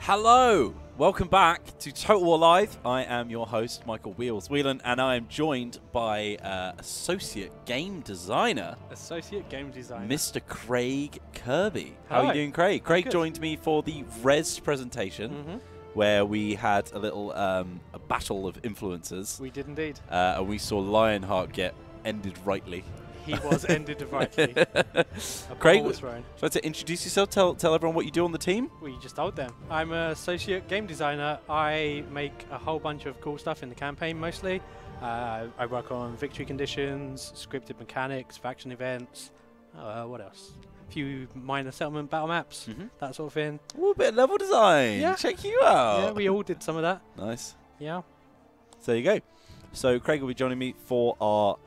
Hello! Welcome back to Total War Live. I am your host, Michael Whelan, and I am joined by Associate Game Designer. Mr. Craig Kirby. Hi. How are you doing, Craig? Craig good. joined me for the Res presentation, where we had a little a battle of influencers. We did indeed. And we saw Lionheart get ended rightly. He was ended rightly. Craig, was thrown. would you like to introduce yourself? Tell everyone what you do on the team. We just told them. I'm an associate game designer. I make a whole bunch of cool stuff in the campaign mostly. I work on victory conditions, scripted mechanics, faction events. What else? A few minor settlement battle maps, that sort of thing. Ooh, a bit of level design. Yeah. Check you out. Yeah, we all did some of that. Nice. Yeah. So there you go. So Craig will be joining me for our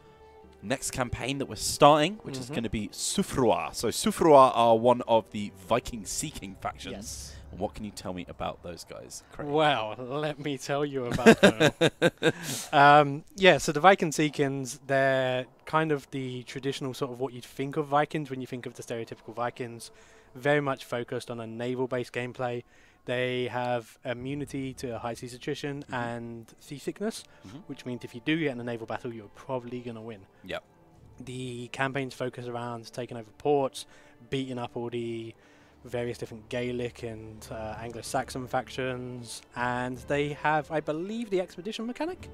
next campaign that we're starting, which is going to be Sudreyar. So Sudreyar are one of the Viking Sea King factions. Yes. And what can you tell me about those guys, Craig? Well, let me tell you about them. Yeah, so the Viking Sea Kings, they're kind of the traditional sort of what you'd think of Vikings when you think of the stereotypical Vikings. Very much focused on a naval-based gameplay. They have immunity to high seas attrition and seasickness, which means if you do get in a naval battle, you're probably going to win. Yep. The campaigns focus around taking over ports, beating up all the various different Gaelic and Anglo-Saxon factions, and they have, I believe, the expedition mechanic,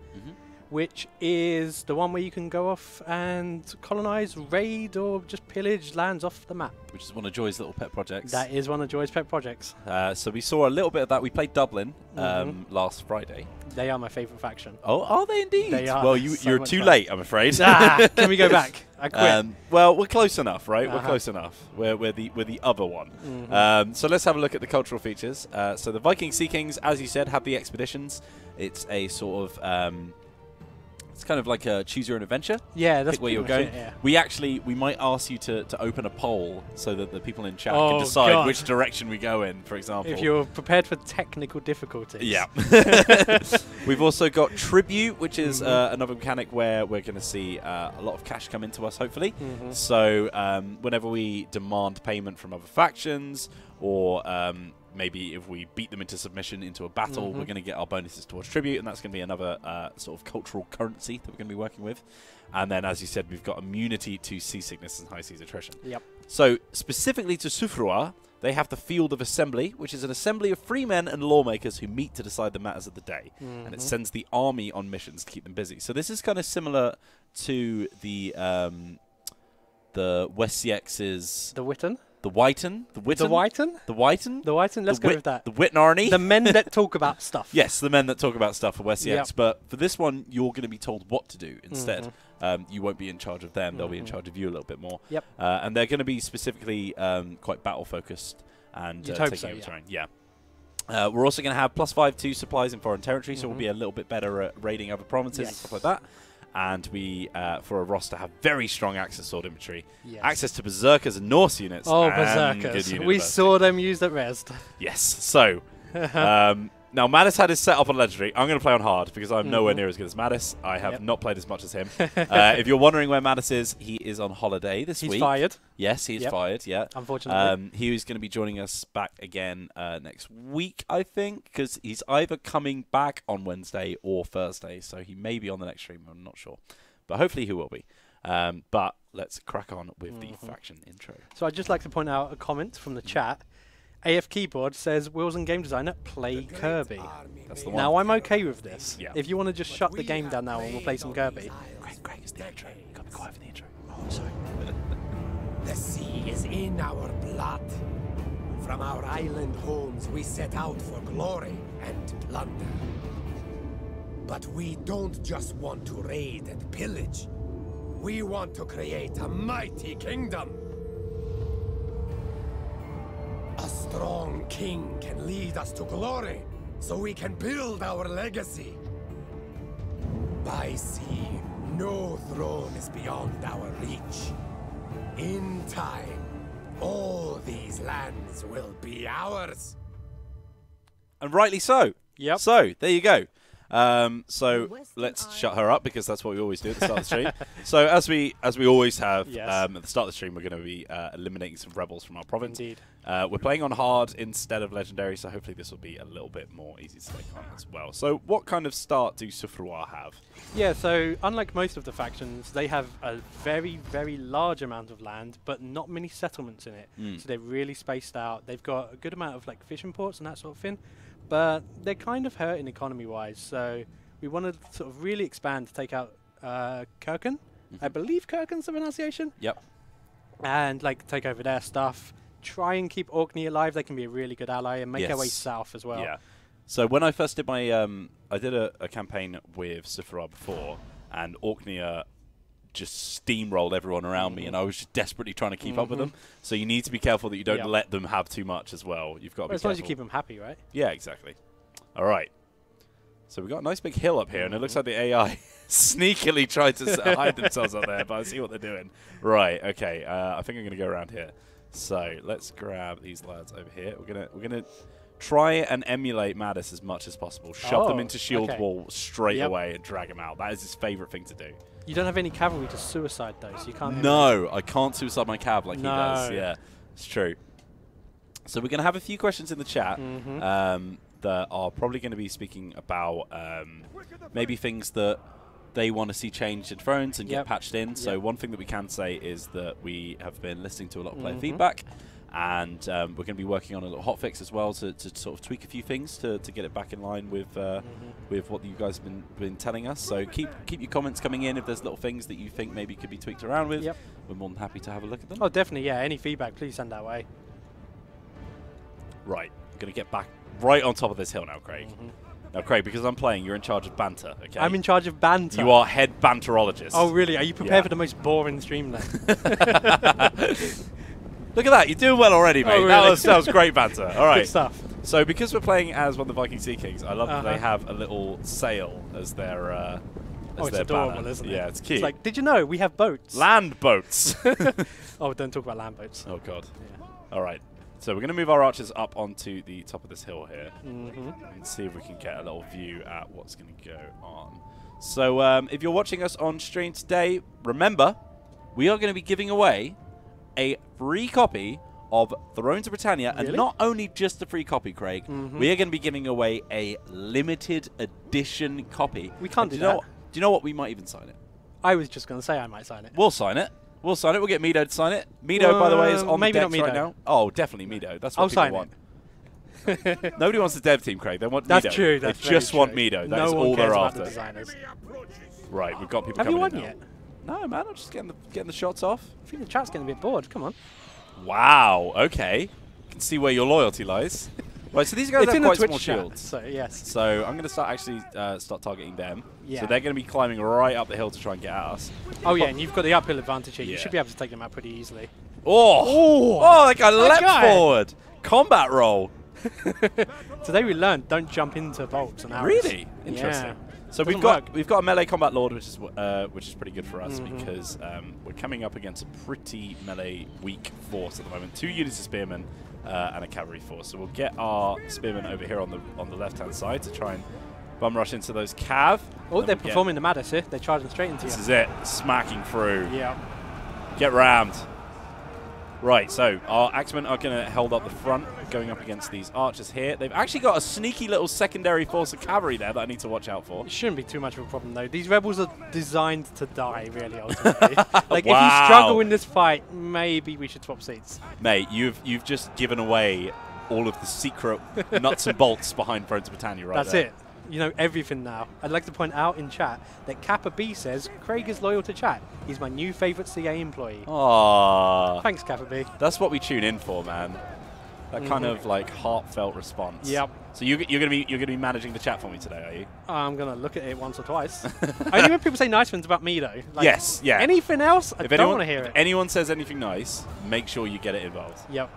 which is the one where you can go off and colonize, raid, or just pillage lands off the map. Which is one of Joy's little pet projects. That is one of Joy's pet projects. So we saw a little bit of that. We played Dublin last Friday. They are my favourite faction. Oh, are they indeed? They are. Well, So you're much too fun. late, I'm afraid. Can we go back? I quit. Well, we're close enough, right? We're close enough. We're the other one. So let's have a look at the cultural features. So the Viking Sea Kings, as you said, have the expeditions. It's a sort of it's kind of like a choose your own adventure. Yeah, that's Pick where you're pretty going. much it, yeah. We might ask you to open a poll so that the people in chat Oh, can decide God. which direction we go in, for example. If you're prepared for technical difficulties. Yeah. We've also got Tribute, which is another mechanic where we're going to see a lot of cash come into us, hopefully. So whenever we demand payment from other factions, or maybe if we beat them into submission into a battle, we're going to get our bonuses towards Tribute, and that's going to be another sort of cultural currency that we're going to be working with. And then, as you said, we've got immunity to seasickness and high seas attrition. Yep. So specifically to Sudreyar, they have the Field of Assembly, which is an assembly of free men and lawmakers who meet to decide the matters of the day. And it sends the army on missions to keep them busy. So this is kind of similar to the Wesseex's... The Witten? The Whiten? The Witten? The Whiten? The Whiten? The Whiten? Let's go with that. The Witnarny? The men that talk about stuff. Yes, the men that talk about stuff for Wessex. Yep. But for this one, you're going to be told what to do instead. You won't be in charge of them. They'll be in charge of you a little bit more. Yep. And they're going to be specifically quite battle-focused and You'd hope taking so, over yeah. terrain. Yeah. We're also going to have +5 to supplies in foreign territory, so we'll be a little bit better at raiding other provinces and stuff like that. And we, for a roster, have very strong access sword infantry, access to berserkers and Norse units. Oh, and berserkers. good unit We diversity. saw them used at Rest. Yes. So, now Mattis had his set up on legendary. I'm going to play on hard because I'm nowhere near as good as Mattis. I have not played as much as him. If you're wondering where Mattis is, he is on holiday this week. He's fired. Yes, he is fired. Yeah, Unfortunately. he was going to be joining us back again next week, I think, because he's either coming back on Wednesday or Thursday. So he may be on the next stream. I'm not sure, but hopefully he will be. But let's crack on with the faction intro. So I'd just like to point out a comment from the chat. AF Keyboard says, Wilson Game Designer, play Kirby. That's the one. Now, I'm okay with this. Yeah. If you want to just shut the game down now and we'll play some Kirby. Craig, it's the intro. You got to be quiet for the intro. Oh, sorry. The sea is in our blood. From our island homes, we set out for glory and plunder. But we don't just want to raid and pillage. We want to create a mighty kingdom. A strong king can lead us to glory, so we can build our legacy. By sea, no throne is beyond our reach. In time, all these lands will be ours. And rightly so. Yep. So, there you go. So let's shut her up because that's what we always do at the start of the stream. So as we always have, at the start of the stream, we're going to be eliminating some rebels from our province. Indeed. We're playing on hard instead of legendary, so hopefully this will be a little bit more easy to take on as well. So what kind of start do Sudreyar have? Yeah, so unlike most of the factions, they have a very, very large amount of land, but not many settlements in it. So they're really spaced out. They've got a good amount of like fishing ports and that sort of thing, but they're kind of hurting economy-wise. So we want to sort of really expand to take out Kirkin. I believe Kirkin's the pronunciation. Yep. And like take over their stuff. Try and keep Orkney alive. They can be a really good ally, and make their way south as well. Yeah. So when I first did my, I did a campaign with Sudreyar before, and Orkney just steamrolled everyone around me, and I was just desperately trying to keep up with them. So you need to be careful that you don't let them have too much as well. You've got to be as long as you keep them happy, right? Yeah, exactly. All right. So we've got a nice big hill up here, and it looks like the AI sneakily tried to hide themselves up there, but I see what they're doing. Right. Okay. I think I'm going to go around here. So let's grab these lads over here. We're gonna try and emulate Mattis as much as possible. Shove them into shield wall straight away and drag them out. That is his favourite thing to do. You don't have any cavalry to suicide though, so you can't. No, I can't suicide my cav like he does. Yeah, it's true. So we're gonna have a few questions in the chat that are probably going to be speaking about maybe things that they want to see changed in Thrones and get patched in. So one thing that we can say is that we have been listening to a lot of player feedback, and we're going to be working on a little hotfix as well to sort of tweak a few things to get it back in line with what you guys have been telling us. So keep your comments coming in if there's little things that you think maybe could be tweaked around with. We're more than happy to have a look at them. Oh, definitely, yeah. Any feedback, please send our way. Right, going to get back right on top of this hill now, Craig. Now, Craig, because I'm playing, you're in charge of banter, okay? I'm in charge of banter. You are head banterologist. Oh, really? Are you prepared for the most boring stream then? Look at that. You're doing well already, mate. Oh, really? That was great banter. All right. Good stuff. So, because we're playing as one of the Viking Sea Kings, I love that they have a little sail as their it's adorable, banner. Isn't it? Yeah, it's cute. It's like, did you know we have boats? Land boats. Oh, don't talk about land boats. Oh, God. Yeah. All right. So we're going to move our archers up onto the top of this hill here and see if we can get a little view at what's going to go on. So if you're watching us on stream today, remember, we are going to be giving away a free copy of Thrones of Britannia. Really? And not only just a free copy, Craig. We are going to be giving away a limited edition copy. We can't do that. Do you know what? We might even sign it. I was just going to say I might sign it. We'll sign it. We'll sign it. We'll get Mido to sign it. Mido, by the way, is on the decks right now. Oh, definitely Mido. That's what people want. Nobody wants the dev team, Craig. They want Mido. That's true. They just want Mido. That is all they're after. The right, we've got people coming in Have you now. won yet? No, man. I'm just getting the shots off. I think the chat's getting a bit bored. Come on. Wow. Okay. You can see where your loyalty lies. Right, so these guys have quite small shields. So, yes. So I'm going to start targeting them. Yeah. So they're going to be climbing right up the hill to try and get at us. Oh, yeah, and you've got the uphill advantage here. You should be able to take them out pretty easily. Oh, that guy leapt forward. Combat roll. Today we learned don't jump into bolts and arrows. Really? Interesting. Yeah. So we've got a melee combat lord, which is pretty good for us because we're coming up against a pretty melee weak force at the moment. 2 units of spearmen and a cavalry force. So we'll get our spearmen over here on the left-hand side to try and bum rush into those cav. Oh, they're performing the Mattis here. They're charging straight into you. This is it, smacking through. Yeah. Get rammed. Right, so our axemen are going to hold up the front, going up against these archers here. They've actually got a sneaky little secondary force of cavalry there that I need to watch out for. It shouldn't be too much of a problem, though. These rebels are designed to die, really, ultimately. Like, if you struggle in this fight, maybe we should swap seats. Mate, you've just given away all of the secret nuts and bolts behind Thrones of Britannia right That's there. it. You know everything now. I'd like to point out in chat that Kappa B says Craig is loyal to chat. He's my new favourite CA employee. Aww. Thanks, Kappa B. That's what we tune in for, man. That kind of like heartfelt response. Yep. So you're gonna be managing the chat for me today, are you? I'm gonna look at it once or twice. Only when people say nice things about me, though. Like, yeah. Anything else? I don't want to hear it. If anyone says anything nice, make sure you get it involved. Yep.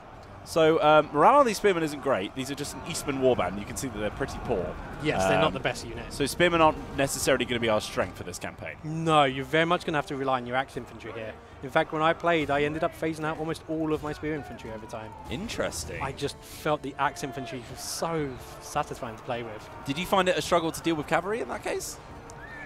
So morale on these spearmen isn't great. These are just an Eastman warband. You can see that they're pretty poor. Yes, they're not the best unit. So spearmen aren't necessarily going to be our strength for this campaign. No, you're very much going to have to rely on your axe infantry here. In fact, when I played, I ended up phasing out almost all of my spear infantry over time. Interesting. I just felt the axe infantry was so satisfying to play with. Did you find it a struggle to deal with cavalry in that case?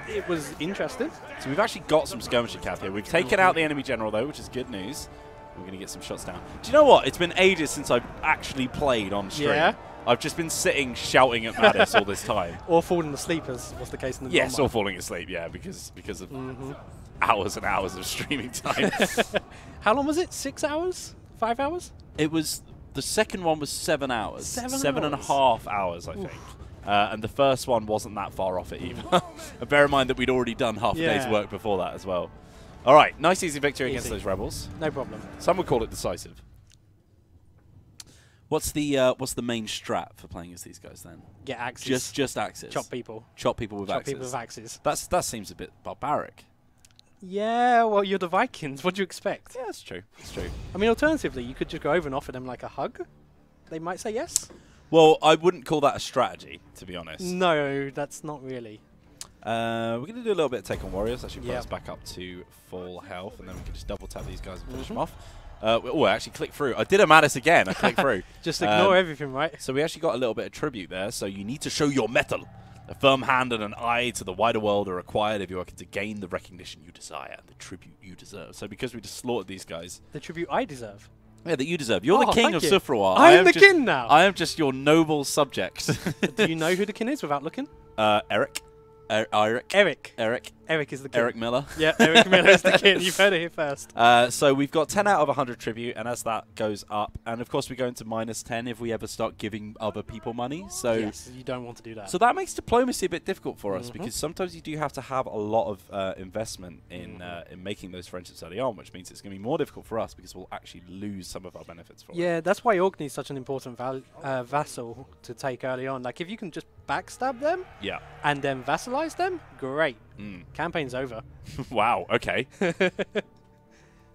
It was interesting. So we've actually got some skirmishing cav here. We've taken out the enemy general, though, which is good news. We're going to get some shots down. Do you know what? It's been ages since I've actually played on stream. Yeah. I've just been sitting shouting at Mattis all this time. Or falling asleep, as was the case in the Yes, drama. or falling asleep, yeah, because of hours and hours of streaming time. How long was it? 6 hours? 5 hours? It was, the second one was 7 hours. 7.5 hours, I think. And the first one wasn't that far off it either. And bear in mind that we'd already done half a day's work before that as well. All right, nice easy victory against those rebels. No problem. Some would call it decisive. What's the main strat for playing as these guys then? Get axes. Just axes. Chop people. Chop people with axes. Chop people with axes. That seems a bit barbaric. Yeah, well, you're the Vikings. What do you expect? Yeah, that's true. That's true. I mean, alternatively, you could just go over and offer them like a hug. They might say yes. Well, I wouldn't call that a strategy, to be honest. No, that's not really. We're going to do a little bit of take on warriors. Actually, put us back up to full health, and then we can just double tap these guys and finish them off. Oh, I actually clicked through. I did a Mattis again. I clicked through. Just ignore everything, right? So we actually got a little bit of tribute there. So you need to show your mettle. A firm hand and an eye to the wider world are required if you are to gain the recognition you desire, the tribute you deserve. So because we just slaughtered these guys, the tribute I deserve. Yeah, that you deserve. You're the king of Sudreyar. I am the king now. I am just your noble subject. Do you know who the king is without looking? Eric. Eric is the king. Eric Miller. Yeah, Eric Miller is the king. You've heard it here first. So we've got 10 out of 100 tribute, and as that goes up, and of course we go into -10 if we ever start giving other people money. So yes, you don't want to do that. So that makes diplomacy a bit difficult for us because sometimes you do have to have a lot of investment in making those friendships early on, which means it's going to be more difficult for us because we'll actually lose some of our benefits for it. Yeah, that's why Orkney is such an important vassal to take early on. Like if you can just backstab them, and then vassalize them, great. Campaign's over. Wow. Okay.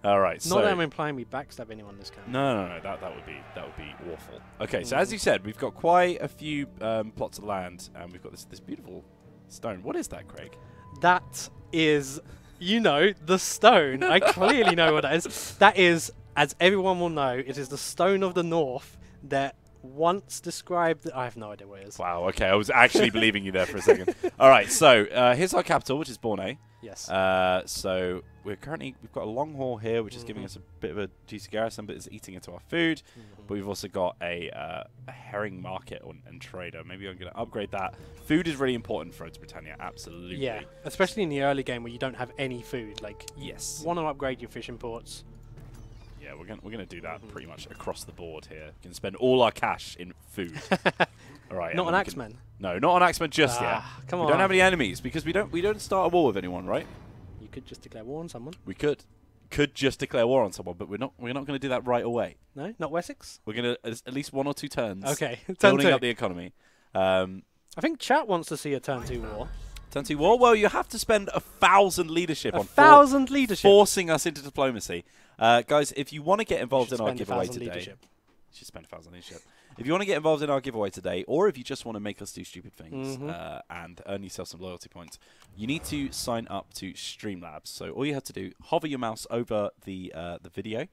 All right. Not that I'm implying we backstab anyone this campaign. No. That would be awful. Okay. So as you said, we've got quite a few plots of land, and we've got this beautiful stone. What is that, Craig? That is, the stone. I clearly know what that is. That is, as everyone will know, it is the stone of the north that once described. I have no idea what it is. Wow. Okay. I was actually believing you there for a second. All right. So here's our capital, which is Borne. Yes. So we've got a long haul here, which is giving us a bit of a juicy garrison, but it's eating into our food. But we've also got a herring market and trader. Maybe I'm going to upgrade that. Food is really important for Britannia. Absolutely. Yeah. Especially in the early game where you don't have any food. Like, yes. Want to upgrade your fish imports. Yeah, we're gonna do that pretty much across the board here. We can spend all our cash in food. All right. Not on Axemen. No, not on Axemen just yet. Come on. We don't have any enemies because we don't start a war with anyone, right? You could just declare war on someone. We could just declare war on someone, but we're not going to do that right away. No, not Wessex. We're going to at least 1 or 2 turns. Okay, building up the economy. I think chat wants to see a turn 2 war. Turn 2 war? Well, you have to spend 1,000 leadership on 1,000 leadership, forcing us into diplomacy. Guys, if you want to get involved in our giveaway today, you should spend 1,000 leadership. If you want to get involved in our giveaway today, or if you just want to make us do stupid things and earn yourself some loyalty points, you need to sign up to Streamlabs. So all you have to do, hover your mouse over the video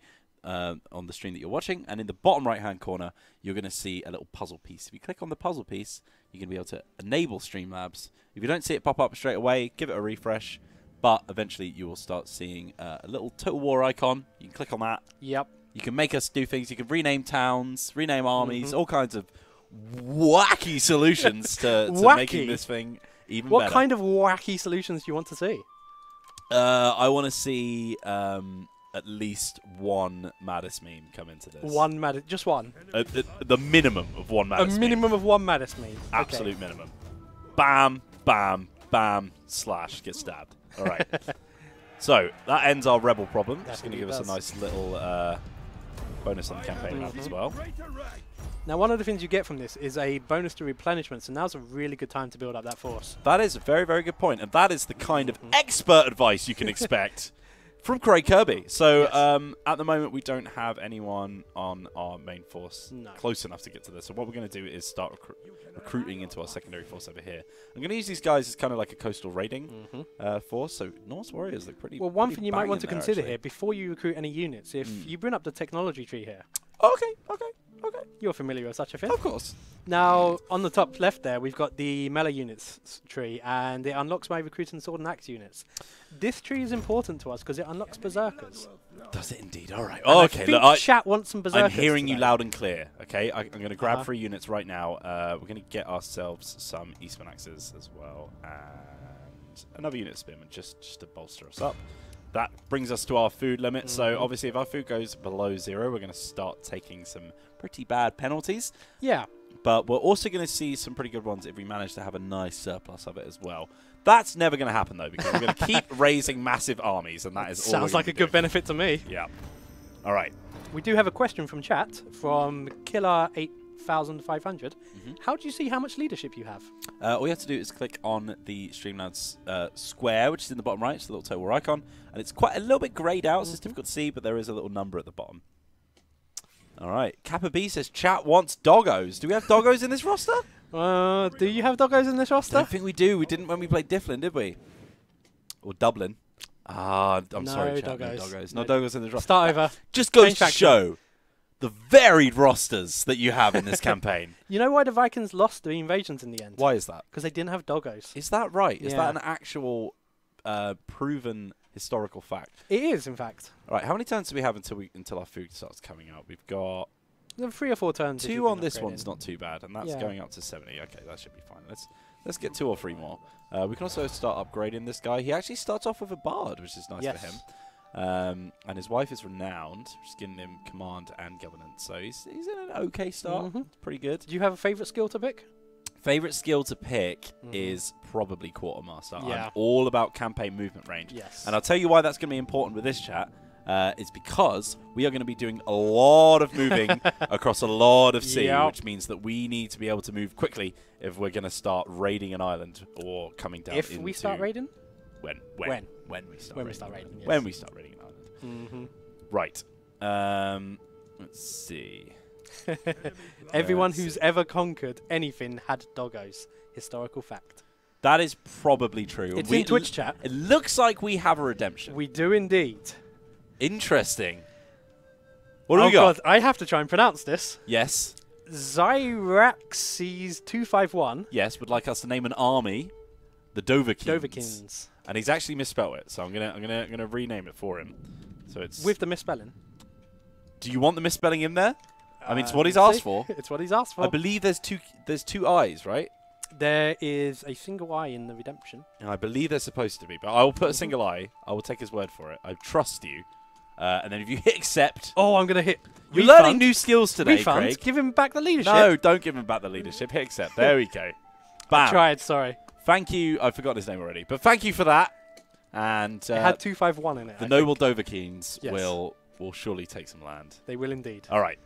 on the stream that you're watching, and in the bottom right-hand corner, you're going to see a little puzzle piece. If you click on the puzzle piece, you're going to be able to enable Streamlabs. If you don't see it pop up straight away, give it a refresh, but eventually you will start seeing a little Total War icon. You can click on that. Yep. You can make us do things. You can rename towns, rename armies, all kinds of wacky solutions to making this thing even better. What kind of wacky solutions do you want to see? I want to see at least one Mattis meme come into this. One Mattis, just one? The minimum of one Mattis meme. A minimum of one Mattis meme. Absolute minimum. Bam, bam, bam, slash, get stabbed. All right. So that ends our rebel problem. It's going to give us a nice little bonus on the campaign map as well. Now, one of the things you get from this is a bonus to replenishment, so now's a really good time to build up that force. That is a very, very good point, and that is the kind of expert advice you can expect From Craig Kirby. So Yes. at the moment, we don't have anyone on our main force No. close enough to get to this. So what we're going to do is start recruiting into our secondary force over here. I'm going to use these guys as kind of like a coastal raiding force. So Norse warriors look pretty. Well, one pretty thing you might want to banging there, consider actually. here before you recruit any units, if you bring up the technology tree here, Okay. you're familiar with such a thing. Of course. Now, on the top left there, we've got the melee units tree, and it unlocks my recruiting sword and axe units. This tree is important to us because it unlocks berserkers. Does it indeed? All right. And Oh, I okay. think Look, chat wants some berserkers. I'm hearing you today. loud and clear. Okay, I'm going to grab 3 units right now. We're going to get ourselves some Eastman axes as well, and another unit of spearmen just to bolster us up. That brings us to our food limit. So obviously, if our food goes below 0, we're going to start taking some pretty bad penalties. Yeah. But we're also going to see some pretty good ones if we manage to have a nice surplus of it as well. That's never going to happen, though, because we're going to keep raising massive armies, and that is all Sounds like a good benefit to me. Yeah. All right. We do have a question from chat from Killer8500. How do you see how much leadership you have? All you have to do is click on the Streamlabs square, which is in the bottom right. It's the little total icon. And it's quite a little bit greyed out, so it's difficult to see, but there is a little number at the bottom. All right. Kappa B says, chat wants doggos. Do we have doggos in this roster? Do you have doggos in this I roster? don't think we do. We didn't when we played Difflin, did we? Or Dublin. Ah, I'm No sorry, chat. doggos. No doggos. No. No doggos in this roster. Start over. Just goes Change to faction. show the varied rosters that you have in this campaign. You know why the Vikings lost the invasions in the end? Why is that? Because they didn't have doggos. Is that right? Is Yeah. that an actual proven historical fact? It is, in fact. All right, how many turns do we have until our food starts coming out? We've got There are 3 or 4 turns. if 2 you've on been this upgrading. one's not too bad, and that's Yeah. going up to 70. Okay, that should be fine. Let's get 2 or 3 more. We can also start upgrading this guy. He actually starts off with a bard, which is nice for him. And his wife is renowned, which is giving him command and governance. So he's in an okay start. It's pretty good. Do you have a favourite skill to pick? Favorite skill to pick is probably Quartermaster. Yeah. I'm all about campaign movement range. Yes. And I'll tell you why that's going to be important with this chat. It's because we are going to be doing a lot of moving across a lot of sea, which means that we need to be able to move quickly if we're going to start raiding an island or coming down If into... we start raiding? When we start When raiding. we start raiding, yes. When we start raiding an island. Right. Let's see. Everyone who's ever conquered anything had doggos. Historical fact. That is probably true. It's in Twitch chat. It looks like we have a redemption. We do indeed. Interesting. What do we got? God, I have to try and pronounce this. Yes. Zyraxes 251. Yes, would like us to name an army. The Dovahkiins. Dovahkiins. And he's actually misspelled it, so I'm gonna rename it for him. So it's With the misspelling. Do you want the misspelling in there? I mean, it's what he's asked for. It's what he's asked for. I believe there's two I's, right? There is a single I in the redemption. And I believe there's supposed to be, but I will put a single I. I will take his word for it. I trust you. And then if you hit accept, Oh, I'm gonna hit. you're refund. learning new skills today, Refund. Craig. Give him back the leadership. No, don't give him back the leadership. Hit accept. There we go. Bam. Tried. Sorry. Thank you. I've forgotten his name already, but thank you for that. And It had 251 in it. the I noble think. Dovahkiins Yes. will surely take some land. They will indeed. All right.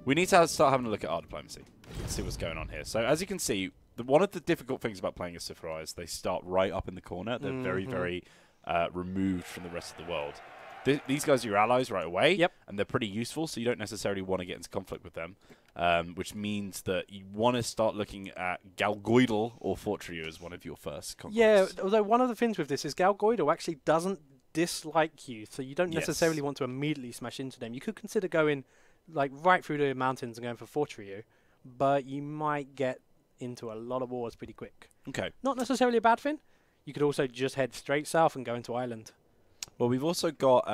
We need to start having a look at our diplomacy. See what's going on here. So as you can see, one of the difficult things about playing as Sudreyar is they start right up in the corner. They're very, very removed from the rest of the world. These guys are your allies right away. Yep. And they're pretty useful, so you don't necessarily want to get into conflict with them. Which means that you want to start looking at Galgoidal or Fortriu as one of your first conquests. Yeah, although one of the things with this is Galgoidal actually doesn't dislike you, so you don't necessarily want to immediately smash into them. You could consider going like right through the mountains and going for Fortriu, but you might get into a lot of wars pretty quick. Okay. Not necessarily a bad thing. You could also just head straight south and go into Ireland. Well, we've also got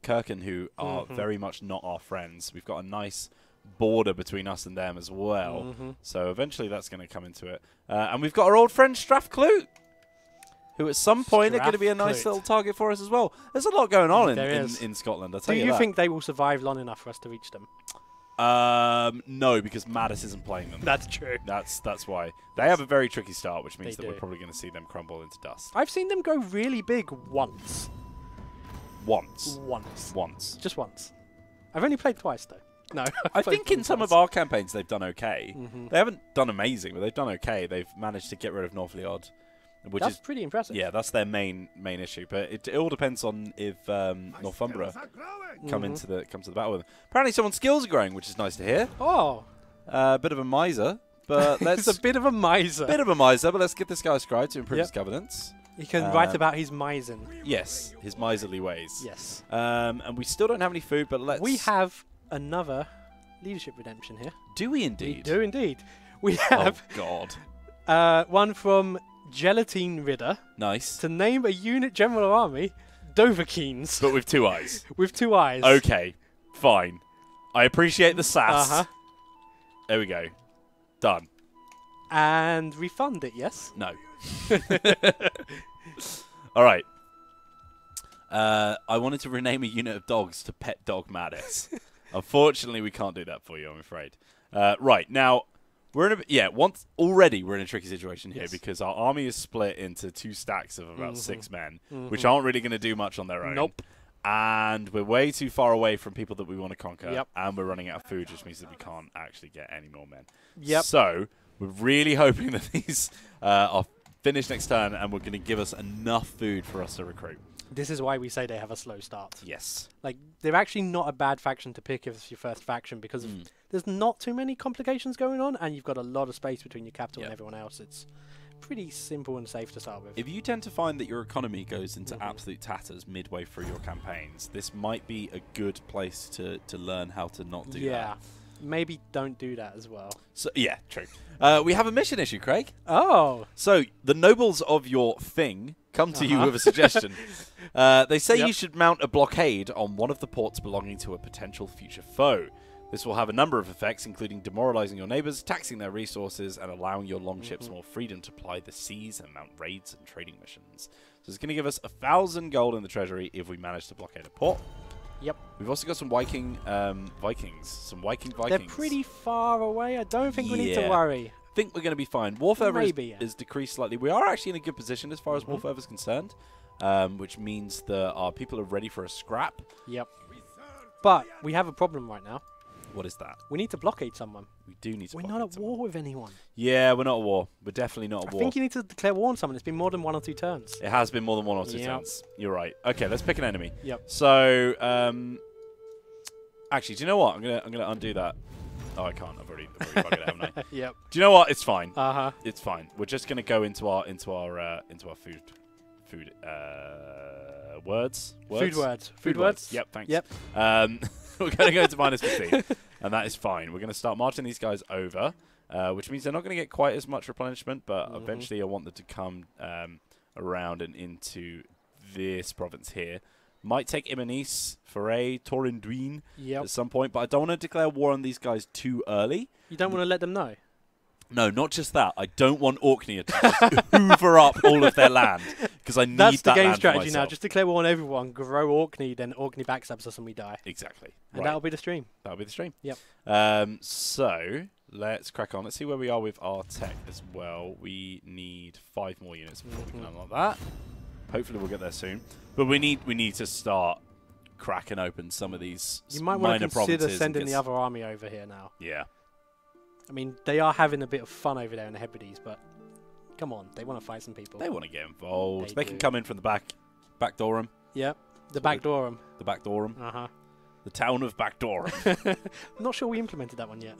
Kirkin, who are very much not our friends. We've got a nice border between us and them as well. So eventually that's going to come into it. And we've got our old friend Strathclute, who at some point are going to be a nice Strathclute. little target for us as well. There's a lot going on There is. in Scotland, I'll tell Do you you that. think they will survive long enough for us to reach them? No, because Mattis isn't playing them. That's true. That's why. They have a very tricky start, which means They that we're do. probably going to see them crumble into dust. I've seen them go really big once. Once. Just once. I've only played twice, though. No. I think in some of our campaigns they've done okay. They haven't done amazing, but they've done okay. They've managed to get rid of an awfully odd which That's is pretty impressive. Yeah, that's their main issue. But it all depends on if Northumbria come to the battle with them. Apparently, someone's skills are growing, which is nice to hear. Oh, Bit of a miser, but let's he's a bit of a miser. But let's give this guy a scribe to improve his governance. He can write about his misen. Yes, his miserly ways. Yes. And we still don't have any food, but let's. We have another leadership redemption here. Do we indeed? We do indeed. We have. Oh God. One from Gelatine Ridder. Nice. To name a unit general army, Dovahkiins. But with 2 eyes. With 2 eyes. Okay, fine. I appreciate the sass. Uh-huh. There we go. Done. And refund it, yes? No. All right. I wanted to rename a unit of dogs to Pet Dog Madness. Unfortunately, we can't do that for you, I'm afraid. Right, now, we're in we're in a tricky situation here because our army is split into 2 stacks of about 6 men, which aren't really going to do much on their own. Nope. And we're way too far away from people that we want to conquer. Yep. And we're running out of food, which means that we can't actually get any more men. Yep. So we're really hoping that these are finished next turn and we're going to give us enough food for us to recruit. This is why we say they have a slow start. Yes. Like, they're actually not a bad faction to pick if it's your first faction because there's not too many complications going on and you've got a lot of space between your capital and everyone else. It's pretty simple and safe to start with. If you tend to find that your economy goes into absolute tatters midway through your campaigns, this might be a good place to learn how to not do that. Yeah. Maybe don't do that as well. So yeah, true. We have a mission issue, Craig. Oh. So the nobles of your thing come to you with a suggestion. They say you should mount a blockade on one of the ports belonging to a potential future foe. This will have a number of effects, including demoralizing your neighbors, taxing their resources, and allowing your longships more freedom to ply the seas and mount raids and trading missions. So it's going to give us 1,000 gold in the treasury if we manage to blockade a port. Yep. We've also got some Vikings. Some Viking Vikings. They're pretty far away. I don't think we need to worry. I think we're going to be fine. War fervor Maybe, is decreased slightly. We are actually in a good position as far as war fervor is concerned, which means that our people are ready for a scrap. Yep. But we have a problem right now. What is that? We need to blockade someone. We do need to We're blockade not at someone. war with anyone. Yeah, we're not at war. We're definitely not at war. I think you need to declare war on someone. It's been more than 1 or 2 turns. It has been more than 1 or 2 turns. You're right. Okay, let's pick an enemy. Yep. So, actually, do you know what? I'm gonna undo that. Oh, I can't. I've already bugged it, haven't I? Yep. Do you know what? It's fine. It's fine. We're just gonna go into our food words. Food words. Food words. Yep. Thanks. Yep. We're gonna go to -15, and that is fine. We're gonna start marching these guys over, which means they're not gonna get quite as much replenishment, but eventually I want them to come around and into this province here. Might take Imanis, Foray, Torinduin at some point, but I don't want to declare war on these guys too early. You don't want to let them know? No, not just that. I don't want Orkney to just hoover up all of their land because I need that land That's the game for strategy myself. now. Just declare war on everyone, grow Orkney, then Orkney backstabs us and we die. Exactly. And that'll be the stream. That'll be the stream. Yep. So let's crack on. Let's see where we are with our tech as well. We need 5 more units before we can unlock that. Hopefully we'll get there soon. But we need to start cracking open some of these You might minor want to consider provinces. sending the other army over here now. Yeah. I mean, they are having a bit of fun over there in the Hebrides, but come on, they want to fight some people. They want to get involved. They They can do. come in from the backdoor them. Yep. The backdoor them. The backdoor them. Uh-huh. The town of backdoor. I'm not sure we implemented that one yet.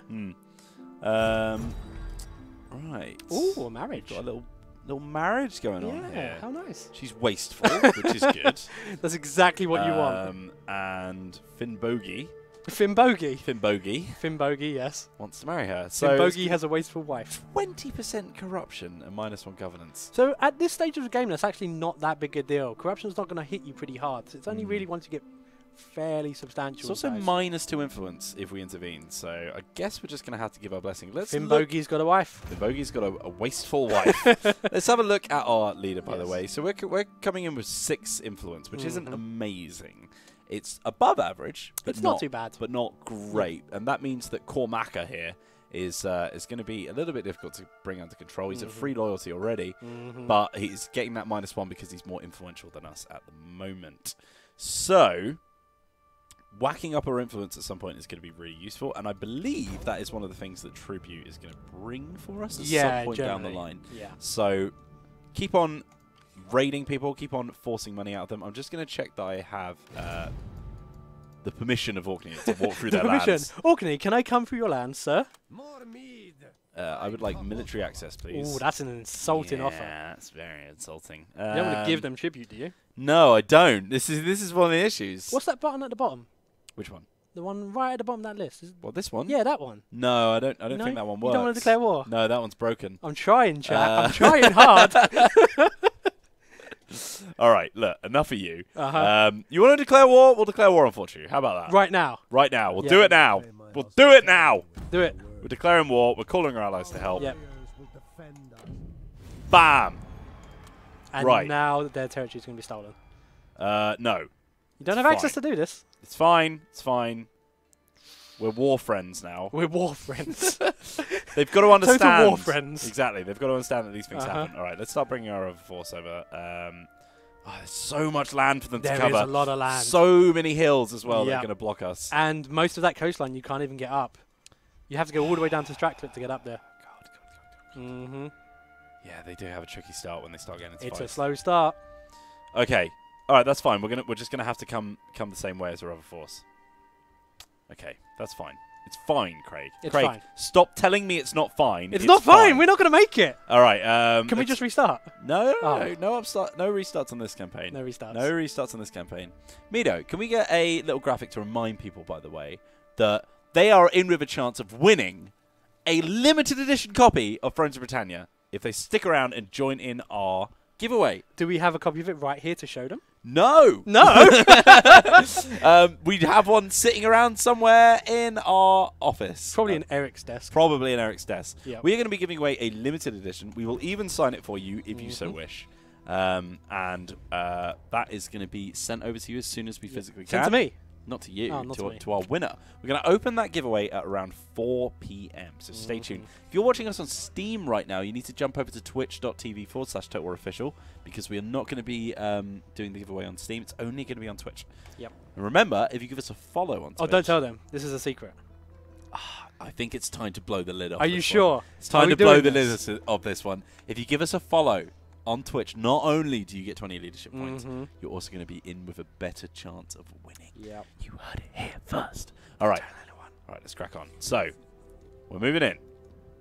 Right. Ooh, a marriage. Got a little marriage going on Yeah, here. how nice. She's wasteful, which is good. That's exactly what you want. And Finnbogi Finnbogi, yes. wants to marry her. So Finnbogi has a wasteful wife. 20% corruption and -1 governance. So at this stage of the game, that's actually not that big a deal. Corruption's not going to hit you pretty hard. So it's only really once you get fairly substantial. It's also size. -2 influence if we intervene. So I guess we're just going to have to give our blessing. Let's look. Finnbogi's got a wife. Finnbogi's got a wasteful wife. Let's have a look at our leader, by the way. So we're coming in with 6 influence, which isn't amazing. It's above average, but It's not too bad. but not great. And that means that Cormaca here is going to be a little bit difficult to bring under control. He's at 3 loyalty already, but he's getting that -1 because he's more influential than us at the moment. So whacking up our influence at some point is going to be really useful, and I believe that is one of the things that Tribute is going to bring for us at some point down the line. Yeah. So keep on raiding people, keep on forcing money out of them. I'm just going to check that I have the permission of Orkney to walk through their lands. Orkney, can I come through your land, sir? More mead. I would like military access, please. Ooh, that's an insulting offer. Yeah, that's very insulting. You don't want to give them tribute, do you? No, I don't. This is one of the issues. What's that button at the bottom? Which one? The one right at the bottom of that list. What, this one? Yeah, that one. No, I don't No? think that one works. You don't want to declare war? No, that one's broken. I'm trying, chat. I'm trying hard. All right, look, enough of you. Uh-huh. You want to declare war? We'll declare war, unfortunately. How about that? Right now. Right now. We'll Yeah. do it now. We'll do it now. Do it. We're declaring war. We're calling our allies to help. Yep. Bam. And Right. now their territory is going to be stolen. No. You don't It's have access fine. to do this. It's fine. It's fine. We're war friends now. We're war friends. They've got to understand. Total war friends. Exactly. They've got to understand that these things Uh-huh. happen. All right, let's start bringing our other force over. There's so much land for them to There cover. is a lot of land. So many hills as well that Yeah. are going to block us. And most of that coastline you can't even get up. You have to go all the way down to Stratcliffe to get up there. God. Mm-hmm. Yeah, they do have a tricky start when they start getting into It's fights. a slow start. Okay. All right, that's fine. We're just gonna have to come the same way as our other force. Okay, that's fine. It's fine, Craig. It's Craig, fine. stop telling me it's not fine. It's not fine. We're not going to make it. All right. Can we just restart? No, Oh. no restarts on this campaign. No restarts. No restarts on this campaign. Mido, can we get a little graphic to remind people, by the way, that they are in with a chance of winning a limited edition copy of Thrones of Britannia if they stick around and join in our giveaway? Do we have a copy of it right here to show them? No. No. We'd have one sitting around somewhere in our office. Probably in Eric's desk. Probably in Eric's desk. Yep. We are going to be giving away a limited edition. We will even sign it for you if you so wish. And that is going to be sent over to you as soon as we physically can. Send to me. Not to you, Oh, not to me. to our winner. We're going to open that giveaway at around 4 p.m. So stay tuned. If you're watching us on Steam right now, you need to jump over to twitch.tv/TotalWarOfficial because we are not going to be doing the giveaway on Steam. It's only going to be on Twitch. Yep. And remember, if you give us a follow on Twitch... Oh, don't tell them. This is a secret. I think it's time to blow the lid off. Are you this sure? one. It's time Are we to blow doing the this? lid of this one. If you give us a follow on Twitch, not only do you get 20 leadership points, you're also going to be in with a better chance of winning. Yep. You heard it here first. All right. All right, let's crack on. So, we're moving in.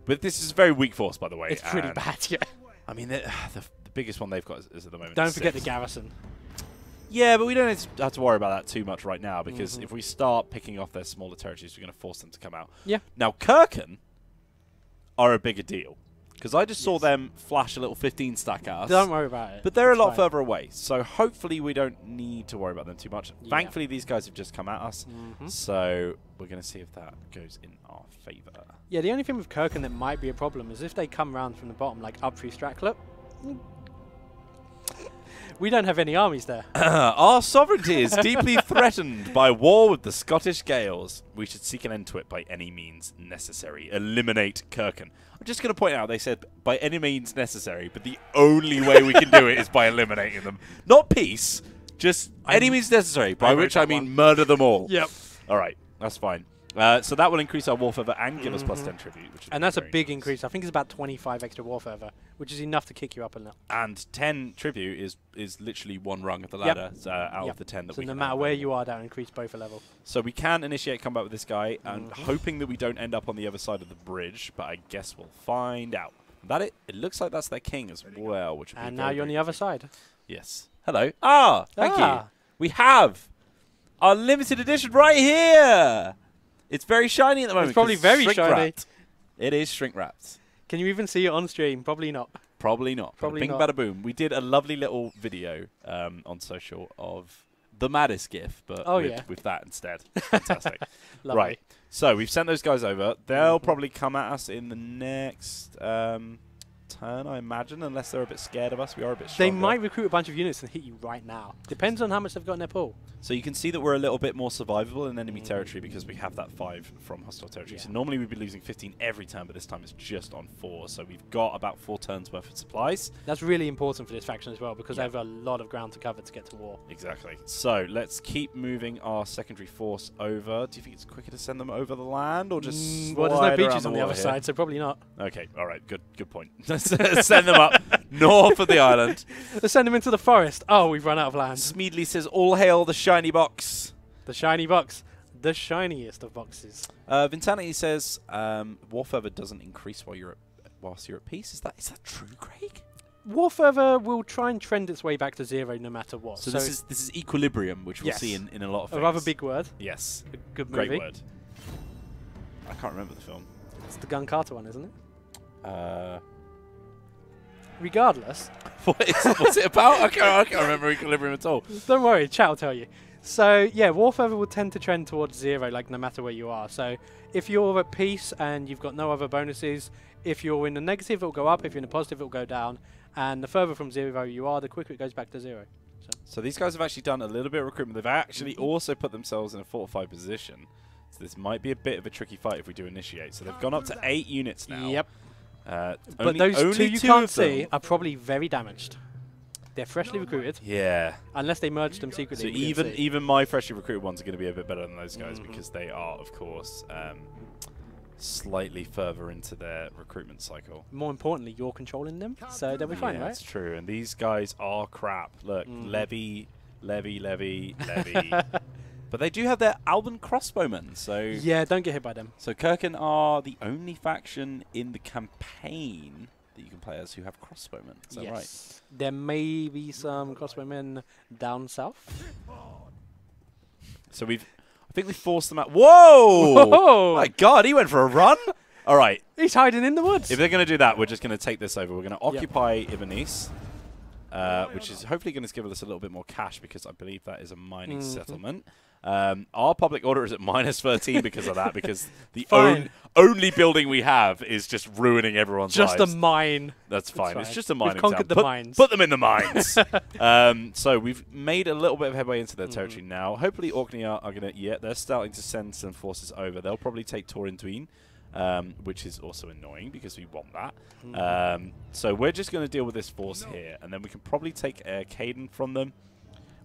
But this is a very weak force, by the way. It's pretty and bad, yeah. I mean, the biggest one they've got is at the moment. Don't forget 6. the garrison. Yeah, but we don't have to worry about that too much right now because if we start picking off their smaller territories, we're going to force them to come out. Yeah. Now, Kirkin are a bigger deal because I just saw them flash a little 15 stack at us. Don't worry about it. But they're It's a lot fine. further away, so hopefully we don't need to worry about them too much. Yeah. Thankfully, these guys have just come at us, so we're going to see if that goes in our favour. Yeah, the only thing with Kirkin that might be a problem is if they come round from the bottom, like up through Stratcliffe. We don't have any armies there. Our sovereignty is deeply threatened by war with the Scottish Gaels. We should seek an end to it by any means necessary. Eliminate Kirkin. I'm just going to point out they said by any means necessary, but the only way we can do it is by eliminating them. Not peace, just any means necessary, by which I mean murder them all. Yep. All right, that's fine. So that will increase our war fervor and give us plus 10 tribute. Which And that's a big increase. I think it's about 25 extra war fervor, which is enough to kick you up a little. And 10 tribute is literally one rung of the ladder out of the 10 that so we no can matter have where available. you are, that'll increase both a level. So we can initiate combat with this guy, and hoping that we don't end up on the other side of the bridge, but I guess we'll find out. That it looks like that's their king as well, which would be And now very, you're on very the other side. Yes. Hello. Ah, thank you. Ah. We have our limited edition right here. It's very shiny at the moment. It's probably 'cause very shrink shiny. wrapped. It is shrink wrapped. Can you even see it on stream? Probably not. Probably not. Probably Bing not. bada boom. We did a lovely little video on social of the maddest GIF, but with that instead. Fantastic. Lovely. Right. So we've sent those guys over. They'll probably come at us in the next turn, I imagine, unless they're a bit scared of us. We are a bit They stronger. might recruit a bunch of units and hit you right now. Depends on how much they've got in their pool. So you can see that we're a little bit more survivable in enemy territory because we have that 5 from hostile territory. So normally we'd be losing 15 every turn, but this time it's just on 4. So we've got about 4 turns worth of supplies. That's really important for this faction as well because they have a lot of ground to cover to get to war. Exactly. So let's keep moving our secondary force over. Do you think it's quicker to send them over the land or just well, there's no slide around beaches on the water other here? side, so probably not. Okay, all right, good point. Send them up. north of the island. Let's send him into the forest. Oh, we've run out of land. Smedley says, all hail the shiny box. The shiny box. The shiniest of boxes. Vintani says, Warfeather doesn't increase whilst you're at peace. Is that true, Craig? Warfeather will try and trend its way back to 0 no matter what. So this is equilibrium, which we'll yes. see in a lot of things. A rather big word. Yes. A good movie. Great word. I can't remember the film. It's the Gun Carter one, isn't it? Regardless. What's it about? I can't remember equilibrium at all. Don't worry, chat will tell you. So, yeah, Warfeather will tend to trend towards 0, like, no matter where you are. So, if you're at peace and you've got no other bonuses, if you're in the negative, it'll go up. If you're in the positive, it'll go down. And the further from 0 you are, the quicker it goes back to 0. So these guys have actually done a little bit of recruitment. They've actually also put themselves in a fortified position. So this might be a bit of a tricky fight if we do initiate. So they've gone up to 8 units now. Yep. But those two you can't see are probably very damaged. They're freshly recruited. Yeah. Unless they merged them secretly. So even my freshly recruited ones are going to be a bit better than those guys because they are, of course, slightly further into their recruitment cycle. More importantly, you're controlling them, so they'll be fine, right? That's true. And these guys are crap. Look, levy. But they do have their Alban crossbowmen, so... Yeah, don't get hit by them. So Kirkin are the only faction in the campaign that you can play as who have crossbowmen. Is that right? There may be some crossbowmen down south. So I think we forced them out. Whoa! Whoa! My God, he went for a run? All right. He's hiding in the woods. If they're going to do that, we're just going to take this over. We're going to occupy Ibanice, which is hopefully going to give us a little bit more cash because I believe that is a mining settlement. Our public order is at -13 because of that, because the only building we have is just ruining everyone's lives. Just a mine. That's fine. It's just a mining We've conquered town. the mines. Put them in the mines. So we've made a little bit of headway into their territory now. Hopefully Orkney are going to... they're starting to send some forces over. They'll probably take Torrentuin, which is also annoying because we want that. So we're just going to deal with this force here, and then we can probably take Caden from them.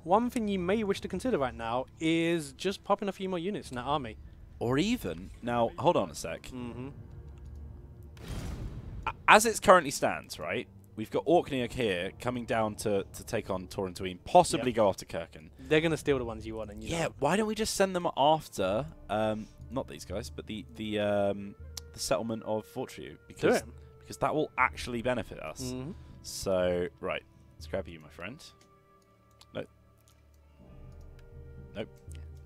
One thing you may wish to consider right now is just popping a few more units in that army. Or even... Now, hold on a sec. As it currently stands, right, we've got Orkney here coming down to take on Torrentuin, possibly go after Kirkin. They're going to steal the ones you want. And you know. Why don't we just send them after... not these guys, but the settlement of Fortriu, because that will actually benefit us. So, right, let's grab you, my friend. Nope.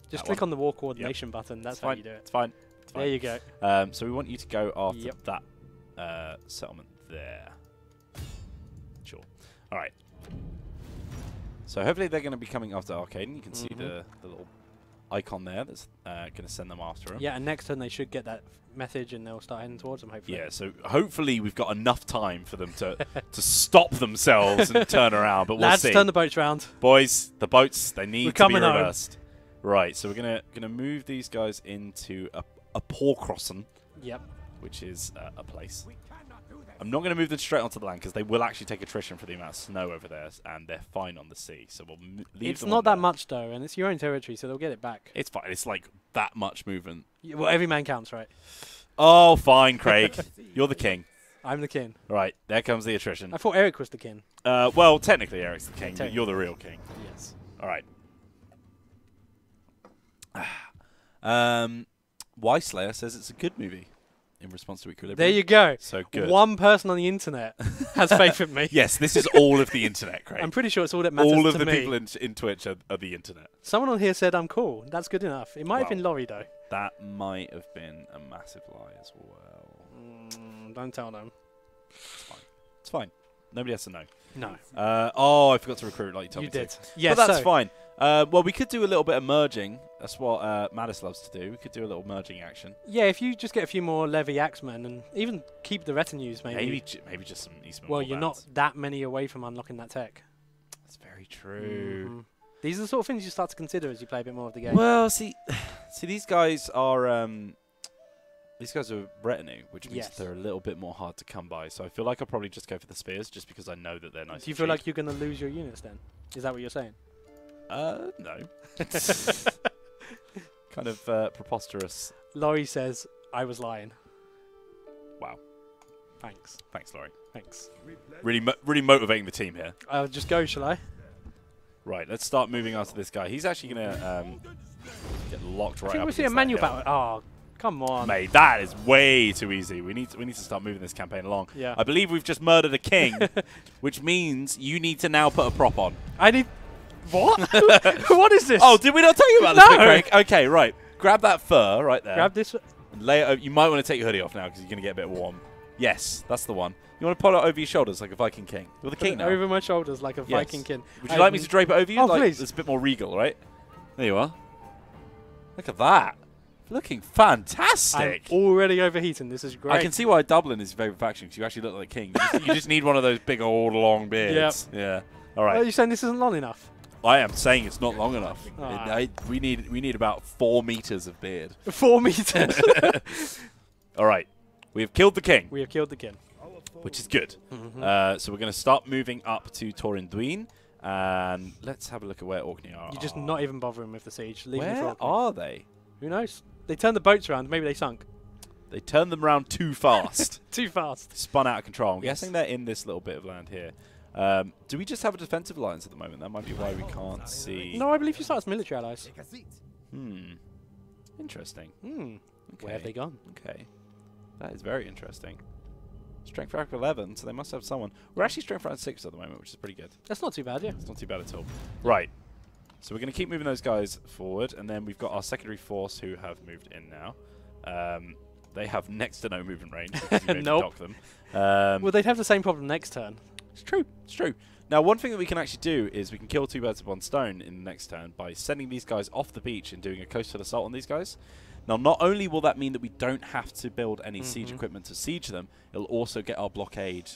Just click on the war coordination button. That's how you do it. It's fine. There you go. So we want you to go after that settlement there. Sure. All right. So hopefully they're going to be coming after Arcade. You can see the little icon there that's going to send them after them. Yeah, and next turn they should get that message and they'll start heading towards them, hopefully. Yeah, so hopefully we've got enough time for them to stop themselves and turn around, but we'll see. Lads, turn the boats round. Boys, the boats, they need to be reversed. Home. Right, so we're gonna move these guys into a Porcrossen. Yep. Which is a place. I'm not going to move them straight onto the land because they will actually take attrition for the amount of snow over there, and they're fine on the sea. So we'll leave them. It's not that much though, and it's your own territory, so they'll get it back. It's fine. It's like that much movement. Yeah, well, every man counts, right? Oh, fine, Craig. You're the king. I'm the king. Right, there comes the attrition. I thought Eric was the king. Well, technically Eric's the king. But you're the real king. Yes. All right. Y-Slayer says it's a good movie. In response to Equilibrium. There you go. So good. One person on the internet has faith in me. Yes, this is all of the internet, Craig. I'm pretty sure it's all that matters to me. All of the people in Twitch are the internet. Someone on here said I'm cool. That's good enough. It might have been Laurie, though. That might have been a massive lie as well. Don't tell them. It's fine. It's fine. Nobody has to know. No. Oh, I forgot to recruit like you told me to. You did. Yes, but that's fine. Well, we could do a little bit of merging. That's what Mattis loves to do. We could do a little merging action. Yeah, if you just get a few more Levy Axemen and even keep the retinues, maybe. Maybe just some Eastman. Well, you're not that many away from unlocking that tech. That's very true. These are the sort of things you start to consider as you play a bit more of the game. Well, see, these guys are retinue, which means they're a little bit more hard to come by. So I feel like I'll probably just go for the spears, just because I know that they're nice. Do you feel like you're going to lose your units then? Is that what you're saying? No. Kind of preposterous. Laurie says, I was lying. Wow. Thanks. Thanks, Laurie. Thanks. Really motivating the team here. I'll just go, shall I? Right, let's start moving after this guy. He's actually going to get locked right I think up we see a manual battle. Oh, come on. Mate, that is way too easy. We need to start moving this campaign along. Yeah. I believe we've just murdered a king, which means you need to now put a prop on. I need... What? What is this? Oh, did we not tell you about this, No. Big Craig? Okay, right. Grab that fur right there. Grab this. And lay it over. You might want to take your hoodie off now because you're going to get a bit warm. Yes, that's the one. You want to pull it over your shoulders like a Viking king. You're the king now. Over my shoulders like a Yes. Viking king. Would you like me to drape it over you? Oh, like, please. It's a bit more regal, right? There you are. Look at that. Looking fantastic. I'm already overheating. This is great. I can see why Dublin is your favourite faction because you actually look like a king. You just need one of those big old long beards. Yep. Yeah. All right. Are you saying this isn't long enough? I am saying it's not long enough. Ah. We need about 4 meters of beard. 4 meters. All right. We have killed the king, We have killed the king. which is good. So we're going to start moving up to Torrinduin. And let's have a look at where Orkney are. You're just not even bothering with the siege. Leaving it for Where Orkney. are they? Who knows? They turned the boats around. Maybe they sunk. They turned them around too fast. Too fast. Spun out of control. I'm Yes. guessing they're in this little bit of land here. Do we just have a defensive alliance at the moment? That might be why we can't see. No, I believe you start as military allies. Take a seat. Interesting. Hmm. Okay. Where have they gone? Okay. That is very interesting. Strength rank 11, so they must have someone. We're actually strength rank 6 at the moment, which is pretty good. That's not too bad, yeah. It's not too bad at all. Right. So we're going to keep moving those guys forward, and then we've got our secondary force who have moved in now. They have next to no movement range because we Nope. dock them. Well, they'd have the same problem next turn. It's true. It's true. Now, one thing that we can actually do is we can kill 2 birds with 1 stone in the next turn by sending these guys off the beach and doing a coastal assault on these guys. Now, not only will that mean that we don't have to build any siege equipment to siege them, it'll also get our blockade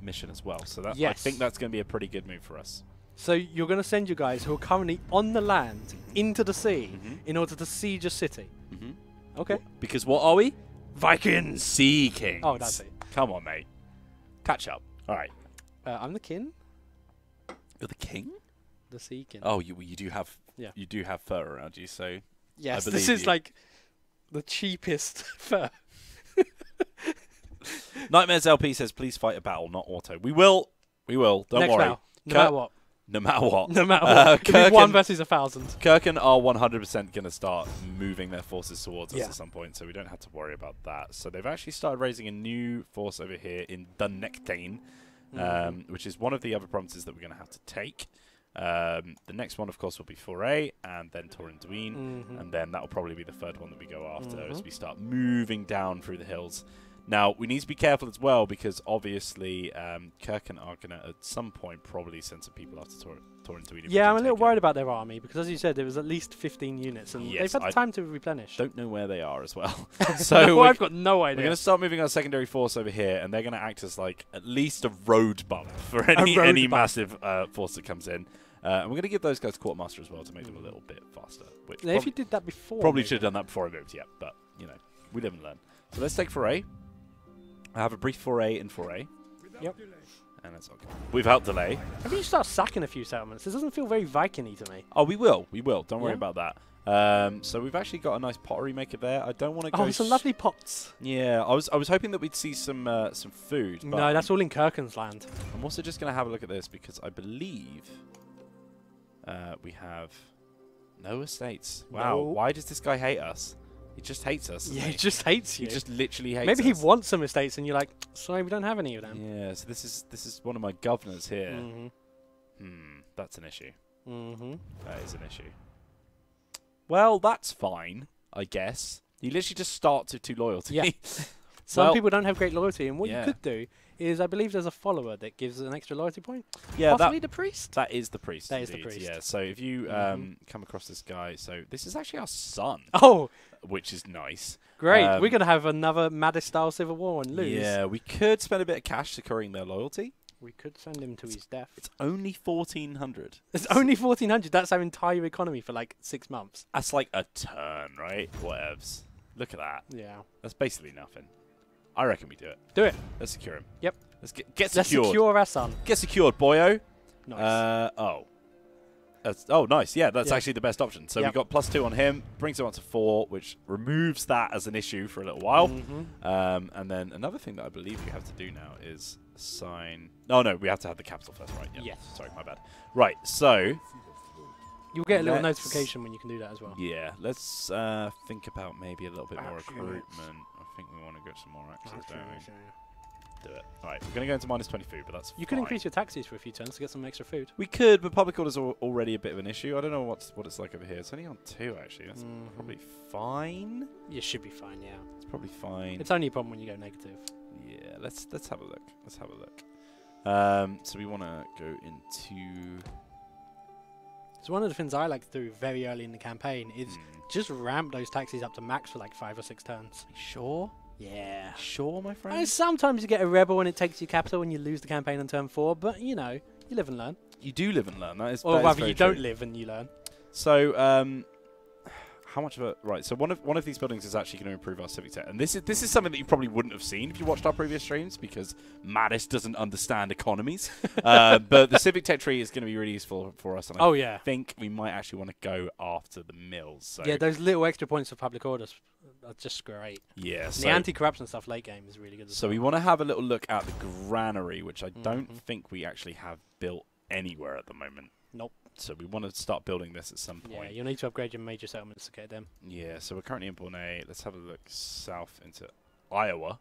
mission as well. So that, I Yes. think that's going to be a pretty good move for us. So you're going to send your guys who are currently on the land into the sea in order to siege a city. Okay. Because what are we? Vikings! Sea Kings. Oh, that's it. Come on, mate. Catch up. All right. I'm the king. You're the king? The sea king. Oh, you do have Yeah. you do have fur around you, so yes, I this believe is you. like the cheapest fur. Nightmares LP says, please fight a battle, not auto. We will. Don't Next worry. battle. No matter what. No matter what. No matter what. It'll be 1 versus 1,000. Kirkin are 100% going to start moving their forces towards us Yeah. at some point, so we don't have to worry about that. So they've actually started raising a new force over here in Dunektain, which is one of the other provinces that we're going to have to take. The next one, of course, will be Foray, and then Torrinduin, and then that will probably be the third one that we go after as we start moving down through the hills. Now, we need to be careful as well because obviously Kirkin are going to, at some point, probably send some people after Torrinduin. Yeah, I'm a little worried about their army because, as you said, there was at least 15 units, and Yes, they've had time to replenish. Don't know where they are as well. So No, I've got no we're idea. going to start moving our secondary force over here, and they're going to act as like at least a road bump for any road bump. massive force that comes in. And we're going to give those guys quartermaster as well to make them a little bit faster. Which Now, if you did that before, probably maybe. should have done that before I moved, yeah. But, you know, we live and learn. So let's take Foray. I have a brief foray in Foray. Yep. And that's okay. Without delay. Maybe you start sacking a few settlements. This doesn't feel very Viking-y to me. Oh, we will. Don't worry Yeah. about that. So we've actually got a nice pottery maker there. I don't want to go... Oh, some lovely pots. Yeah, I was hoping that we'd see some food. But No, that's all in Kirkin's land. I'm also just going to have a look at this because I believe we have no estates. Wow, No. why does this guy hate us? He just hates us. Yeah, doesn't he just hates you. He just literally hates Maybe us. he wants some estates, and you're like, sorry, we don't have any of them. Yeah, so this is one of my governors here. Mm-hmm. That's an issue. Mm-hmm. That is an issue. Well, that's fine, I guess. You literally just start to loyalty. Yeah. Some Well, people don't have great loyalty, and what yeah. you could do is, I believe there's a follower that gives an extra loyalty point. Yeah, Possibly the priest. that is the priest. That is the indeed, priest. Yeah. So if you come across this guy, so this is actually our son, Oh, which is nice. great. Um, We're going to have another Maddie-style civil war and lose. Yeah, we could spend a bit of cash securing their loyalty. We could send him to his death. It's only 1,400. It's only 1,400. That's our entire economy for like 6 months. That's like a turn, right? Whatevs. Look at that. Yeah. That's basically nothing. I reckon we do it. Do it. Let's secure him. Yep. Let's get Let's secured. secure our son. Get secured, boyo. Nice. Oh. Oh, nice. Yeah, that's Yeah. actually the best option. So Yep. we've got +2 on him, brings him up to 4, which removes that as an issue for a little while. And then another thing that I believe we have to do now is assign... Oh, no, we have to have the capital first, right? Yeah. Yes. Sorry, my bad. Right, so... You'll get a little Let's- notification when you can do that as well. Yeah, let's think about maybe a little bit more recruitment. I think we want to get some more access, don't we? Do it. Alright, we're going to go into -20 food, but that's You fine. could increase your taxes for a few turns to get some extra food. We could, but public order's already a bit of an issue. I don't know what it's like over here. It's only on 2, actually. That's probably fine. You should be fine, yeah. It's probably fine. It's only a problem when you go negative. Yeah, let's have a look. Let's have a look. So we want to go into... So one of the things I like to do very early in the campaign is just ramp those taxis up to max for like 5 or 6 turns. Sure? Yeah. Sure, my friend? And sometimes you get a rebel and it takes you capital and you lose the campaign on turn 4, but you know, you live and learn. You do live and learn. That is, Or that is rather, very you don't true. live and you learn. So, how much of a... Right, so one of these buildings is actually going to improve our civic tech. And this is something that you probably wouldn't have seen if you watched our previous streams, because Mattis doesn't understand economies. But the civic tech tree is going to be really useful for us. And I think we might actually want to go after the mills. So Yeah, those little extra points for public orders are just great. yeah, And so, the anti-corruption stuff late game is really good. so we want to have a little look at the granary, which I don't think we actually have built anywhere at the moment. Nope. So we want to start building this at some Yeah, point. you'll need to upgrade your major settlements to get them. Yeah, so we're currently in Borneo. Let's have a look south into Iowa.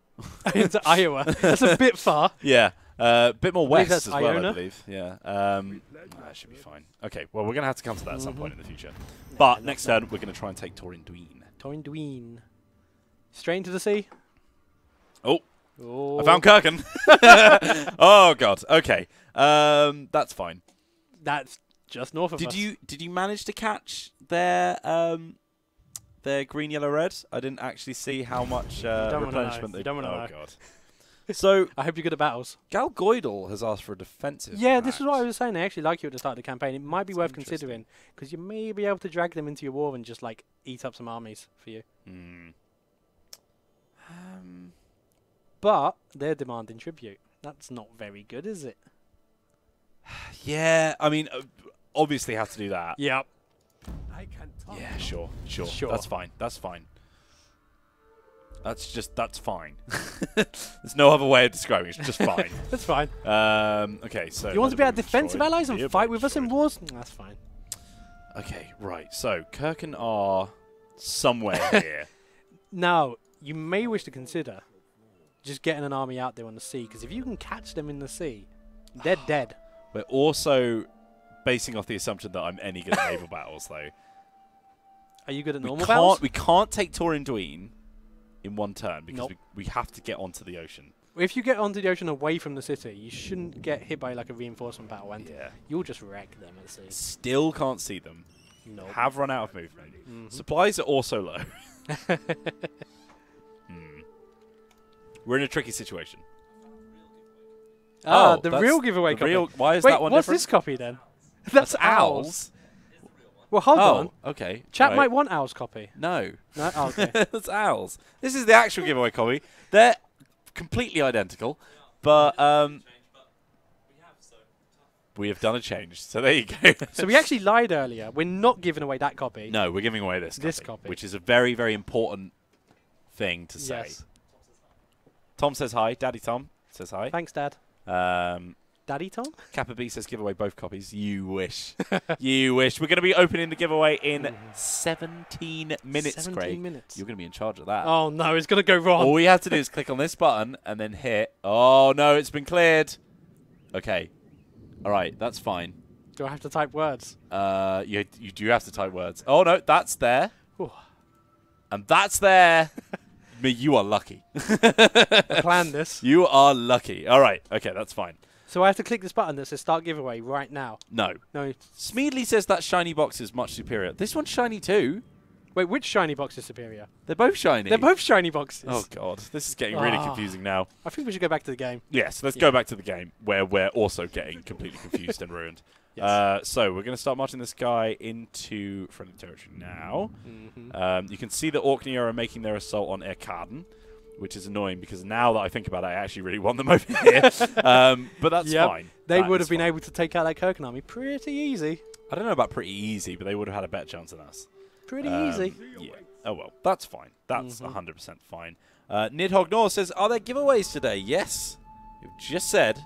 Into Iowa. That's a bit far. Yeah, a bit more believe west that's as well, Iona. I believe. Yeah, that should be fine. Okay, well, we're going to have to come to that at some point in the future. But next turn, we're going to try and take Torinduin. Torinduin. Straight into the sea. Oh, Oh. I found Kirkin. Oh, God. Okay, that's fine. That's just north of us. Did you manage to catch their green, yellow, red? I didn't actually see how much replenishment they... You don't wanna Oh, know. God. So, I hope you're good at battles. Gal Goydel has asked for a defensive Yeah, this is what I pact. was saying. They actually like you at the start of the campaign. It might be That's worth interesting. considering, because you may be able to drag them into your war and just, like, eat up some armies for you. But they're demanding tribute. That's not very good, is it? Yeah, I mean, obviously have to do that. Yep. I can talk. Yeah, sure. Sure. That's fine. That's fine. There's no other way of describing it. It's just fine. That's fine. Okay, so... You want to be our another defensive destroyed. allies and Yeah, fight but with us in destroyed. wars? That's fine. Okay, right. So, Kirkin are somewhere here. Now, you may wish to consider just getting an army out there on the sea, because if you can catch them in the sea, they're dead. We're also basing off the assumption that I'm any good at naval battles, though. Are you good at We normal battles? can't take Torinduin in one turn because Nope. we have to get onto the ocean. If you get onto the ocean away from the city, you shouldn't get hit by like a reinforcement battle, and Yeah. you'll just wreck them at sea. Still can't see them. Nope. Have run out of movement. Supplies are also low. We're in a tricky situation. Ah, Oh, the that's real giveaway copy. Why is Wait, that one what's different? this copy then? That's Owls. Well, hold on. Oh, okay. Chat Right. might want Owls copy. No. No? Oh, okay. That's Owls. This is the actual giveaway copy. They're completely identical, but we have done a change. So there you go. So we actually lied earlier. We're not giving away that copy. No, we're giving away this This copy. which is a very, very important thing to say. Yes. Tom says hi. Daddy Tom says hi. Thanks, Dad. Daddy Tom? Kappa B says give away both copies. You wish. You wish. We're going to be opening the giveaway in 17 minutes, 17 Craig. minutes. You're going to be in charge of that. Oh, no, it's going to go wrong. All we have to do is click on this button and then hit. Oh, no, it's been cleared. Okay. All right, that's fine. Do I have to type words? You do have to type words. Oh, no, that's there. Ooh. And that's there. You are lucky. I planned this. You are lucky. All right. Okay, that's fine. So I have to click this button that says start giveaway right now. No. No. Smedley says that shiny box is much superior. This one's shiny too. Wait, which shiny box is superior? They're both shiny. They're both shiny boxes. Oh, God. This is getting really confusing now. I think we should go back to the game. Yes, let's go back to the game where we're also getting completely confused and ruined. Yes. So we're going to start marching this guy into friendly territory now. You can see the Orkney are making their assault on Erkaden, which is annoying because now that I think about it, I actually really want them over here. But that's fine. They That would is have been fine. able to take out that Kirkin army pretty easy. I don't know about pretty easy, but they would have had a better chance than us. Pretty easy. Yeah. Oh, well. That's fine. That's 100% fine. Nidhogg Nor says, are there giveaways today? Yes. You've just said.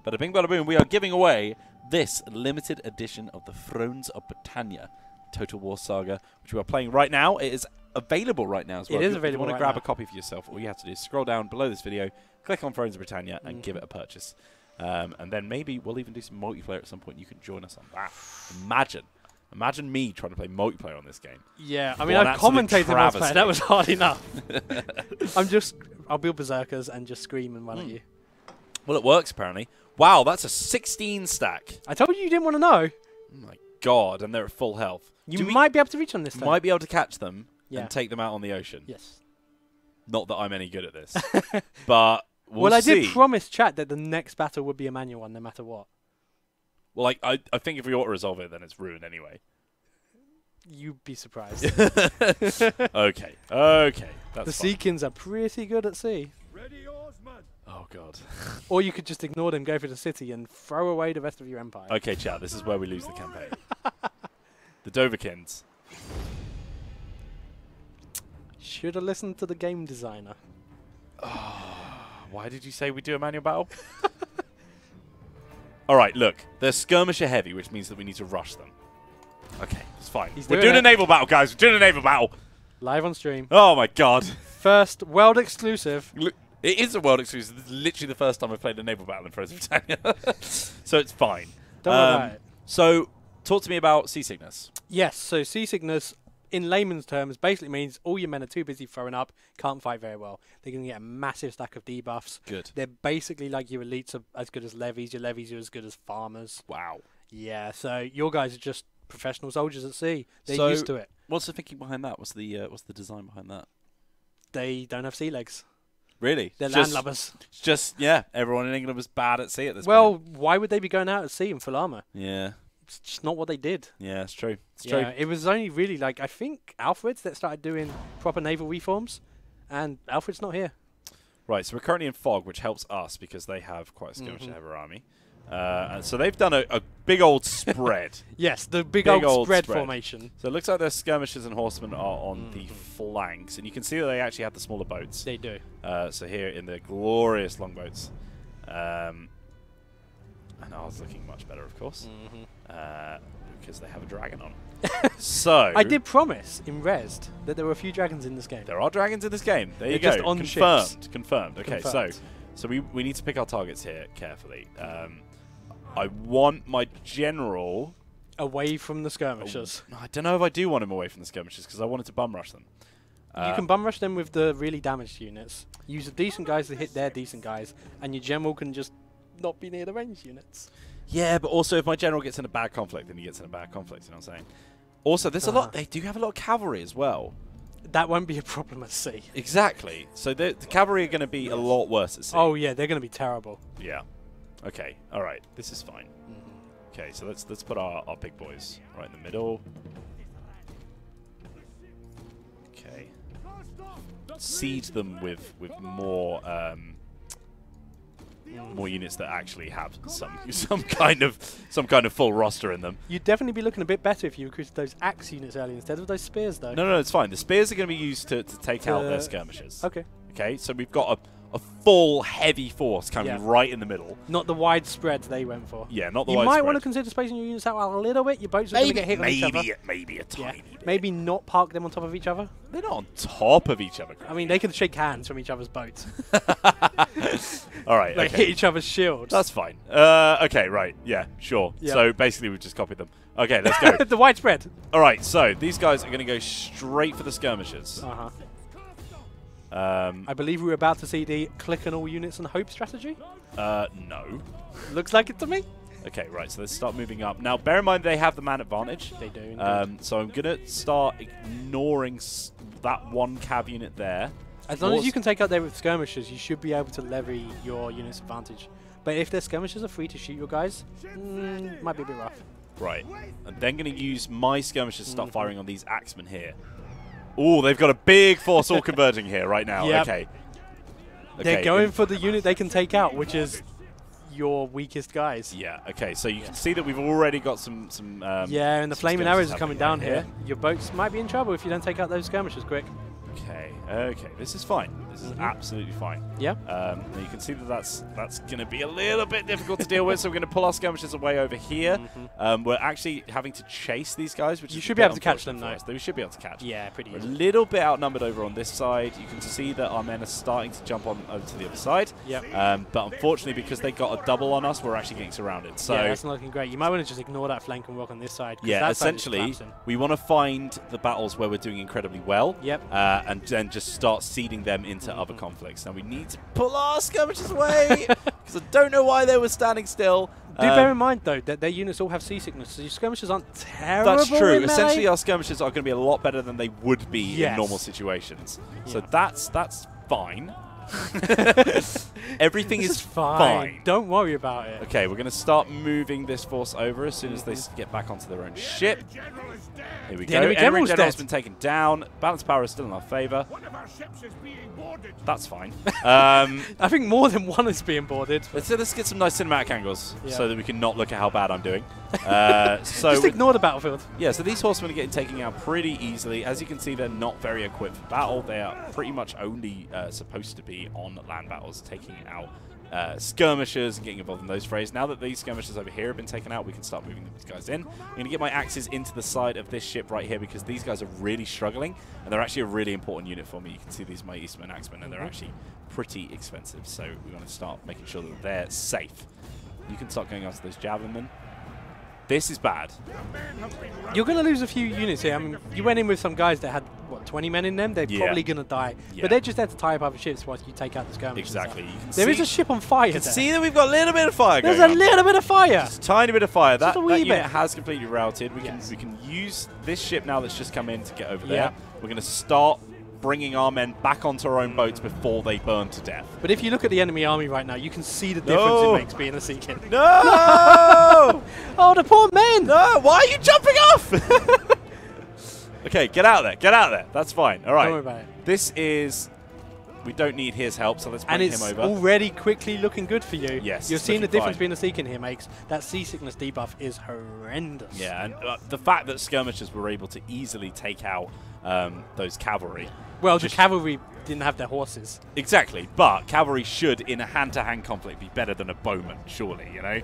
Bada bing, bada boom. We are giving away this limited edition of the Thrones of Britannia Total War Saga, which we are playing right now. It is available right now as well. It is available. If you want to grab a copy for yourself, all you have to do is scroll down below this video, click on Thrones of Britannia, and give it a purchase. And then maybe we'll even do some multiplayer at some point. You can join us on that. Imagine me trying to play multiplayer on this game. Yeah, I mean, I've commentated multiplayer. That was hard enough. I'll build berserkers and just scream and run at you. Well, it works, apparently. Wow, that's a 16 stack. I told you didn't want to know. Oh, my God, and they're at full health. You might be able to reach on this time. Might be able to catch them and take them out on the ocean. Yes. Not that I'm any good at this. But we'll I see. did promise chat that the next battle would be a manual one, no matter what. Well, like, I think if we auto-resolve it, then it's ruined anyway. You'd be surprised. Okay. The Sea Kings are pretty good at sea. Ready, oarsman. Oh, God. Or you could just ignore them, go for the city, and throw away the rest of your empire. Okay, chat, this is where we lose the campaign. The Dovahkiins. Should have listened to the game designer. Why did you say we do a manual battle? All right, look. They're skirmisher heavy, which means that we need to rush them. Okay, it's fine. We're doing a naval battle, guys. We're doing a naval battle. Live on stream. Oh, my God. First world exclusive. Look, it is a world exclusive. This is literally the first time I've played a naval battle in Thrones of Britannia. So it's fine. Don't worry about it. So talk to me about seasickness. Yes, so seasickness, in layman's terms, basically means all your men are too busy throwing up, can't fight very well. They're going to get a massive stack of debuffs. Good. They're basically like your elites are as good as levies, your levies are as good as farmers. Wow. Yeah, so your guys are just professional soldiers at sea. They're used to it. What's the thinking behind that? What's the design behind that? They don't have sea legs. Really? They're landlubbers. It's just, yeah, everyone in England was bad at sea at this point. Well, why would they be going out at sea in full armour? Yeah. It's just not what they did. Yeah, it's true. It's yeah, true. it was only really like, I think, Alfred's that started doing proper naval reforms, and Alfred's not here. Right, so we're currently in fog, which helps us because they have quite a skirmisher-heavy army. And so they've done a big old spread. Yes, the big old spread formation. So it looks like their skirmishers and horsemen are on the flanks, and you can see that they actually have the smaller boats. They do. So here in the glorious longboats. And ours looking much better, of course, because they have a dragon on. So I did promise in Resd that there were a few dragons in this game. There are dragons in this game. There you They're go. just on Confirmed. ships. Confirmed. Okay, Confirmed. so we need to pick our targets here carefully. I want my general away from the skirmishers. I don't know if I do want him away from the skirmishers because I wanted to bum rush them. You can bum rush them with the really damaged units. Use the decent guys to hit their decent guys, and your general can just not be near the ranged units. Yeah, but also if my general gets in a bad conflict, then he gets in a bad conflict. You know what I'm saying? Also, there's a lot. They do have a lot of cavalry as well. That won't be a problem at sea. Exactly. So the cavalry are going to be a lot worse at sea. Oh yeah, they're going to be terrible. Yeah. Okay. All right. This is fine. Okay. So let's put our big boys right in the middle. Okay. Siege them with more more units that actually have some kind of full roster in them. You'd definitely be looking a bit better if you recruited those axe units early instead of those spears, though. No, it's fine. The spears are going to be used to take out their skirmishers. Okay. Okay. So we've got a full heavy force coming right in the middle. Not the wide spread they went for. Yeah, not the wide wide spread. You might spread. want to consider spacing your units out a little bit. Your boats are going to get hit on each other. Maybe a tiny bit. Maybe not park them on top of each other. They're not on top of each other. I mean, they can shake hands from each other's boats. All right. Like hit each other's shields. That's fine. Okay, right. Yeah, sure. Yeah. So basically we've just copied them. Okay, let's go. The wide spread. All right, so these guys are going to go straight for the skirmishers. I believe we were about to see the click on all units and hope strategy. No. Looks like it to me. Okay, right, so let's start moving up. Now, bear in mind they have the man advantage. They do, so I'm going to start ignoring that one cav unit there. As long as you can take out there with skirmishers, you should be able to levy your unit's advantage. But if their skirmishers are free to shoot your guys, might be a bit rough. Right. I'm then going to use my skirmishers to start firing on these axemen here. Oh, they've got a big force all converging here right now. Yep. Okay. They're going for the unit they can take out, which is your weakest guys. Yeah. Okay. So you can see that we've already got some. Yeah, and the flaming arrows are coming down here. here. Your boats might be in trouble if you don't take out those skirmishers quick. Okay. Okay. This is fine. This is absolutely fine. Yeah. Now you can see that that's going to be a little bit difficult to deal with. So we're going to pull our skirmishers away over here. We're actually having to chase these guys, which you is should be able to catch them though. We should be able to catch. Yeah, pretty We're a easy. little bit outnumbered over on this side. You can see that our men are starting to jump on over to the other side. Yep. But unfortunately, because they got a double on us, we're actually getting surrounded. So yeah, that's not looking great. You might want to just ignore that flank and work on this side. yeah, that side is essentially, collapsing. we want to find the battles where we're doing incredibly well. Yep. And then just start seeding them into other conflicts. Now we need to pull our skirmishers away because I don't know why they were standing still. Do bear in mind though that their units all have seasickness, so your skirmishers aren't terrible. That's true. in melee. Essentially, our skirmishers are going to be a lot better than they would be Yes. in normal situations. So Yeah. that's fine. Everything This is fine. Don't worry about it. Okay, we're going to start moving this force over as soon as they get back onto their own ship. Here we The go. enemy general's general's dead. been taken down. Balance power is still in our favour. One of our ships is being boarded. That's fine. I think more than one is being boarded. Let's get some nice cinematic angles Yeah. so that we can not look at how bad I'm doing. So Just ignore the battlefield. yeah, so these horsemen are getting taken out pretty easily. As you can see, they're not very equipped for battle. They are pretty much only supposed to be on land battles, taking out skirmishers and getting involved in those frays. Now that these skirmishers over here have been taken out, we can start moving these guys in. I'm going to get my axes into the side of this ship right here because these guys are really struggling, and they're actually a really important unit for me. You can see these my Eastman axemen, and they're actually pretty expensive. So we're going to start making sure that they're safe. You can start going after those javelin. This is bad. You're going to lose a few units here. I mean, you went in with some guys that had, what, 20 men in them? They're Yeah. probably going to die. Yeah. But they're just there to tie up other ships whilst you take out the skirmishers. Exactly. You can There is see- a ship on fire You can there. see that we've got a little bit of fire There's going a on. little bit of fire. Just a tiny bit of fire. Just That a wee unit bit. has completely routed. We Yes. can use this ship now that's just come in to get over there. Yeah. We're going to start bringing our men back onto our own boats before they burn to death. But if you look at the enemy army right now, you can see the difference No. it makes being a Sea King. No! Oh, the poor men! No! Why are you jumping off? Okay, get out of there. Get out of there. That's fine. All right. Don't worry about it. This is... We don't need his help, so let's And bring it's him over. already quickly looking good for you. Yes, You're it's seeing the looking difference fine. being a Sea King here makes. That seasickness debuff is horrendous. Yeah, and the fact that skirmishers were able to easily take out those cavalry. Well, Just- the cavalry didn't have their horses. Exactly, but cavalry should, in a hand-to-hand conflict, be better than a bowman, surely, you know?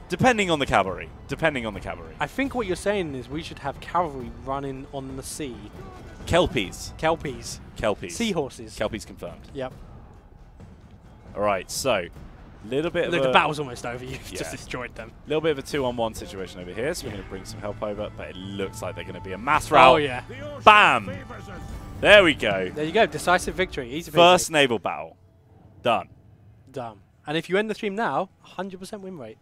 Depending on the cavalry. Depending on the cavalry. I think what you're saying is we should have cavalry running on the sea. Kelpies. Kelpies. Kelpies. Seahorses. Kelpies confirmed. Yep. All right, so, little bit Look, of the a... battle's almost over. You've Yeah. just destroyed them. Little bit of a 2-on-1 situation over here, so we're going to bring some help over, but it looks like they're going to be a mass rout. Oh, yeah. Bam! There we go. There you go. Decisive victory. Easy First victory. naval battle. Done. Done. And if you end the stream now, 100% win rate.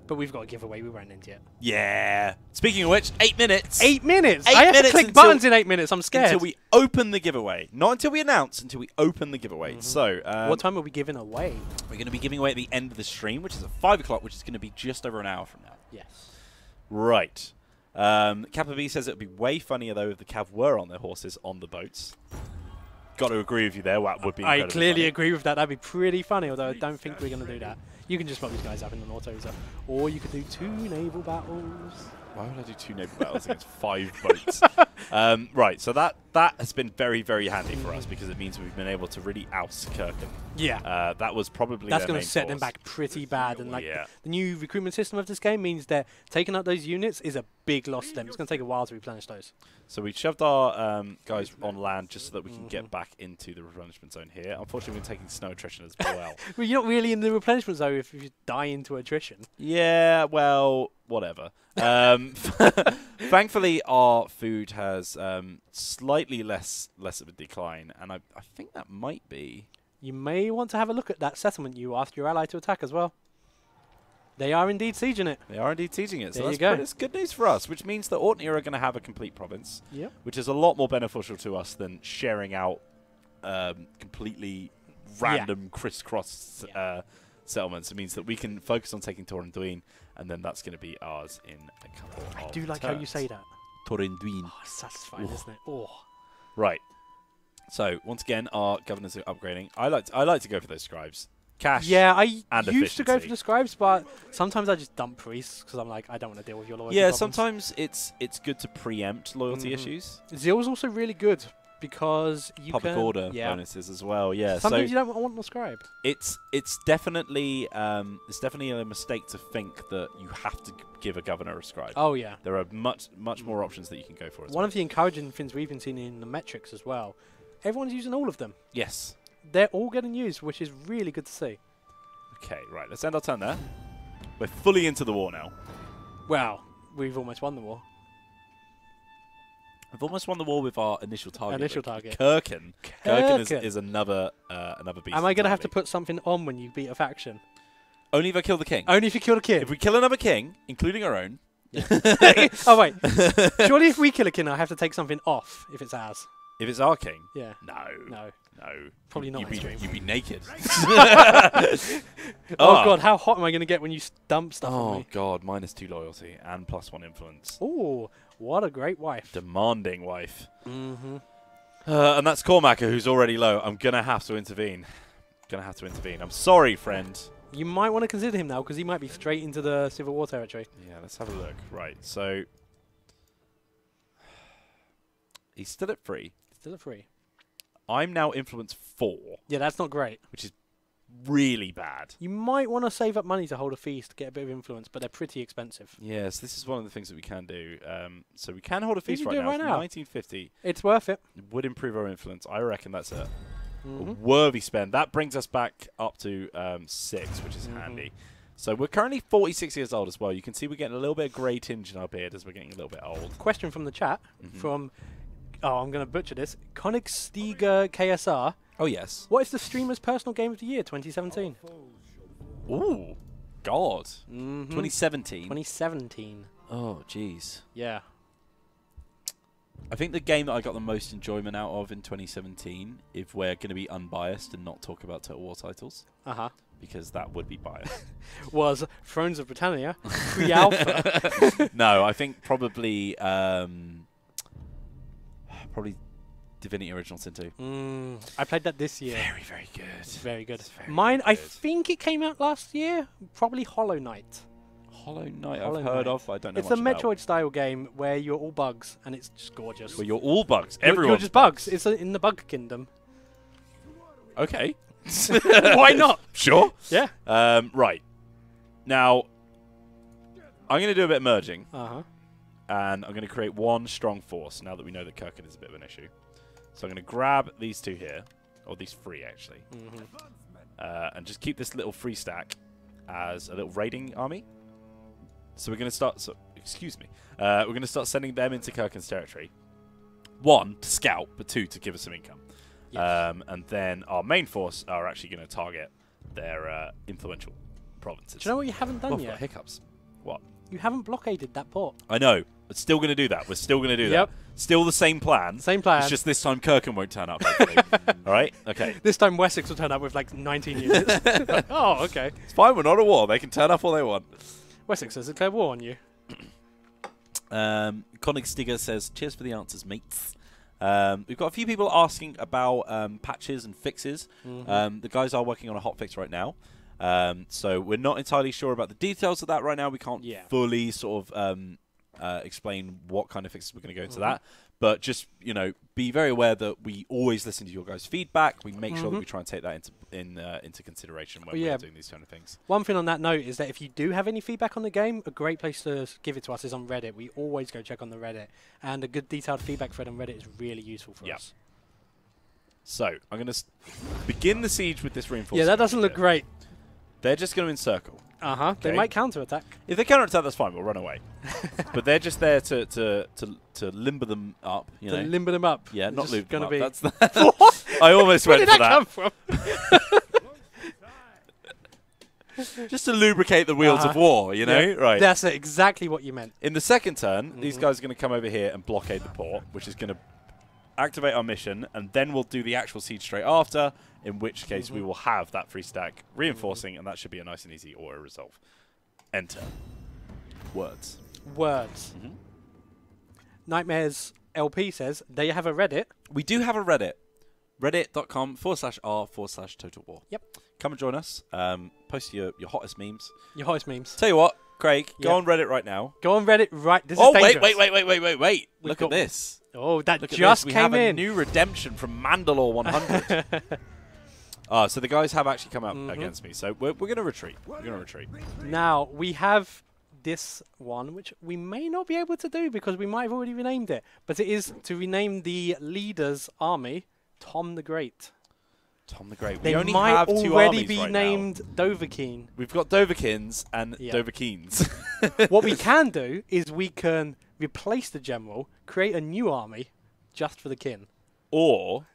But we've got a giveaway. We won't end yet. Yeah. Speaking of which, 8 minutes. 8 minutes. 8 I have to minutes click until- buttons in 8 minutes. I'm scared. Until we open the giveaway. Not until we announce, until we open the giveaway. So, what time are we giving away? we're going to be giving away at the end of the stream, which is at 5 o'clock, which is going to be just over an hour from now. Yes. Right. Kappa B says it would be way funnier, though, if the Cav were on their horses on the boats. Got to agree with you there. That would be I incredibly clearly funny. agree with that. That'd be pretty funny, although I don't think we're going to do that. You can just put these guys up in an auto reserve. Or you could do 2 naval battles. Why would I do 2 naval battles against 5 boats? Right, so that has been very, very handy for us because it means we've been able to really oust Kirkin. Yeah. That was probably That's their going main to set them force. back pretty bad. And like Yeah. the new recruitment system of this game means that taking out those units is a big loss to them. It's going to take a while to replenish those. So we shoved our guys on land just so that we can get back into the replenishment zone here. Unfortunately, we're taking snow attrition as well. Well, you're not really in the replenishment zone if you die into attrition. Yeah, well, whatever. Thankfully, our food has slightly less of a decline, and I think that might be... You may want to have a look at that settlement you asked your ally to attack as well. They are indeed sieging it. They are indeed teaching it, so There you that's, go. that's good news for us, which means that Orkney are going to have a complete province, Yep. which is a lot more beneficial to us than sharing out completely random crisscross settlements. It means that we can focus on taking Torrenduin, and then that's going to be ours in a couple of I do like how you turns. say that. Torrenduin. Oh, it's satisfying, isn't it? Oh. Right. So once again, our governors are upgrading. I like to go for those scribes. Cash. Yeah, I and used to go for efficiency. the scribes, but sometimes I just dump priests because I'm like, I don't want to deal with your loyalty. Yeah, problems. sometimes it's good to preempt loyalty issues. Zeal's also really good because you Public can order bonuses as well. Yeah, Sometimes so you don't want the scribe. it's definitely a mistake to think that you have to give a governor a scribe. Oh yeah. There are much more options that you can go for. One of the encouraging things we've been seeing in the metrics as well, everyone's using all of them. Yes. They're all getting used, which is really good to see. Okay, right. Let's end our turn there. We're fully into the war now. Well, we've almost won the war. We've almost won the war with our initial target. Initial target. Kirkin. Kirkin. is another beast. Am I going to have to put something on when you beat a faction? Only if I kill the king. Only if you kill a king. If we kill another king, including our own. Oh wait. Surely if we kill a king, I have to take something off if it's ours. If it's our king. Yeah. No. Probably not. You'd be naked. Oh god, how hot am I going to get when you dump stuff on me? Oh god, -2 loyalty and +1 influence. Oh, what a great wife. Demanding wife. Mm-hmm. And that's Cormac, who's already low. I'm going to have to intervene. I'm sorry, friend. You might want to consider him now because he might be straight into the Civil War territory. Yeah, let's have a look. Right, so he's still at 3. Still a 3. I'm now influence 4. Yeah, that's not great. Which is really bad. You might want to save up money to hold a feast to get a bit of influence, but they're pretty expensive. Yes, this is one of the things that we can do. So we can hold a feast can right do it now. right It's now. 1950. It's worth it. It would improve our influence. I reckon that's a worthy spend. That brings us back up to 6, which is handy. So we're currently 46 years old as well. You can see we're getting a little bit of grey tinge in our beard as we're getting a little bit old. Question from the chat from, I'm going to butcher this, Konigstiger KSR. Oh, yes. What is the streamer's personal game of the year 2017? Ooh, God. 2017. 2017. Oh, jeez. Yeah. I think the game that I got the most enjoyment out of in 2017, if we're going to be unbiased and not talk about Total War titles, because that would be biased, was Thrones of Britannia, pre-alpha. No, I think probably Divinity Original Sin 2. I played that this year. Very, very good. Very good. Very Mine, good. I think it came out last year. Probably Hollow Knight. Hollow Knight Hollow I've heard Knight. of, but I don't know It's much a about. Metroid-style game where you're all bugs, and it's just gorgeous. Well, you're all bugs. You're Everyone's just bugs. It's in the bug kingdom. Okay. Why not? Sure. Yeah. Right. Now, I'm going to do a bit of merging. Uh-huh. And I'm going to create one strong force now that we know that Kirkin is a bit of an issue. So I'm going to grab these 2 here, or these 3 actually, and just keep this little free stack as a little raiding army. So we're going to start. Excuse me. We're going to start sending them into Kirkin's territory. 1 to scout, but 2 to give us some income. Yes. And then our main force are actually going to target their influential provinces. Do you know what you haven't done I've yet? got hiccups. What? You haven't blockaded that port. I know. We're still going to do that. We're still going to do that. Still the same plan. Same plan. It's just this time Kirkin won't turn up, hopefully. All right? Okay. This time Wessex will turn up with like 19 units. Oh, okay. It's fine. We're not at war. They can turn up all they want. Wessex has declared war on you. Konigstiger says, cheers for the answers, mates. We've got a few people asking about patches and fixes. The guys are working on a hot fix right now. So we're not entirely sure about the details of that right now. We can't fully sort of explain what kind of fixes we're going to go into that. But just, be very aware that we always listen to your guys' feedback. We make sure that we try and take that into consideration when we're doing these kind of things. One thing on that note is that if you do have any feedback on the game, a great place to give it to us is on Reddit. We always go check on the Reddit. And a good detailed feedback thread on Reddit is really useful for us. So, I'm going to begin the siege with this reinforcement. Yeah, that doesn't look great. They're just going to encircle. Okay. They might counterattack. If they counterattack, that's fine. We'll run away. But they're just there to limber them up. To limber them up. Yeah, not lube them up. Be That's I almost went for that. Where did that come from? Just to lubricate the wheels of war, right? That's exactly what you meant. In the second turn, these guys are going to come over here and blockade the port, which is going to activate our mission, and then we'll do the actual siege straight after, in which case we will have that free stack reinforcing, and that should be a nice and easy auto resolve. Enter. Words. Nightmares LP says, they have a Reddit. We do have a Reddit. reddit.com/r/Total War. Yep. Come and join us. Post your hottest memes. Your hottest memes. Tell you what, Craig, go Yep. on Reddit right now. Go on Reddit right. This is Oh, dangerous. wait. Look at this. Oh, that Look at just this. came We have in. a new redemption from Mandalore 100. So the guys have actually come out against me. So we're going to retreat. Now, we have this one, which we may not be able to do because we might have already renamed it. But it is to rename the leader's army Tom the Great. Tom the Great. They We only might have two already armies be right named now. Dovahkiin. We've got Dovahkiins and Yeah. Dovahkiins. What we can do is we can replace the general, create a new army just for the kin. Or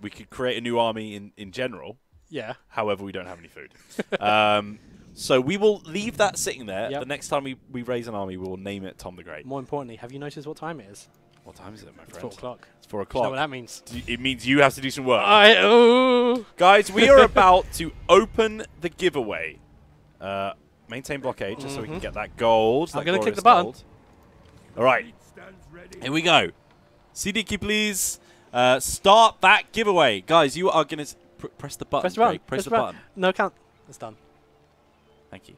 we could create a new army in general. Yeah. However, we don't have any food. So we will leave that sitting there. Yep. The next time we raise an army, we will name it Tom the Great. More importantly, have you noticed what time it is? What time is it, my It's friend? 4 o'clock. It's 4 Do you know o'clock. what that means? It means you have to do some work. Oh. Guys, we are about to open the giveaway. Maintain blockade just so we can get that gold. I'm going to click the button. All right. Here we go. Siddiqui, please. Start that giveaway. Guys, you are going to press the button. Press the button. Craig. Press the button. No count. It's done. Thank you.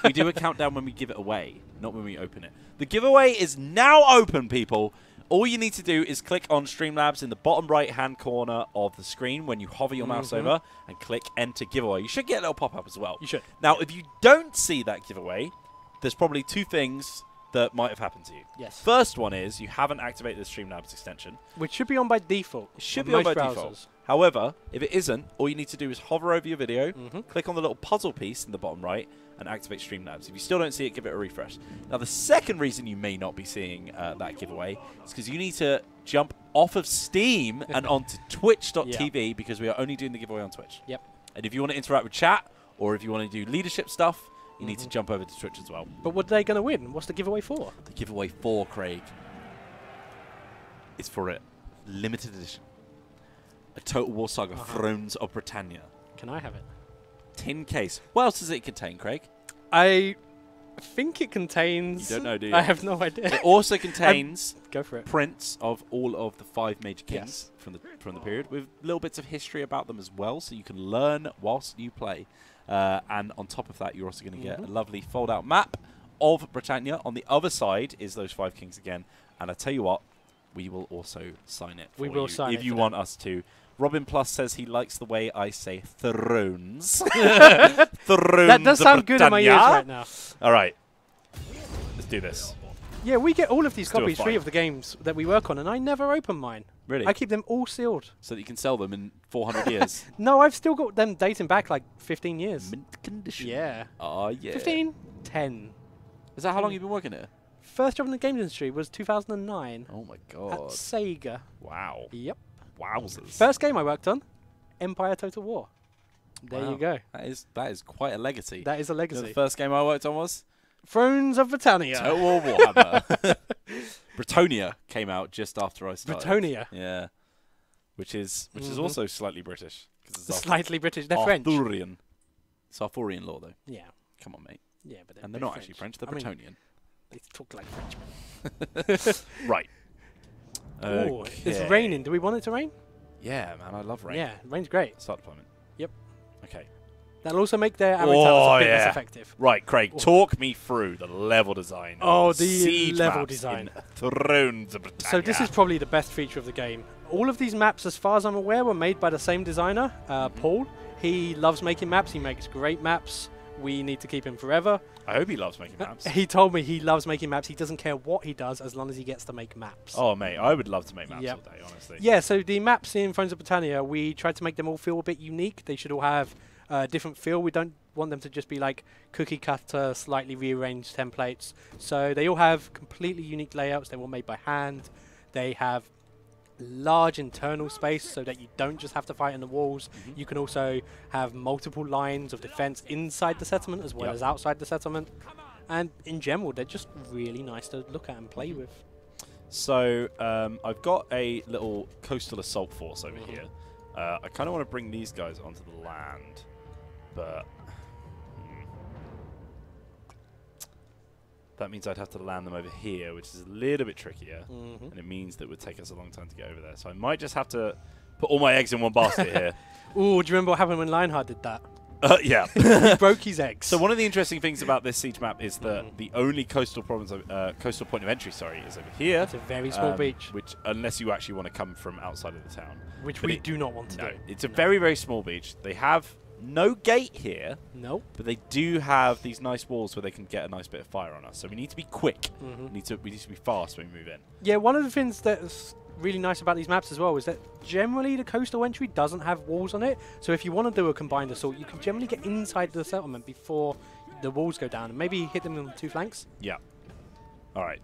We do a countdown when we give it away, not when we open it. The giveaway is now open, people. All you need to do is click on Streamlabs in the bottom right-hand corner of the screen when you hover your mouse over and click Enter Giveaway. You should get a little pop-up as well. You should. Now, if you don't see that giveaway, there's probably two things that might have happened to you. Yes. First one is you haven't activated the Streamlabs extension. Which should be on by default. It should on be on most by browsers. default. However, if it isn't, all you need to do is hover over your video, click on the little puzzle piece in the bottom right, and activate Streamlabs. If you still don't see it, give it a refresh. Now, the second reason you may not be seeing that giveaway is because you need to jump off of Steam and onto twitch.tv because we are only doing the giveaway on Twitch. Yep. And if you want to interact with chat or if you want to do leadership stuff, you need to jump over to Twitch as well. But what are they going to win? What's the giveaway for? The giveaway for, Craig, is for a limited edition. A Total War Saga Thrones of Britannia. Can I have it? Tin case. What else does it contain, Craig? I think it contains... You don't know, do you? I have no idea. It also contains Go for it. prints of all of the 5 major kings from the period, with little bits of history about them as well, so you can learn whilst you play. And on top of that, you're also going to get a lovely fold-out map of Britannia. On the other side is those 5 kings again. And I tell you what, we will also sign it for you if you want us to. Robin Plus says he likes the way I say thrones. Thrones. That does sound good in my ears right now. All right. Let's do this. Yeah, we get all of these Let's do a copies free fight. of the games that we work on, and I never open mine. Really? I keep them all sealed. So that you can sell them in 400 years. No, I've still got them dating back like 15 years. Mint condition. Yeah. Oh, yeah. 15? 10. Is that how long you've been working here? First job in the games industry was 2009 Oh, my at God. Sega. Wow. Yep. Wowzers. First game I worked on, Empire Total War. There Wow. you go. That is quite a legacy. That is a You know, legacy. the first game I worked on was Thrones of Britannia. Total War Warhammer. Britannia came out just after I started. Britannia. Yeah. Which is also slightly British. 'Cause it's Slightly British. They're French. Arthurian. It's Arthurian law, though. Yeah. Come on, mate. Yeah, but And they're not actually French. They're Bretonian. They talk like Frenchmen. Right. Oh, it's Okay. raining. Do we want it to rain? Yeah, man. I love rain. Yeah, rain's great. Start deployment. Yep. Okay. That'll also make their arrow towers a bit less effective. Right, Craig, talk me through the level design. Oh, of the siege level maps design. in Thrones of Britannia. So this is probably the best feature of the game. All of these maps, as far as I'm aware, were made by the same designer, Paul. He loves making maps. He makes great maps. We need to keep him forever. I hope he loves making maps. He told me he loves making maps. He doesn't care what he does as long as he gets to make maps. Oh, mate, I would love to make maps Yep. all day, honestly. Yeah, so the maps in Thrones of Britannia, we tried to make them all feel a bit unique. They should all have a different feel. We don't want them to just be like cookie cutter, slightly rearranged templates. So they all have completely unique layouts. They were made by hand. They have large internal space so that you don't just have to fight in the walls. You can also have multiple lines of defense inside the settlement as well as outside the settlement. And in general, they're just really nice to look at and play with. So I've got a little coastal assault force over here. I kind of want to bring these guys onto the land, but that means I'd have to land them over here, which is a little bit trickier, and it means that it would take us a long time to get over there. So I might just have to Put all my eggs in one basket here. Ooh, do you remember what happened when Lionheart did that? Yeah. He broke his eggs. So one of the interesting things about this siege map is that the only coastal point of entry, is over here. It's a very small beach. Which, unless you actually want to come from outside of the town. Which we do not want to do. It's a very, very small beach. They have no gate here. Nope. But they do have these nice walls where they can get a nice bit of fire on us. So we need to be quick. We need to be fast when we move in. Yeah, one of the things that's really nice about these maps as well is that generally the coastal entry doesn't have walls on it. So if you want to do a combined assault, you can generally get inside the settlement before the walls go down and maybe hit them on the 2 flanks. Yeah. All right.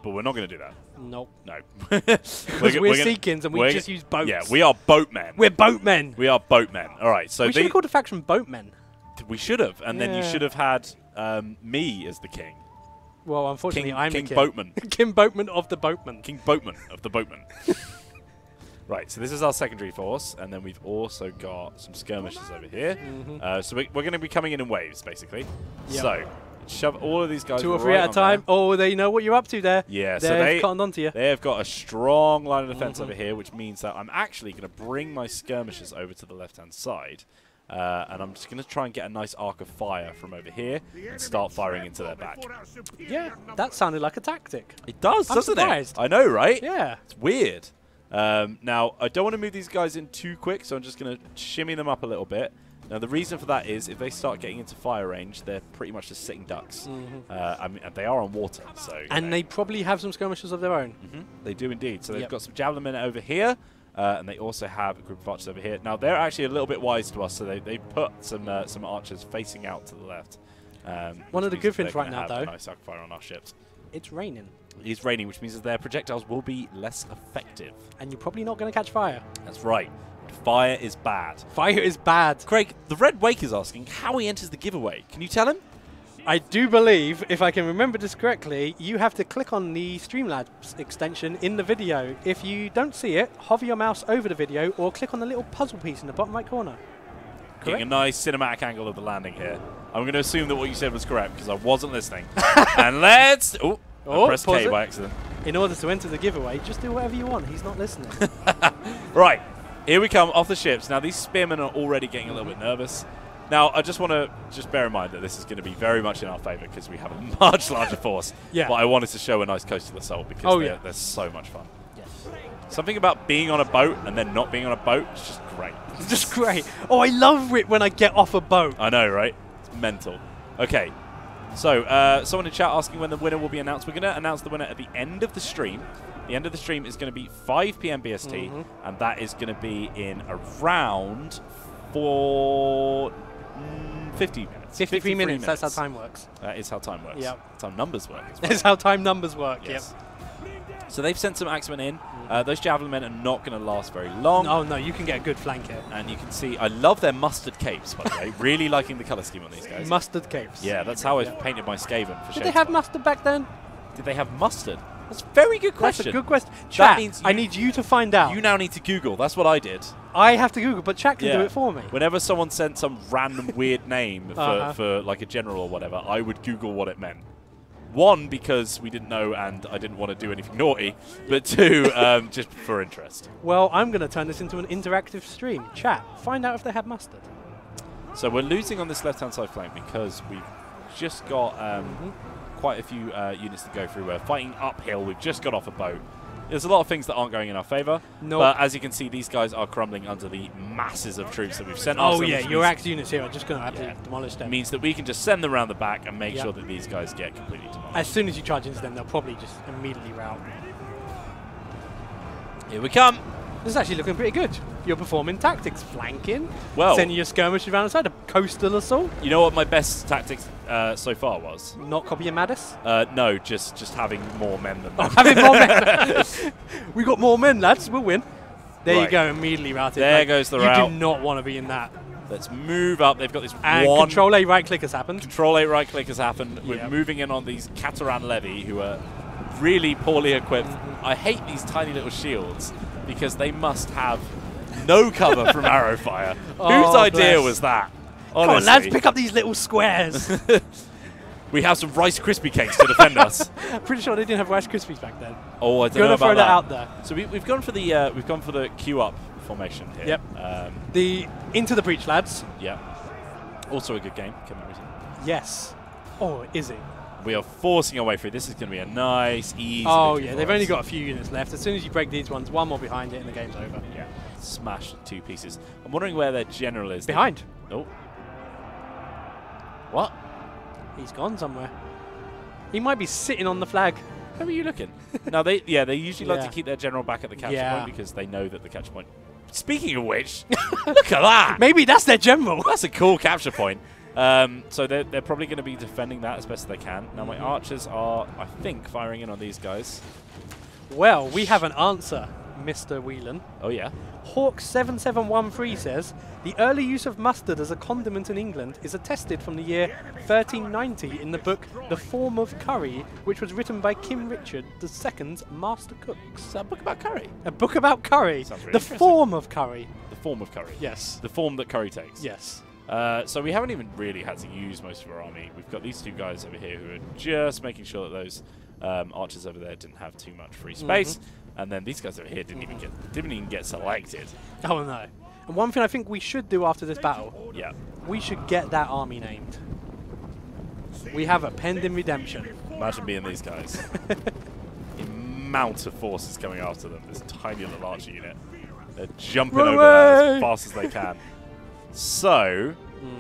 But we're not going to do that. Nope. No. Because we're Seakins and we just use boats. Yeah, we are boatmen. We're boatmen. We are boatmen. All right. So we should have called the faction boatmen. We should have. And then you should have had me as the king. Well, unfortunately, I'm King the king. Boatman. King Boatman of the Boatman. King Boatman of the Boatman. Right, so this is our secondary force, and then we've also got some skirmishers over here. So we're going to be coming in waves, basically. Yep. So shove all of these guys 2 or 3 at a time. There. Oh, they know what you're up to there. Yeah, so they've cottoned onto you. They have got a strong line of defense over here, which means that I'm actually going to bring my skirmishers over to the left-hand side. And I'm just going to try and get a nice arc of fire from over here and start firing into their back. Yeah, that sounded like a tactic. It does, doesn't surprised. it? I know, right? Yeah. It's weird. Now, I don't want to move these guys in too quick, so I'm just going to shimmy them up a little bit. Now, the reason for that is if they start getting into fire range, they're pretty much just sitting ducks. I mean, they are on water, so... And they probably have some skirmishers of their own. They do indeed. So they've got some javelin men over here. And they also have a group of archers over here. Now, they're actually a little bit wise to us, so they put some archers facing out to the left. One of the good things right now, though, nice arc fire on our ships. It's raining. It's raining, which means that their projectiles will be less effective. And you're probably not going to catch fire. That's right. Fire is bad. Fire is bad. Craig, the Red Wake is asking how he enters the giveaway. Can you tell him? I do believe, if I can remember this correctly, you have to click on the Streamlabs extension in the video. If you don't see it, hover your mouse over the video or click on the little puzzle piece in the bottom right corner. Getting a nice cinematic angle of the landing here. I'm going to assume that what you said was correct because I wasn't listening. And let's... I pressed K by accident. In order to enter the giveaway, just do whatever you want. He's not listening. Right. Here we come off the ships. Now, these spearmen are already getting a little bit nervous. Now, I just want to bear in mind that this is going to be very much in our favour because we have a much larger force. Yeah. But I wanted to show a nice coastal assault because they're so much fun. Yes. Something about being on a boat and then not being on a boat is just great. It's just great. Oh, I love it when I get off a boat. I know, right? It's mental. Okay. So, someone in chat asking when the winner will be announced. We're going to announce the winner at the end of the stream. The end of the stream is going to be 5 p.m. BST, and that is going to be in around 50 minutes. 53 minutes, that's how time works. That is how time works. Yep. That's how numbers work as well. That's how time numbers work, yes. Yep. So they've sent some axemen in. Those javelin men are not going to last very long. Oh, no, you can get a good flank here. And you can see, I love their mustard capes, by the way. Really liking the colour scheme on these guys. Mustard capes. Yeah, that's how I painted my Skaven for Did they have mustard back then? Did they have mustard? That's a very good question. That's a good question. Chat, that means I need you to find out. You now need to Google. That's what I did. I have to Google, but chat can do it for me. Whenever someone sent some random weird name for like a general or whatever, I would Google what it meant. 1, because we didn't know and I didn't want to do anything naughty, but 2, just for interest. Well, I'm going to turn this into an interactive stream. Chat, find out if they have mustard. So we're losing on this left-hand side flank because we've just got quite a few units to go through. We're fighting uphill. We've just got off a boat. There's a lot of things that aren't going in our favour. Nope. But as you can see, these guys are crumbling under the masses of troops that we've sent. Oh, yeah, your axe units here are just going to have to demolish them. It means that we can just send them around the back and make sure that these guys get completely demolished. As soon as you charge into them, they'll probably just immediately rout. Here we come. This is actually looking pretty good. You're performing tactics, flanking, well, sending your skirmishers around the side, a coastal assault. You know what my best tactics so far was? Not copy your Maddis? No, just having more men than them. Having more men. We got more men, lads. We'll win. There you go, immediately routed. There goes the route. You do not want to be in that. Let's move up. They've got this and Control A right click has happened. Control A right click has happened. We're moving in on these Cataran Levy, who are really poorly equipped. I hate these tiny little shields because they must have no cover from arrow fire. Whose idea was that? Honestly. Come on, lads, pick up these little squares. We have some Rice Krispie cakes to defend us. Pretty sure they didn't have Rice Krispies back then. Oh, I don't know Gonna about throw that out there. So we've gone for the queue up formation here. Yep. The Into the Breach, lads. Yeah. Also a good game. Yes. Oh, is it? We are forcing our way through. This is going to be a nice, easy. Oh yeah, they've only got a few units left. As soon as you break these ones, one more behind it, and the game's over. Yeah. Smash 2 pieces. I'm wondering where their general is. Behind. Oh. What? He's gone somewhere. He might be sitting on the flag. Where are you looking? No, they usually like to keep their general back at the capture point because they know that the capture point. Speaking of which, look at that. Maybe that's their general. That's a cool capture point. So they're probably going to be defending that as best as they can. Now my archers are, I think, firing in on these guys. Well, we have an answer, Mr. Whelan. Oh yeah. Hawk7713 says, the early use of mustard as a condiment in England is attested from the year 1390 in the book The Form of Curry, which was written by King Richard II's Master Cooks. Is that a book about curry? A book about curry. Sounds really The interesting. form of curry. The form of curry. Yes. The form that curry takes. Yes. So we haven't even really had to use most of our army. We've got these 2 guys over here who are just making sure that those archers over there didn't have too much free space. And then these guys over here didn't even get selected. Oh no. And one thing I think we should do after this battle, we should get that army named. We have a pending redemption. Imagine being these guys. The amount of forces coming after them. This tiny little archer unit. They're jumping over that as fast as they can. So,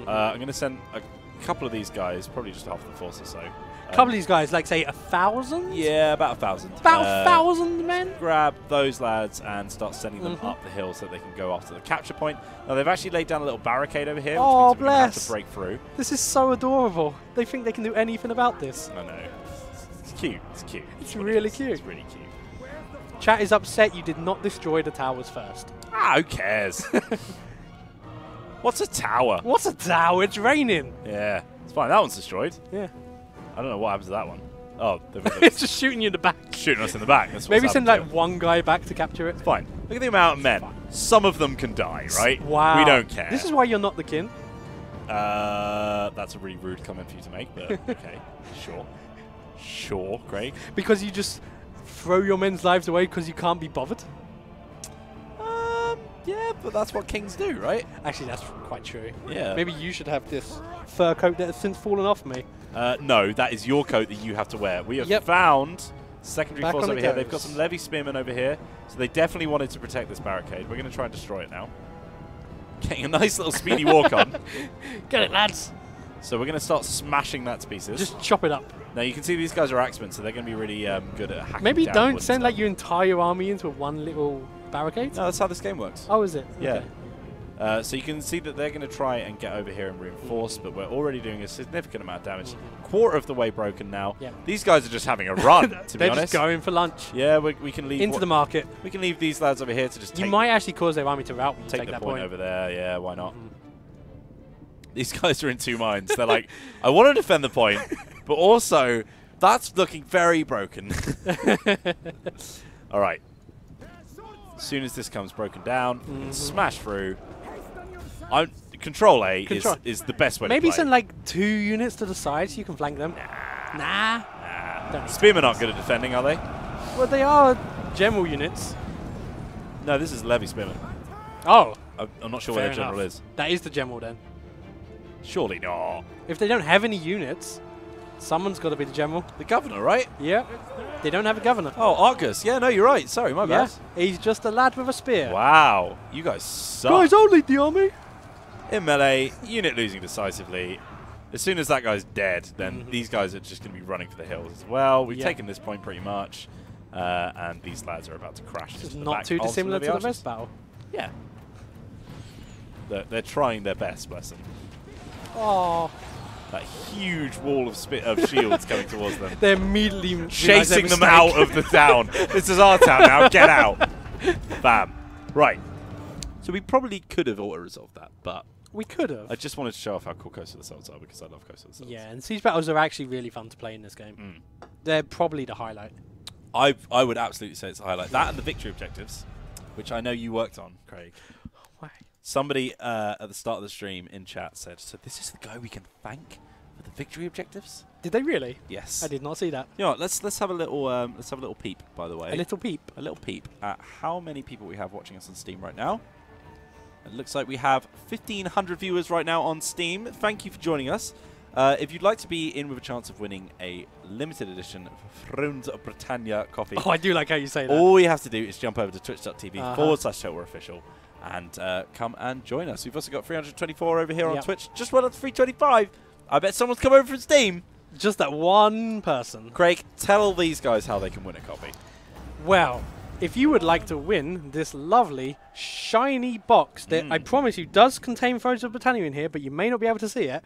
I'm going to send a couple of these guys, probably just half the force or so. A couple of these guys, like say 1,000? Yeah, about 1,000. About 1,000 men? Grab those lads and start sending them up the hill so that they can go after the capture point. Now, they've actually laid down a little barricade over here, which means we're going to have to break through. This is so adorable. They think they can do anything about this. I know. It's cute. It's cute. It's really cute. It's really cute. Chat is upset you did not destroy the towers first. Ah, who cares? What's a tower? What's a tower? It's raining. Yeah, it's fine. That one's destroyed. Yeah. I don't know what happens to that one. Oh, it's just shooting you in the back. Shooting us in the back. That's Maybe send like one guy back to capture it. It's fine. Look at the amount of men. Some of them can die, right? Wow. We don't care. This is why you're not the king. That's a really rude comment for you to make, but okay. Sure. Sure, Craig. Because you just throw your men's lives away because you can't be bothered? Yeah, but that's what kings do, right? Actually, that's quite true. Yeah. Maybe you should have this fur coat that has since fallen off me. No, that is your coat that you have to wear. We have found secondary force over here. They've got some levy spearmen over here, so they definitely wanted to protect this barricade. We're going to try and destroy it now. Getting a nice little speedy walk on. Get it, lads. So we're going to start smashing that to pieces. Just chop it up. Now you can see these guys are axemen, so they're going to be really good at hacking. Maybe down don't send like your entire army into one little barricade. No, that's how this game works. Oh, is it? Yeah. Okay. So you can see that they're going to try and get over here and reinforce, but we're already doing a significant amount of damage. Quarter of the way broken now. Yeah. These guys are just having a run, to be honest. They're just going for lunch. Yeah, we can leave into the market. We can leave these lads over here to just You might actually cause their army to rout when you take take the that point over there. Yeah, why not? These guys are in 2 minds. They're like, I want to defend the point, but also that's looking very broken. All right. As soon as this comes broken down, smash through. Control A is the best way to play. Maybe send like 2 units to the side so you can flank them. Nah. Spearmen aren't good at defending, are they? Well, they are general units. No, this is levy spearmen. Oh. I'm not sure where the general is. That is the general then. Surely not. If they don't have any units, someone's got to be the general. The governor, right? Yeah. They don't have a governor. Oh, Argus. Yeah, no, you're right. Sorry, my bad. He's just a lad with a spear. Wow. You guys suck. Guys, I'll lead the army. In melee, unit losing decisively. As soon as that guy's dead, then these guys are just going to be running for the hills as well. We've taken this point pretty much. And these lads are about to crash. It's not too dissimilar to the rest battle. Yeah. They're trying their best, bless them. Oh. That huge wall of shields coming towards them. They're immediately chasing them out of the town. This is our town now. Get out. Bam. Right. So we probably could have auto-resolved that, but we could have. I just wanted to show off how cool Coast of the Swords are because I love Coast of the Swords. Yeah, and siege battles are actually really fun to play in this game. They're probably the highlight. I would absolutely say it's a highlight. That and the victory objectives, which I know you worked on, Craig. Why? Somebody at the start of the stream in chat said, so this is the guy we can thank with the victory objectives. Did they really? Yes. I did not see that. You know what, let's have a little peep, by the way. A little peep. A little peep at how many people we have watching us on Steam right now. It looks like we have 1,500 viewers right now on Steam. Thank you for joining us. If you'd like to be in with a chance of winning a limited edition Friends of Britannia coffee, Oh, I do like how you say that. all you have to do is jump over to twitch.tv/TotalWar and come and join us. We've also got 324 over here on Twitch. Just went up to 325. I bet someone's come over from Steam. Just that one person. Craig, tell these guys how they can win a copy. Well, if you would like to win this lovely, shiny box that I promise you does contain Thrones of Britannia in here, but you may not be able to see it,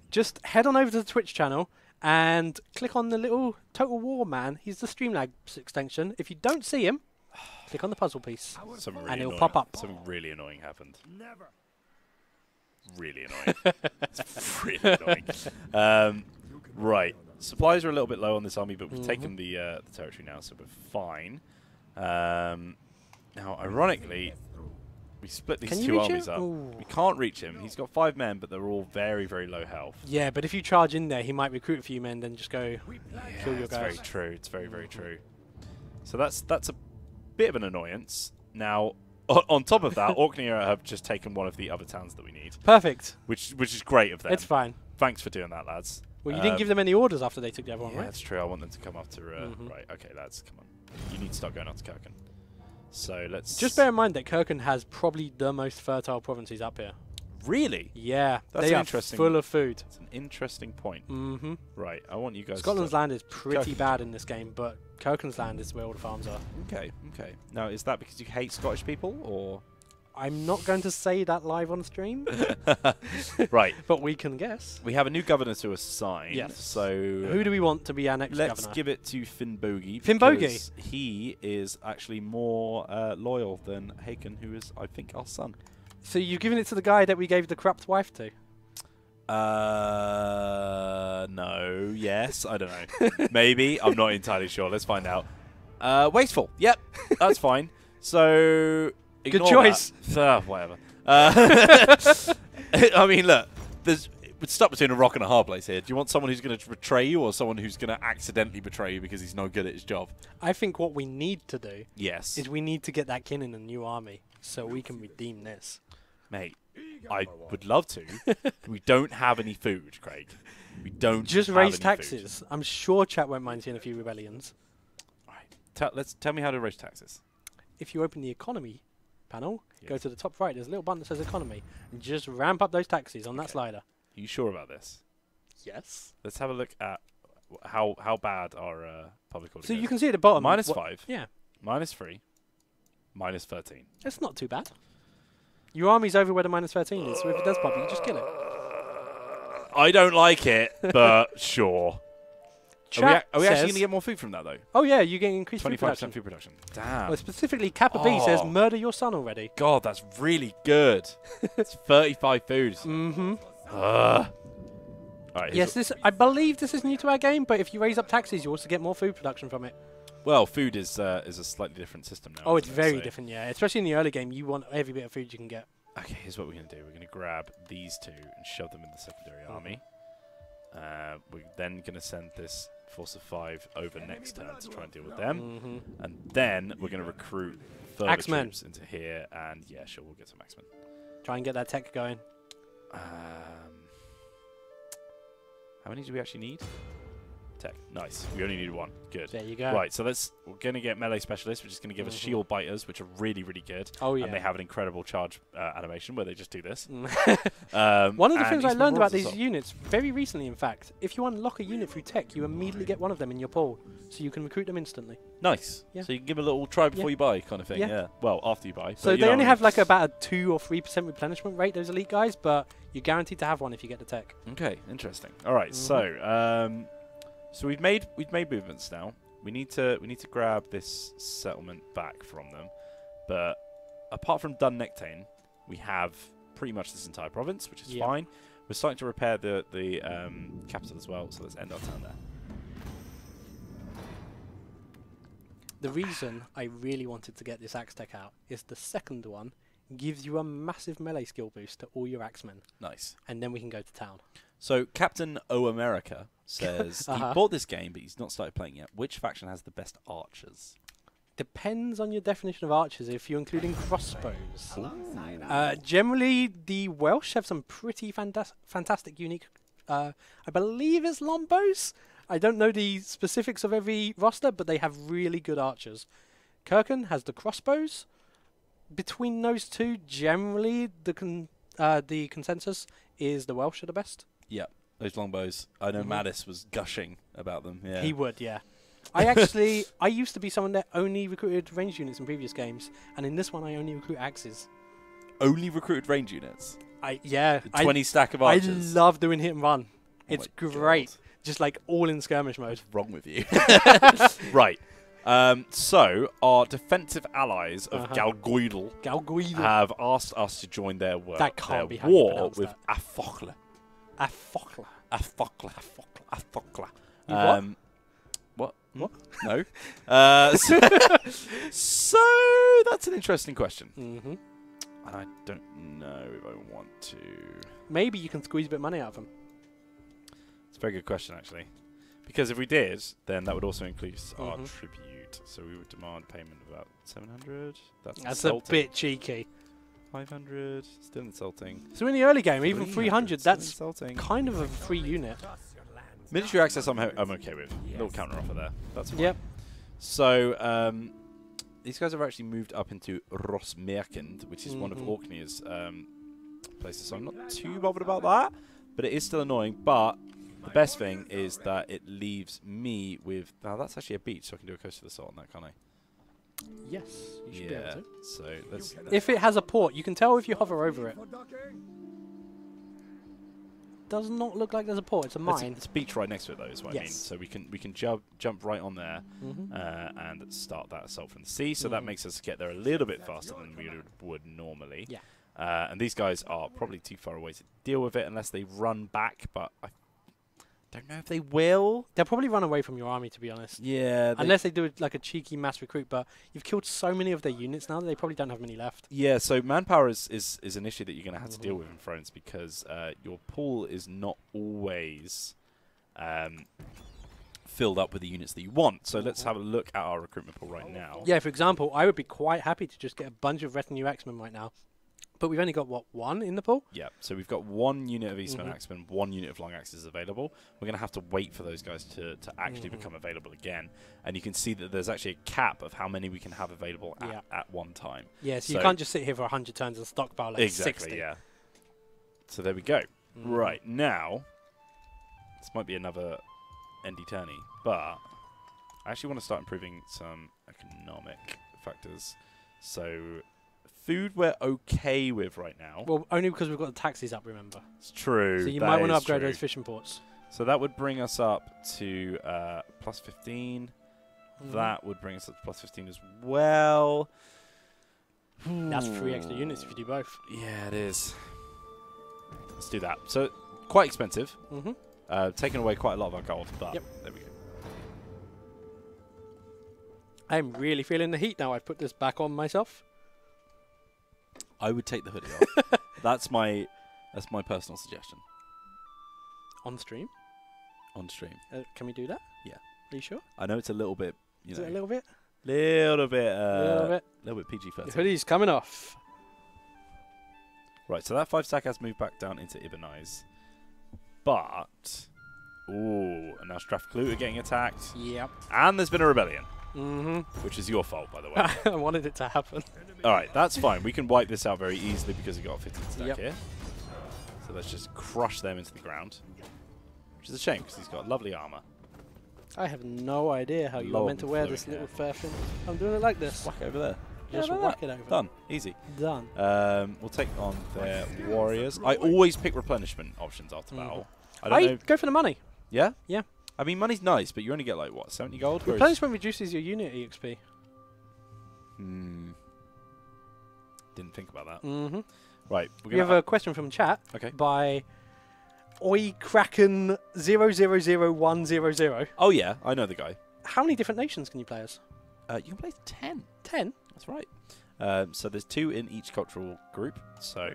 just head on over to the Twitch channel and click on the little Total War man. He's the Streamlabs extension. If you don't see him, click on the puzzle piece, and it'll pop up. Something really annoying happened. Really annoying. It's really annoying. Right. Supplies are a little bit low on this army, but we've taken the territory now, so we're fine. Now, ironically, we split these two armies up. Ooh. We can't reach him. He's got 5 men, but they're all very, very low health. Yeah, but if you charge in there, he might recruit a few men, then just go kill your It's guys. very true. It's very, very true. So that's a bit of an annoyance. Now, on top of that, Orkney have just taken one of the other towns that we need. Perfect. Which is great of them. It's fine. Thanks for doing that, lads. Well, you didn't give them any orders after they took the other one, Yeah, right? that's true. I want them to come up to... Right, okay, lads, come on. You need to start going up to Kirkin. So let's... Just bear in mind that Kirkin has probably the most fertile provinces up here. Really? Yeah, That's they an are interesting... full of food. It's an interesting point. Mm-hmm. Right, I want you guys Scotland's to... land is pretty bad in this game, but Kirkin's land is where all the farms are. Okay, okay. Now, is that because you hate Scottish people, or...? I'm not going to say that live on stream. Right. But we can guess. We have a new governor to assign. Yes. So... Who do we want to be our next Let's governor? give it to Finnbogi. Finnbogi? He is actually more loyal than Haken, who is, I think, our son. So you've given it to the guy that we gave the corrupt wife to? No. Yes. I don't know. Maybe. I'm not entirely sure. Let's find out. Wasteful. Yep. That's fine. So... Good choice. Whatever. I mean, look. We're stuck between a rock and a hard place here. Do you want someone who's going to betray you or someone who's going to accidentally betray you because he's no good at his job? I think what we need to do Yes. is we need to get that kin in a new army so we can redeem this. Mate, I would love to. We don't have any food, Craig. We don't Just have raise any taxes. food. I'm sure chat won't mind seeing a few rebellions. All right. Tell me how to raise taxes. If you open the economy panel, go to the top right, there's a little button that says economy, and just ramp up those taxes on that slider. Are you sure about this? Yes. Let's have a look at how bad our public order So goes. you can see at the bottom. -5. Yeah. -3. -13. It's not too bad. Your army's over where the -13 is, so if it does pop, you can just kill it. I don't like it, but sure. Chat Are we actually says- going to get more food from that, though? Oh yeah, you're getting increased food 25% production. food production. Damn. Well, specifically, Kappa B says Oh. murder your son already. God, that's really good. It's 35 food. Mm-hmm. All right, Yes, I believe this is new to our game, but if you raise up taxes, you also get more food production from it. well, food is a slightly different system now. Oh, it's isn't it? very So- different, yeah. Especially in the early game, you want every bit of food you can get. Okay, here's what we're going to do. We're going to grab these two and shove them in the secondary army. We're then going to send this force of 5 over next turn to try and deal with them. Mm-hmm. And then we're going to recruit further Axemen. troops into here. And yeah, sure, we'll get some Axemen. Try and get that tech going. How many do we actually need? Tech. Nice. We only need 1. Good. There you go. Right, so we're going to get melee specialists, which is going to give us shield biters, which are really, really good. Oh, yeah. And they have an incredible charge animation where they just do this. One of the things I Eastman learned about Royals as these well. units, very recently in fact, if you unlock a unit through tech, you immediately get one of them in your pool, so you can recruit them instantly. Nice. Yeah. So you can give a little try before Yeah. you buy kind of thing. Yeah. Yeah. Well, after you buy. So but you they know only what I have mean. like about a 2 or 3% replenishment rate, those elite guys, but you're guaranteed to have one if you get the tech. Okay, interesting. All right, so we've made movements now. We need to grab this settlement back from them. But apart from Dunnectane, we have pretty much this entire province, which is fine. We're starting to repair the capital as well, so let's end our turn there. The reason I really wanted to get this axe tech out is the second one gives you a massive melee skill boost to all your axemen, Nice. and then we can go to town. So Captain O America says he bought this game, but he's not started playing yet. Which faction has the best archers? Depends on your definition of archers, if you're including crossbows. Generally, the Welsh have some pretty fantastic, unique, I believe it's longbows. I don't know the specifics of every roster, but they have really good archers. Kirkin has the crossbows. Between those two, generally, the consensus is the Welsh are the best. Yeah, those longbows. I know Mattis was gushing about them. Yeah, He would, yeah. I used to be someone that only recruited ranged units in previous games, and in this one I only recruit axes. only recruited range units. 20 stack of archers. I love doing hit and run. It's my great. God. Just like all in skirmish mode. What's wrong with you? Right. So our defensive allies of Galgoidal have asked us to join their war. That can't be how you war pronounce with that. Afokla. Afokla. Afokla. What? What? No. So that's an interesting question. Mm-hmm. And I don't know if I want to. Maybe you can squeeze a bit of money out of them. It's a very good question, actually. Because if we did, then that would also include our tribute. So we would demand payment of about 700. That's a bit cheeky. 500. Still insulting. So in the early game, even 300, still that's insulting. kind of a free unit. Military access I'm okay with. Little counter offer there. That's fine. Yep. So these guys have actually moved up into Rosmerkend, which is one of Orkney's places. So I'm not too bothered about that, but it is still annoying. But the best thing is that it leaves me with... Now, that's actually a beach, so I can do a Coast of the Salt on that, can't I? Yes, you should be able to. So let's... If it has a port, you can tell if you hover over it. Does not look like there's a port. It's a mine. It's a beach right next to it, though, is what I mean. So we can jump right on there and start that assault from the sea. So that makes us get there a little bit faster than we would normally. Yeah. And these guys are probably too far away to deal with it unless they run back. But I don't know if they will. They'll probably run away from your army, to be honest. Yeah. Unless they do like a cheeky mass recruit. But you've killed so many of their units now that they probably don't have many left. Yeah, so manpower is an issue that you're going to have to deal with in Thrones because your pool is not always filled up with the units that you want. So let's have a look at our recruitment pool right now. Yeah, for example, I would be quite happy to just get a bunch of retinue axemen right now. But we've only got, what, one in the pool? Yeah, so we've got one unit of Eastman Axemen, one unit of Long Axes available. We're going to have to wait for those guys to actually become available again. And you can see that there's actually a cap of how many we can have available at one time. Yeah, so you can't just sit here for 100 turns and stockpile like 60. Yeah. So there we go. Right, now, this might be another endy tourney, but I actually want to start improving some economic factors. So... food we're okay with right now. Well, only because we've got the taxis up, remember. It's true. So you might want to upgrade those fishing ports. So that would bring us up to plus 15. That would bring us up to plus 15 as well. That's 3 extra units if you do both. Yeah, it is. Let's do that. So, quite expensive. Taking away quite a lot of our gold, but there we go. I'm really feeling the heat now. I've put this back on myself. I would take the hoodie off. That's my personal suggestion. On stream? On stream. Can we do that? Yeah. Are you sure? I know it's a little bit, you know. Is it a little bit? Little bit PG-13. The hoodie's coming off. Right, so that 5 stack has moved back down into Ibanize. But, and now Strathclute are getting attacked. Yep. And there's been a rebellion. Which is your fault, by the way. I wanted it to happen. Alright, that's fine. We can wipe this out very easily because we've got a 15 stack here. So let's just crush them into the ground. Which is a shame because he's got lovely armor. I have no idea how you are meant to wear this little fashion. I'm doing it like this. Whack over there. Just whack it over. Done. Easy. Done. We'll take on their warriors. I always pick replenishment options after battle. I don't know. Go for the money. Yeah? Yeah. I mean, money's nice, but you only get like, what, 70 gold? Replenishment reduces your unit EXP. Didn't think about that. Right. We have a question from chat by Kraken 000100. Oh, yeah. I know the guy. How many different nations can you play as? You can play 10. 10? That's right. So there's 2 in each cultural group. So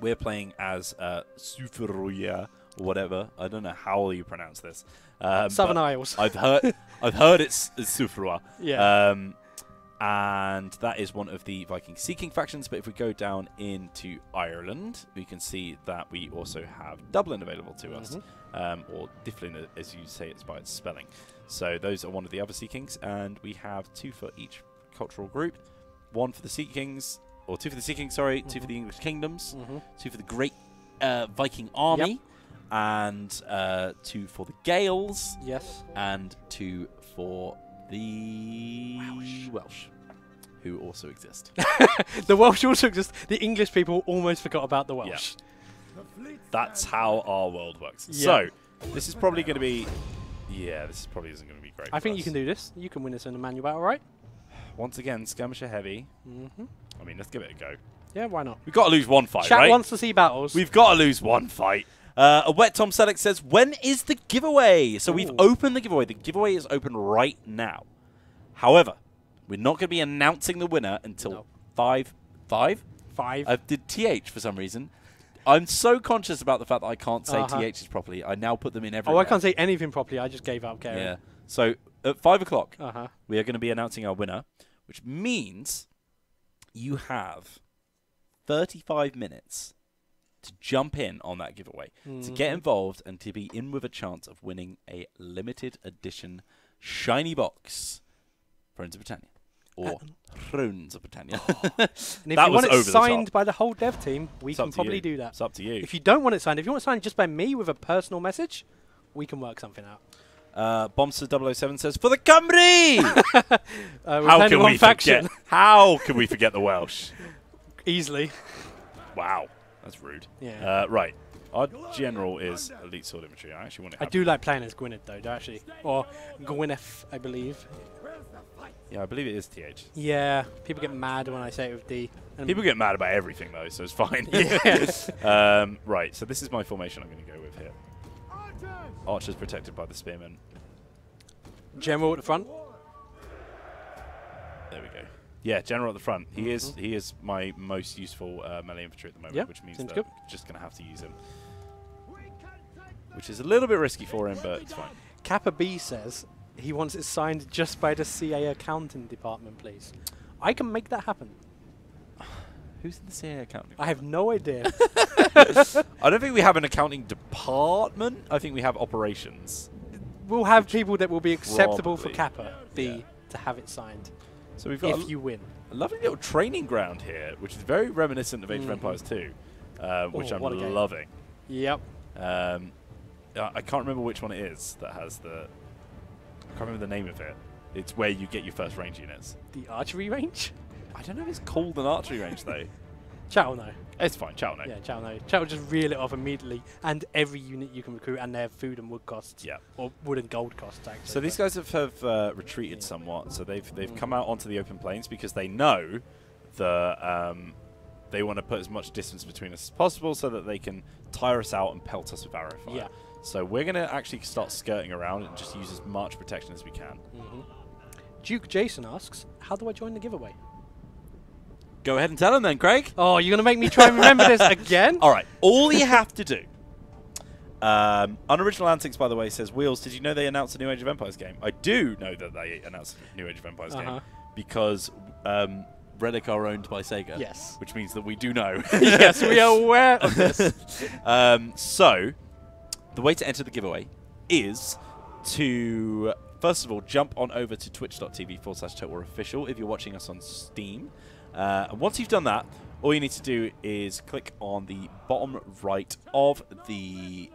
we're playing as Sudreyar or whatever. I don't know how you pronounce this. Southern Isles. I've heard it's Sudreyar. Yeah. And that is one of the Viking Sea King factions. But if we go down into Ireland, we can see that we also have Dublin available to us. Or Difflin, as you say it's by its spelling. So those are one of the other Sea Kings. And we have 2 for each cultural group. 1 for the Sea Kings, or 2 for the Sea Kings, sorry, 2 for the English Kingdoms, 2 for the Great Viking Army, and 2 for the Gaels. Yes. And 2 for the Welsh, who also exist. The Welsh also exist. The English people almost forgot about the Welsh. Yeah. That's how our world works. Yeah. So, this is probably going to be... Yeah, this probably isn't going to be great. I think you can do this. You can win this in a manual battle, right? Once again, skirmisher heavy. I mean, let's give it a go. Yeah, why not? We've got to lose one fight, Chat right? wants to see battles. We've got to lose one fight. A Wet Tom Selleck says, when is the giveaway? So we've opened the giveaway. The giveaway is open right now. However, we're not going to be announcing the winner until 5. I did TH for some reason. I'm so conscious about the fact that I can't say THs properly. I now put them in everywhere. Oh, I can't say anything properly. I just gave up caring. Yeah. So at 5 o'clock, we are going to be announcing our winner, which means you have 35 minutes to jump in on that giveaway, to get involved and to be in with a chance of winning a limited edition shiny box Thrones of Britannia. Or Thrones of Britannia. And if you want it signed by the whole dev team, we can probably do that. It's up to you. If you don't want it signed, if you want it signed just by me with a personal message, we can work something out. Bombster007 says, for the Cymru! How can we forget? How can we forget the Welsh? Easily. Wow, that's rude. Yeah. Right, our general is elite sword infantry. I actually want to. I do like playing as Gwynedd though, actually, or Gwyneth, I believe. Yeah, I believe it is TH. Yeah, people get mad when I say it with D. People get mad about everything though, so it's fine. Yeah. Right, so this is my formation I'm going to go with here. Archers protected by the spearmen. General at the front. There we go. Yeah, general at the front. He is my most useful melee infantry at the moment, which means that I'm just going to have to use him. Which is a little bit risky for him, but it's fine. Kappa B says he wants it signed just by the CA accounting department, please. I can make that happen. Who's in the CA accounting department? I have no idea. I don't think we have an accounting department. I think we have operations. We'll have people that will be acceptable for Kappa B to have it signed. So we've got if you win. A lovely little training ground here, which is very reminiscent of Age of Empires 2, which I'm loving. Yep. I can't remember which one it is that has the... I can't remember the name of it. It's where you get your first range units. The archery range? I don't know if it's called an archery range, though. Chat will know. It's fine, chat will know. Yeah, chat will know. Chat will just reel it off immediately, and every unit you can recruit, and their food and wood costs. Yeah. Or wood and gold costs, actually. So these guys have retreated somewhat. So they've come out onto the open plains because they know that they want to put as much distance between us as possible so that they can tire us out and pelt us with arrow fire. Yeah. So we're going to actually start skirting around and just use as much protection as we can. Duke Jason asks, how do I join the giveaway? Go ahead and tell him then, Craig. Oh, you're going to make me try and remember this again? All right. All you have to do... Unoriginal Antics, by the way, says, Wheels, did you know they announced a new Age of Empires game? I do know that they announced a new Age of Empires game because Relic are owned by Sega. Yes. Which means that we do know. Yes, we are aware of this. So, the way to enter the giveaway is to, first of all, jump on over to twitch.tv/TotalWarOfficial if you're watching us on Steam. And once you've done that, all you need to do is click on the bottom right of the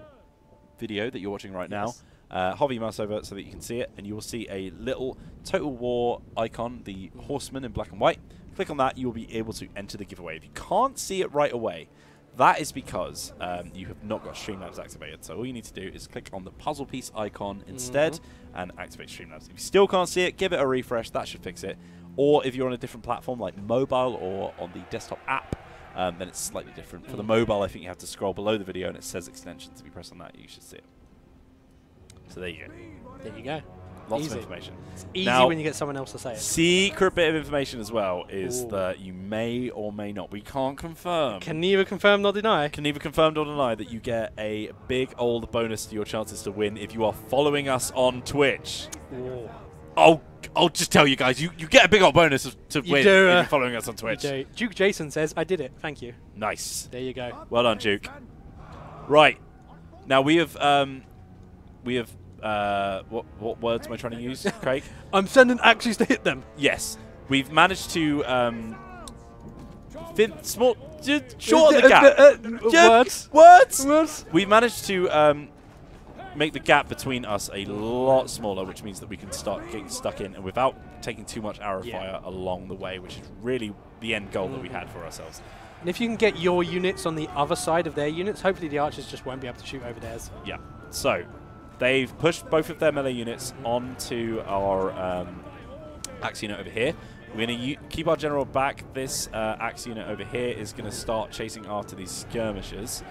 video that you're watching right now. Hover your mouse over it so that you can see it, and you will see a little Total War icon, the horseman in black and white. Click on that, you will be able to enter the giveaway. If you can't see it right away, that is because you have not got Streamlabs activated. So all you need to do is click on the puzzle piece icon instead and activate Streamlabs. If you still can't see it, give it a refresh. That should fix it. Or if you're on a different platform like mobile or on the desktop app, then it's slightly different. For the mobile, I think you have to scroll below the video and it says extensions. If you press on that, you should see it. So there you go. There you go. Lots Easy. of information. It's easy Now, when you get someone else to say it. secret bit of information as well is Ooh. that you may or may not, we can't confirm. Can neither confirm nor deny. Can neither confirm nor deny that you get a big old bonus to your chances to win if you are following us on Twitch. Ooh. I'll just tell you guys, you get a big old bonus to win if you're following us on Twitch. Duke Jason says, I did it. Thank you. Nice. There you go. Well done, Duke. Right. Now we have what words am I trying to use, Craig? I'm sending axes to hit them. Yes. We've managed to shorten the gap. Words. We've managed to make the gap between us a lot smaller, which means that we can start getting stuck in and without taking too much arrow fire along the way, which is really the end goal that we had for ourselves. And if you can get your units on the other side of their units, hopefully the archers just won't be able to shoot over theirs. Yeah. So they've pushed both of their melee units onto our axe unit over here. We're going to keep our general back. This axe unit over here is going to start chasing after these skirmishers.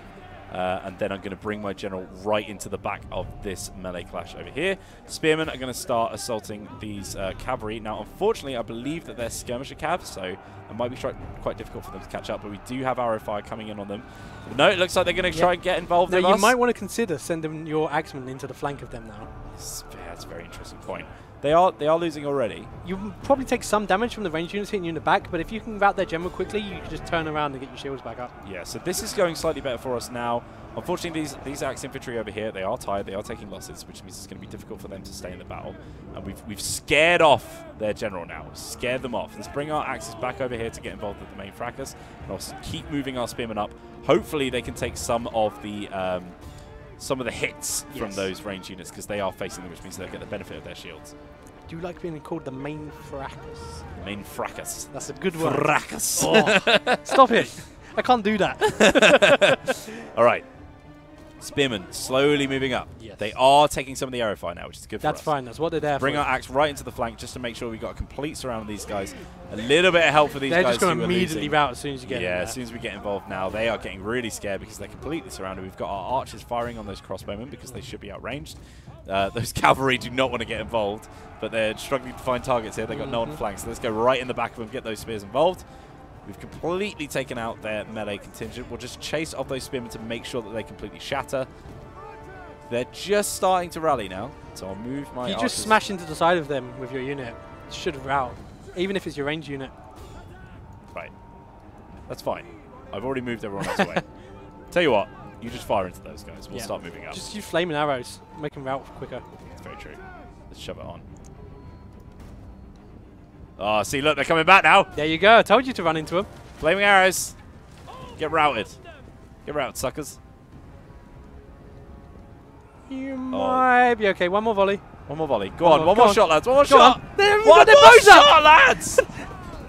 And then I'm going to bring my general right into the back of this melee clash over here. Spearmen are going to start assaulting these cavalry. Now, unfortunately, I believe that they're skirmisher cav, so it might be quite difficult for them to catch up, but we do have arrow fire coming in on them. But no, it looks like they're going to try and get involved in us. You might want to consider sending your axemen into the flank of them now. Yeah, that's a very interesting point. They are losing already. You probably take some damage from the ranged units hitting you in the back, but if you can rout their general quickly, you can just turn around and get your shields back up. Yeah, so this is going slightly better for us now. Unfortunately, these axe infantry over here, they are tired, they are taking losses, which means it's going to be difficult for them to stay in the battle. And we've scared off their general now. We've scared them off. Let's bring our axes back over here to get involved with the main fracas. And also keep moving our spearmen up. Hopefully they can take some of the hits from those ranged units, because they are facing them, which means they'll get the benefit of their shields. Do you like being called the main fracas? The main fracas. That's a good word. Fracas. Oh, stop it. I can't do that. All right. Spearmen slowly moving up. Yes. They are taking some of the arrow fire now, which is good for us. That's fine. That's what they're there Bring for. our axe right into the flank just to make sure we've got a complete surround of these guys. A little bit of help for these guys. They're just going to who are immediately losing. rout as soon as you get in there. Yeah, as soon as we get involved now, they are getting really scared because they're completely surrounded. We've got our archers firing on those crossbowmen because they should be outranged. Those cavalry do not want to get involved, but they're struggling to find targets here. They've got no one flank, so let's go right in the back of them, get those spears involved. We've completely taken out their melee contingent. We'll just chase off those spearmen to make sure that they completely shatter. They're just starting to rally now, so I'll move my You archers. just smash into the side of them with your unit. It should rout, even if it's your ranged unit. Right. That's fine. I've already moved everyone else away. Tell you what, you just fire into those guys. We'll start moving up. Just use flaming arrows. Make them rout quicker. That's very true. Let's shove it on. Oh, see, look, they're coming back now. There you go. I told you to run into them. Flaming arrows. Get routed. Get routed, suckers. You might be okay. One more volley. One more volley. Go on. One go more on. shot, lads. One more Go shot. on. There we One go. They're more both up. shot, lads.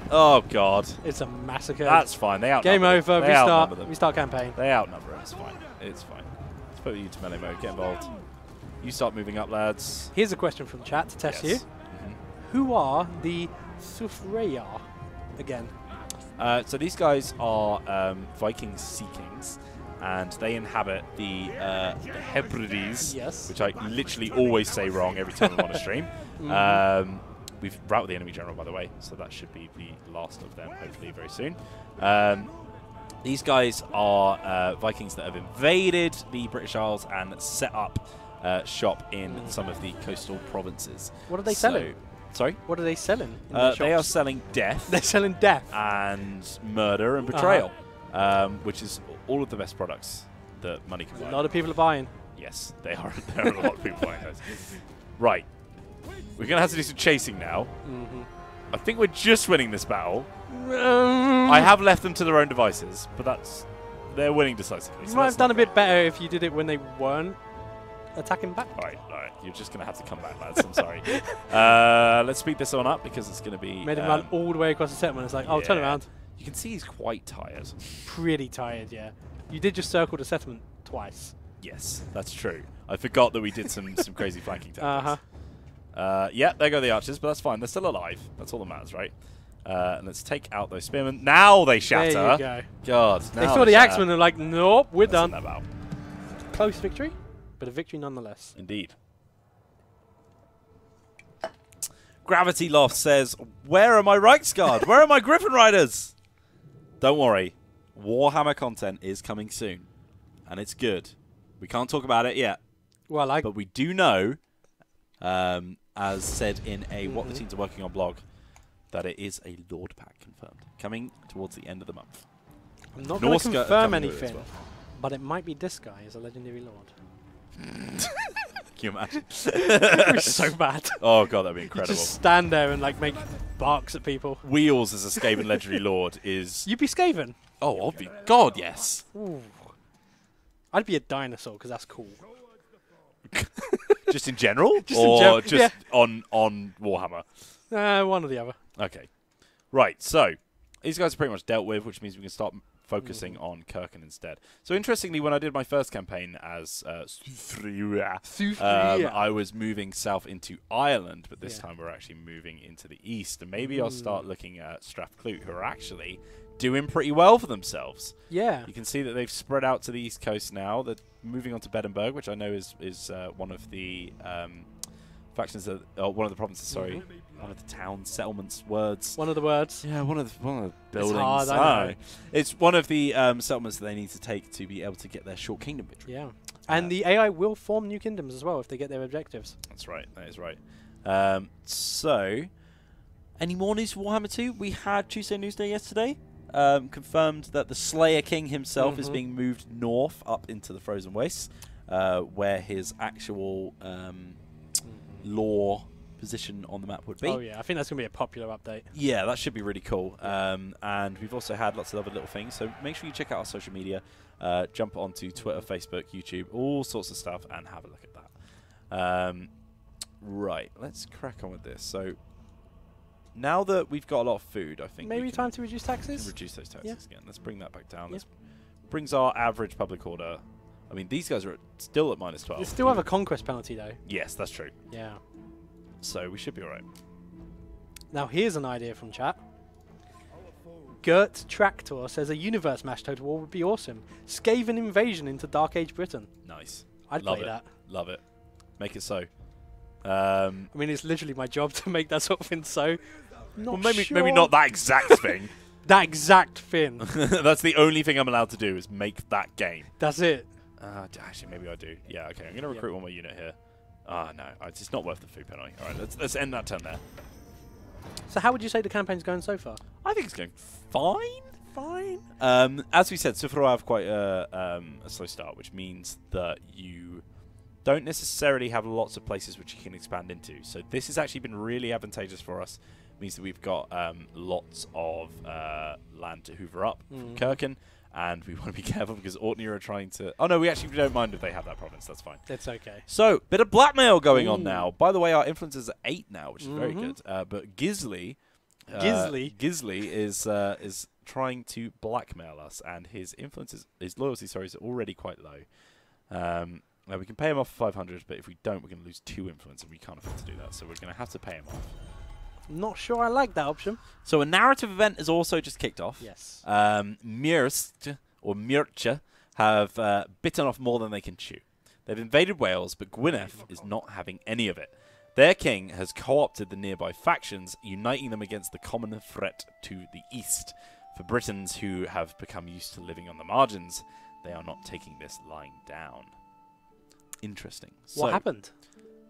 Oh, God. It's a massacre. That's fine. They outnumber Game them. over. They outnumber them. Restart campaign. They outnumber them. It's fine. It's fine. Let's put you to melee mode. Get involved. You start moving up, lads. Here's a question from the chat to test you. Who are the Sudreyar again? So these guys are Viking Sea Kings, and they inhabit the Hebrides, which I literally always say wrong every time I'm on a stream. We've routed the enemy general, by the way, so that should be the last of them, hopefully very soon. These guys are Vikings that have invaded the British Isles and set up shop in some of the coastal provinces. What are they selling? Sorry? What are they selling? In their they are shops? selling death. They're selling death. And murder and betrayal, which is all of the best products that money can buy. A lot of people are buying. Yes, they are. There are a lot of people buying those. Right. We're going to have to do some chasing now. I think we're just winning this battle. I have left them to their own devices, but they're winning decisively. You So might have done a bit better if you did it when they weren't attacking back. All right. You're just going to have to come back, lads. I'm sorry. Let's speed this one up because it's going to be... Made him run all the way across the settlement. It's like, oh, turn around. You can see he's quite tired. Pretty tired, yeah. You did just circle the settlement twice. Yes, that's true. I forgot that we did some crazy flanking tactics. Yeah, there go the archers, but that's fine. They're still alive. That's all that matters, right? And let's take out those spearmen. Now they shatter. There you go. God. They saw the axemen and were like, nope, we're done. Close victory, but a victory nonetheless. Indeed. Gravity Loft says, where are my Reichsguard? Where are my Griffin Riders? Don't worry. Warhammer content is coming soon. And it's good. We can't talk about it yet. Well, but we do know, as said in a What the Teens Are Working On blog, that it is a Lord pack confirmed. Coming towards the end of the month. I'm not going to confirm anything, but it might be this guy as a legendary lord. Can you imagine? It was so bad. Oh god, that'd be incredible. You just stand there and like make barks at people. Wheels as a Skaven legendary lord is... You'd be Skaven? Oh, I'd be... God, yes. Ooh. I'd be a dinosaur because that's cool. Just in general? Just or in just on Warhammer? One or the other. Okay. Right, so these guys are pretty much dealt with, which means we can start focusing on Kirkin instead. So interestingly, when I did my first campaign as Sudreyar, I was moving south into Ireland, but this time we're actually moving into the east. And maybe I'll start looking at Strathclute, who are actually doing pretty well for themselves. Yeah. You can see that they've spread out to the east coast now. They're moving on to Bedinburgh, which I know is one of the factions that, one of the provinces, sorry. One of the town settlements words. One of the words. Yeah, one of the buildings. It's hard, I know. It's one of the settlements that they need to take to be able to get their short kingdom victory. Yeah. And the AI will form new kingdoms as well if they get their objectives. That's right. That is right. So, any more news for Warhammer 2? We had Tuesday Newsday yesterday. Confirmed that the Slayer King himself is being moved north up into the Frozen Wastes, where his actual lore position on the map would be. Oh yeah, I think that's going to be a popular update. Yeah, that should be really cool. And we've also had lots of other little things, so make sure you check out our social media. Jump onto Twitter, Facebook, YouTube, all sorts of stuff, and have a look at that. Right, let's crack on with this. So, now that we've got a lot of food, I think maybe time to reduce taxes? Reduce those taxes again. Let's bring that back down. Let's brings our average public order. I mean, these guys are still at -12. They still have a conquest penalty, though. Yes, that's true. Yeah. So we should be alright. Now here's an idea from chat. Gert Tractor says a universe mash total war would be awesome. Skaven invasion into Dark Age Britain. Nice. I'd Love play it. that. Love it. Make it so. I mean, it's literally my job to make that sort of thing so. Well, maybe not that exact thing. That exact thing. That's the only thing I'm allowed to do is make that game. That's it. Actually, maybe I do. Yeah, okay. I'm going to recruit one more unit here. No. It's not worth the food penalty. All right, let's end that turn there. So how would you say the campaign's going so far? I think it's going fine. As we said, Sudreyar have quite a slow start, which means that you don't necessarily have lots of places which you can expand into. So this has actually been really advantageous for us. It means that we've got lots of land to hoover up from Kirkin. And we want to be careful because Orkney are trying to... Oh, no, we actually don't mind if they have that province. That's fine. It's okay. So, bit of blackmail going on now. By the way, our influence is at 8 now, which is very good. But Gisley is trying to blackmail us, and his influence his loyalty, is already quite low. Now, we can pay him off for 500, but if we don't, we're going to lose 2 influence, and we can't afford to do that. So we're going to have to pay him off. Not sure I like that option. So a narrative event has also just kicked off. Yes. Myrst, or Myrcha, have bitten off more than they can chew. They've invaded Wales, but Gwyneth is not having any of it. Their king has co-opted the nearby factions, uniting them against the common threat to the east. For Britons who have become used to living on the margins, they are not taking this lying down. Interesting. What happened?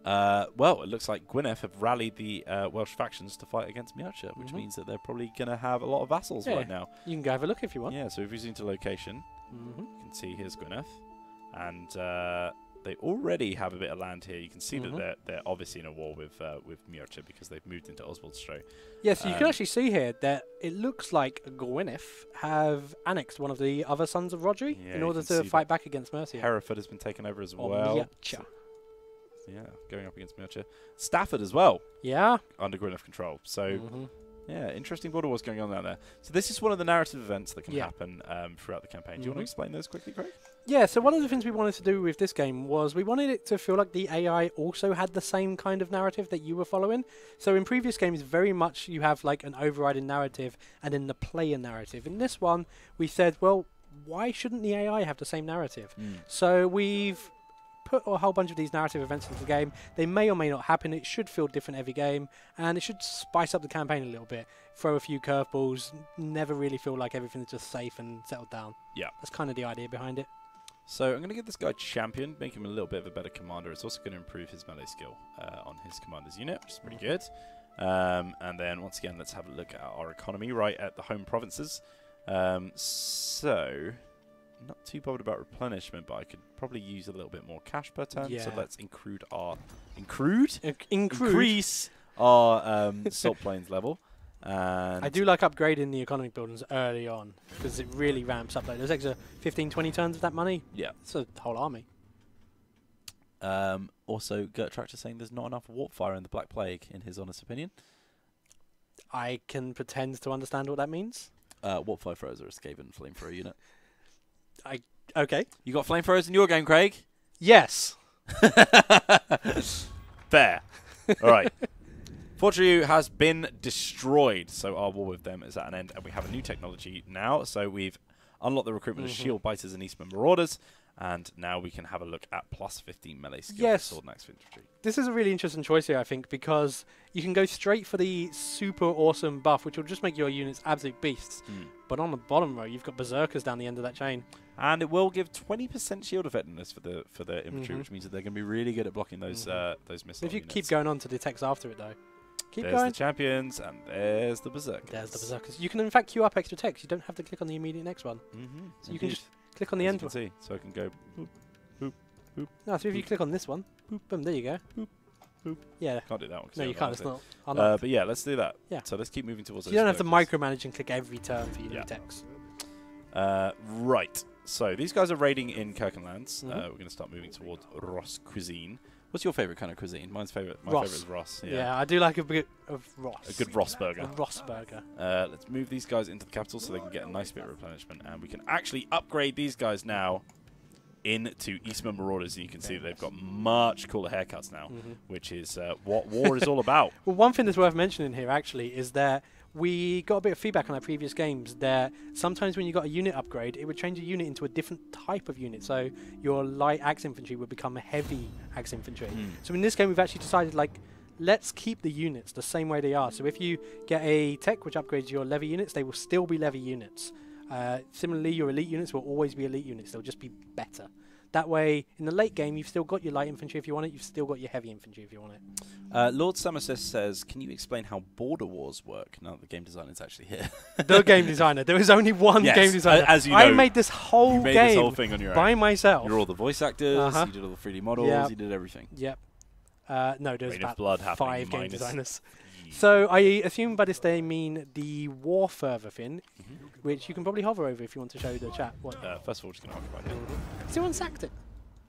Well, it looks like Gwyneth have rallied the Welsh factions to fight against Myrcha, which means that they're probably going to have a lot of vassals right now. You can go have a look if you want. Yeah, so if we zoom to location, you can see here's Gwyneth. And they already have a bit of land here. You can see that they're obviously in a war with Myrcha because they've moved into Oswaldstow. Yes, you can actually see here that it looks like Gwyneth have annexed one of the other sons of Rodri in order to fight back against Mercia. Hereford has been taken over as well. Myrcha. Yeah, going up against Myrcha. Stafford as well. Yeah. Under Gwyneth control. So, yeah, interesting border wars going on down there. So this is one of the narrative events that can happen throughout the campaign. Do you want to explain those quickly, Craig? Yeah, so one of the things we wanted to do with this game was we wanted it to feel like the AI also had the same kind of narrative that you were following. So in previous games, very much you have like an overriding narrative and then the player narrative. In this one, we said, well, why shouldn't the AI have the same narrative? So we've put a whole bunch of these narrative events into the game. They may or may not happen. It should feel different every game, and it should spice up the campaign a little bit. Throw a few curveballs. Never really feel like everything's just safe and settled down. Yeah. That's kind of the idea behind it. So I'm going to give this guy champion, make him a little bit of a better commander. It's also going to improve his melee skill on his commander's unit, which is pretty good. And then once again, let's have a look at our economy right at the home provinces. So not too bothered about replenishment, but I could probably use a little bit more cash per turn. Yeah. So let's increase our salt plains level. And I do like upgrading the economy buildings early on because it really ramps up. Like those extra 15, 20 turns of that money. Yeah. It's a whole army. Also, Gert Tractor saying there's not enough warp fire in the Black Plague, in his honest opinion. I can pretend to understand what that means. Warp fire throwers are a Skaven flamethrower unit. Okay. You got flamethrowers in your game, Craig? Yes. Fair. All right. Fort Trieu has been destroyed, so our war with them is at an end, and we have a new technology now. So we've unlocked the recruitment of shield biters and Eastman marauders, and now we can have a look at plus 15 melee skill for sword and axe infantry. This is a really interesting choice here, I think, because you can go straight for the super awesome buff, which will just make your units absolute beasts. But on the bottom row, you've got berserkers down the end of that chain. And it will give 20% shield effectiveness for the infantry, which means that they're going to be really good at blocking those missiles. If you keep going on to the text after it, though. Keep there's going. The champions, and there's the berserkers. There's the berserkers. You can, in fact, queue up extra text. You don't have to click on the immediate next one. So you can just click on the end one. See, so I can go boop, boop, boop. No, so if you click on this one, boom, there you go. Boop. Yeah. Can't do that one. No, you can't. It's not. But yeah, let's do that. Yeah. So let's keep moving towards those. You don't have to berserkers. micromanage and click every turn for your new text. Right. So these guys are raiding in Kirkin lands. We're going to start moving towards Ross cuisine. What's your favourite kind of cuisine? My favourite is Ross. Yeah, I do like a bit of Ross. A good Ross burger. A Ross burger. Let's move these guys into the capital so they can get a nice bit of replenishment, and we can actually upgrade these guys now into Eastman Marauders. And you can see that they've got much cooler haircuts now, which is what war is all about. Well, one thing that's worth mentioning here actually is that we got a bit of feedback on our previous games that sometimes when you got a unit upgrade, it would change a unit into a different type of unit. So your light axe infantry would become a heavy axe infantry. So in this game, we've actually decided, like, let's keep the units the same way they are. So if you get a tech which upgrades your levy units, they will still be levy units. Similarly, your elite units will always be elite units. They'll just be better. That way, in the late game, you've still got your light infantry if you want it. You've still got your heavy infantry if you want it. Lord Samosis says, can you explain how border wars work? Now the game designer is actually here. The game designer. There was only one game designer. As you know, I made this whole made game this whole thing on your by own. myself. You're all the voice actors, you did all the 3D models, you did everything. Yep. No, there's Rain of about Blood 5 game minus designers. So I assume by this they mean the war fervor thing, which you can probably hover over if you want to show the chat. What? First of all, just going to occupy here. Someone sacked it.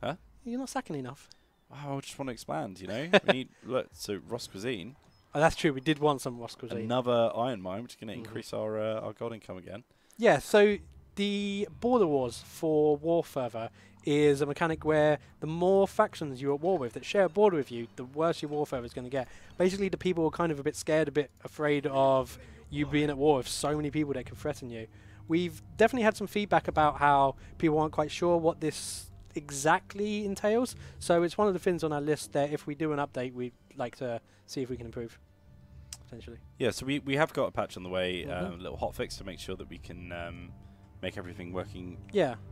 Huh? You're not sacking enough. Oh, I just want to expand, you know? We need, look, so Ross cuisine. Oh, that's true. We did want some Ross cuisine. Another iron mine, which is going to increase our gold income again. Yeah, so the border wars for war fervor is a mechanic where the more factions you're at war with that share a border with you, the worse your war fervor is going to get. Basically, the people are kind of a bit scared, a bit afraid of you being at war with so many people that can threaten you. We've definitely had some feedback about how people aren't quite sure what this exactly entails. So it's one of the things on our list that if we do an update, we'd like to see if we can improve, potentially. Yeah, so we have got a patch on the way, a little hotfix to make sure that we can make everything working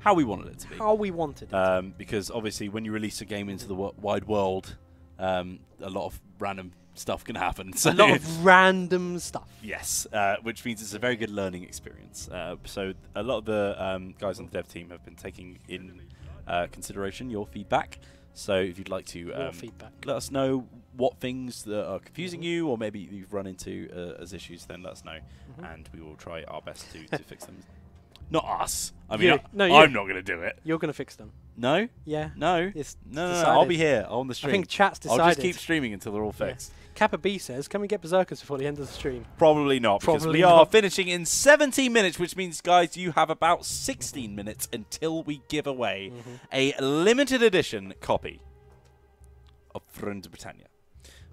how we wanted it to be. How we wanted it. Because obviously when you release a game into the wide world, a lot of random stuff can happen. So a lot of random stuff. Yes, which means it's a very good learning experience. So a lot of the guys on the dev team have been taking in consideration your feedback. So if you'd like to let us know what things that are confusing you, or maybe you've run into as issues, then let us know, and we will try our best to fix them. Not us. I mean, I'm not going to do it. You're going to fix them. No? Yeah. No? It's no, I'll be here on the stream. I think chat's decided. I'll just keep streaming until they're all fixed. Kappa B says, can we get berserkers before the end of the stream? Probably not, because we are finishing in 17 minutes, which means, guys, you have about 16 minutes until we give away a limited edition copy of Friend Britannia.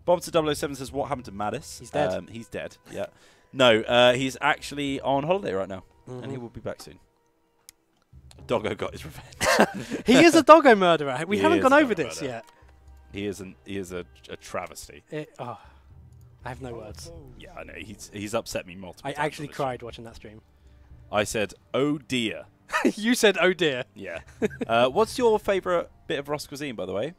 Bombster007 says, what happened to Mattis? He's dead. He's dead, yeah. No, he's actually on holiday right now, and he will be back soon. Doggo got his revenge. He is a doggo murderer. We He haven't is gone a over doggo this murderer. yet. He is a travesty. I have no words. Yeah, I know. He's upset me multiple I times. actually cried watching that stream. I said, "Oh dear." You said, "Oh dear." Yeah. What's your favourite bit of Ross cuisine, by the way?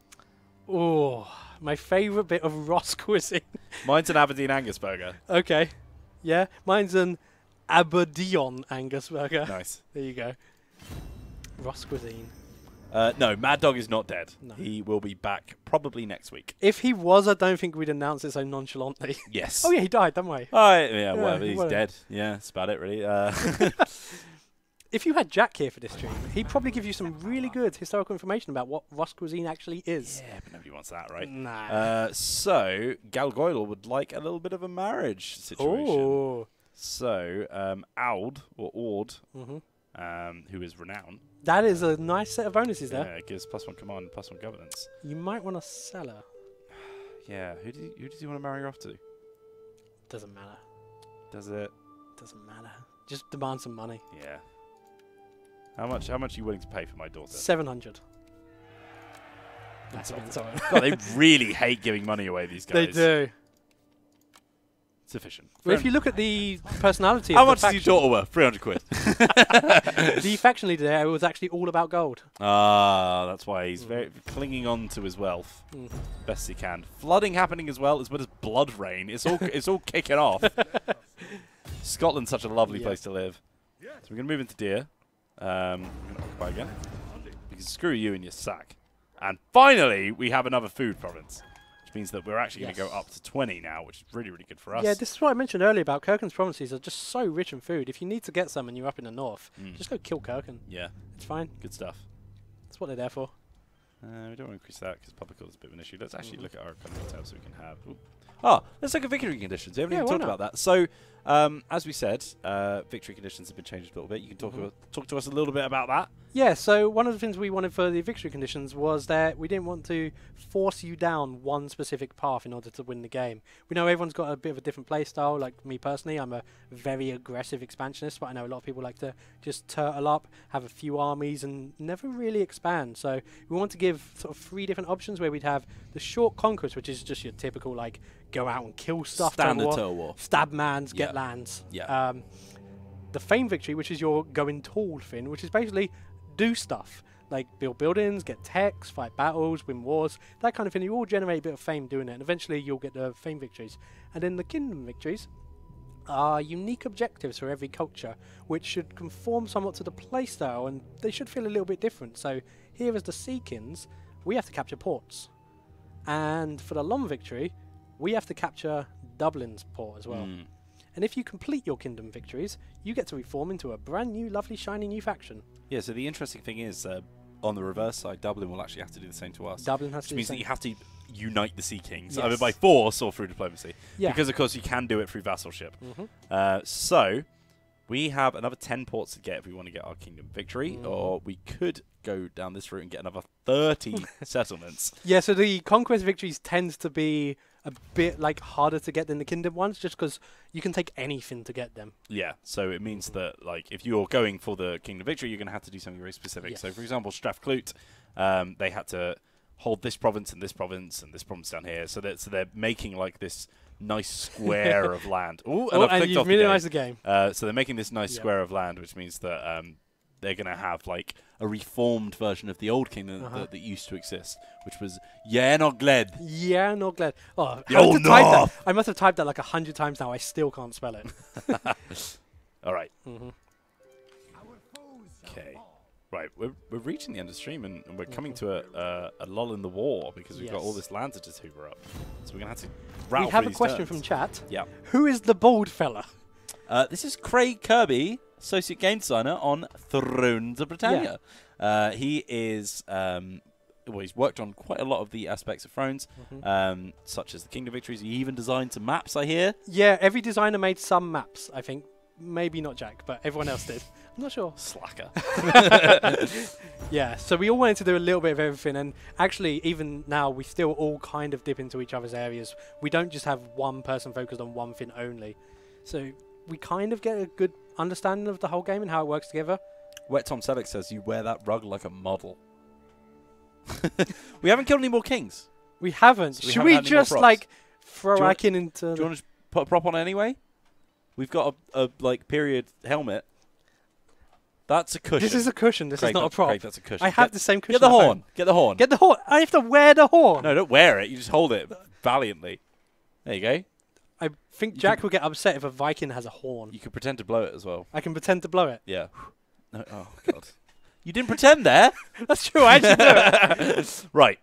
Oh, my favourite bit of Ross cuisine. Mine's an Aberdeen Angus burger. Okay. Yeah, mine's an Aberdeen Angus burger. Nice. There you go. Ross cuisine. No, Mad Dog is not dead. No. He will be back probably next week. If he was, I don't think we'd announce it so nonchalantly. Yes. Oh yeah, he died, don't we? Yeah, whatever. Yeah, He's whatever. dead. Yeah, that's about it, really. If you had Jack here for this stream, he'd probably give you some really good historical information about what Ross cuisine actually is. Yeah, but nobody wants that, right? Nah. So, Galgoyle would like a little bit of a marriage situation. Oh. So, Aud, or Ord, Mm-hmm. who is renowned. That is a nice set of bonuses there. Yeah, it gives +1 command and +1 governance. You might want to sell her. Yeah, who does he want to marry her off to? Doesn't matter. Does it? Doesn't matter. Just demand some money. Yeah. How much are you willing to pay for my daughter? 700. That's sorry. God, they really hate giving money away, these guys. They do. Sufficient. Well, if you look at the personality How of the much is your faction, daughter worth? 300 quid. the faction leader there was actually all about gold. Ah, that's why he's very clinging on to his wealth best he can. Flooding happening as well as blood rain. It's all kicking off. Scotland's such a lovely place to live. So we're going to move into Deer. We're going to occupy again. Because screw you and your sack. And finally, we have another food province. Which means that we're actually going to go up to 20 now, which is really, really good for us. Yeah, this is what I mentioned earlier about Kirkin's provinces are just so rich in food. If you need to get some and you're up in the north, just go kill Kirkin. Yeah. It's fine. Good stuff. That's what they're there for. We don't want to increase that because public order is a bit of an issue. Let's actually look at our economy tab so we can have... let's look at victory conditions. We haven't even talked about that. So, as we said, victory conditions have been changed a little bit. You can talk to us a little bit about that. Yeah, so one of the things we wanted for the victory conditions was that we didn't want to force you down one specific path in order to win the game. We know everyone's got a bit of a different play style. Like me personally, I'm a very aggressive expansionist, but I know a lot of people like to just turtle up, have a few armies, and never really expand. So we want to give sort of 3 different options where we'd have the short conquest, which is just your typical, like, go out and kill stuff. Standard total war. Stab mans, get lands. Yeah. The fame victory, which is your going tall fin, which is basically do stuff like build buildings, get techs, fight battles, win wars, that kind of thing. You all generate a bit of fame doing it, and eventually you'll get the fame victories. And then the kingdom victories are unique objectives for every culture, which should conform somewhat to the playstyle, and they should feel a little bit different. So here as the Sea Kings, we have to capture ports, and for the Long victory, we have to capture Dublin's port as well. And if you complete your kingdom victories, you get to reform into a brand new, lovely, shiny new faction. Yeah, so the interesting thing is, on the reverse side, Dublin will actually have to do the same to us. Dublin has which to do means the that same. you have to unite the Sea Kings, Yes. either by force or through diplomacy. Yeah. Because, of course, you can do it through vassalship. So, we have another 10 ports to get if we want to get our kingdom victory, or we could go down this route and get another 30 settlements. Yeah, so the conquest victories tends to be a bit like harder to get than the kingdom ones, just because you can take anything to get them. Yeah, so it means that, like, if you're going for the kingdom victory, you're going to have to do something very specific. Yes. So, for example, Strathclyde, they had to hold this province and this province and this province down here. So they're making like this nice square of land. Ooh, and I've clicked you've off minimized the game. So they're making this nice square of land, which means that they're going to have like a reformed version of the old kingdom that used to exist, which was Gled. Yeah, not glad. Oh, The old North. I must have typed that like 100 times now. I still can't spell it. All right. Okay. Right, we're reaching the end of the stream, and we're coming to a lull in the war because we've got all this land to just hoover up. So we're going to have to rattle We have through a these question turns. from chat. Yeah. Who is the bald fella? This is Craig Kirby, associate game designer on Thrones of Britannia. He is, he's worked on quite a lot of the aspects of Thrones, such as the Kingdom Victories. He even designed some maps, I hear. Yeah, every designer made some maps, I think. Maybe not Jack, but everyone else did. I'm not sure. Slacker. Yeah, so we all wanted to do a little bit of everything, and actually, even now, we still all kind of dip into each other's areas. We don't just have one person focused on one thing only. So we kind of get a good understanding of the whole game and how it works together. Wet Tom Selleck says you wear that rug like a model. We haven't killed any more kings. We haven't. So we Should haven't we had any more just props. like throw Do you our want- kin into? Do you want to put a prop on anyway? We've got a like period helmet. That's a cushion. This is a cushion. This Craig, is not a prop. Craig, that's a cushion. I have the same cushion. Get the at home. horn. Get the horn. Get the horn. I have to wear the horn. No, don't wear it. You just hold it valiantly. There you go. I think Jack will get upset if a Viking has a horn. You could pretend to blow it as well. I can pretend to blow it. Yeah. No, oh god. You didn't pretend there. That's true. I actually do it. Right.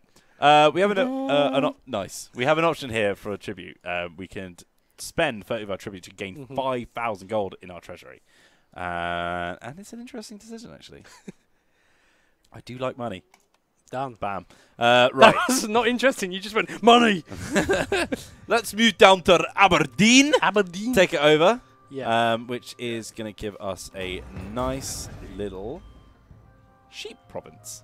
We have nice. We have an option here for a tribute. We can spend 30 of our tribute to gain 5,000 gold in our treasury, and it's an interesting decision actually. I do like money. Done. Bam. Right. That's not interesting. You just went money. Let's move down to Aberdeen. Aberdeen. Take it over. Yeah. Which is going to give us a nice little sheep province.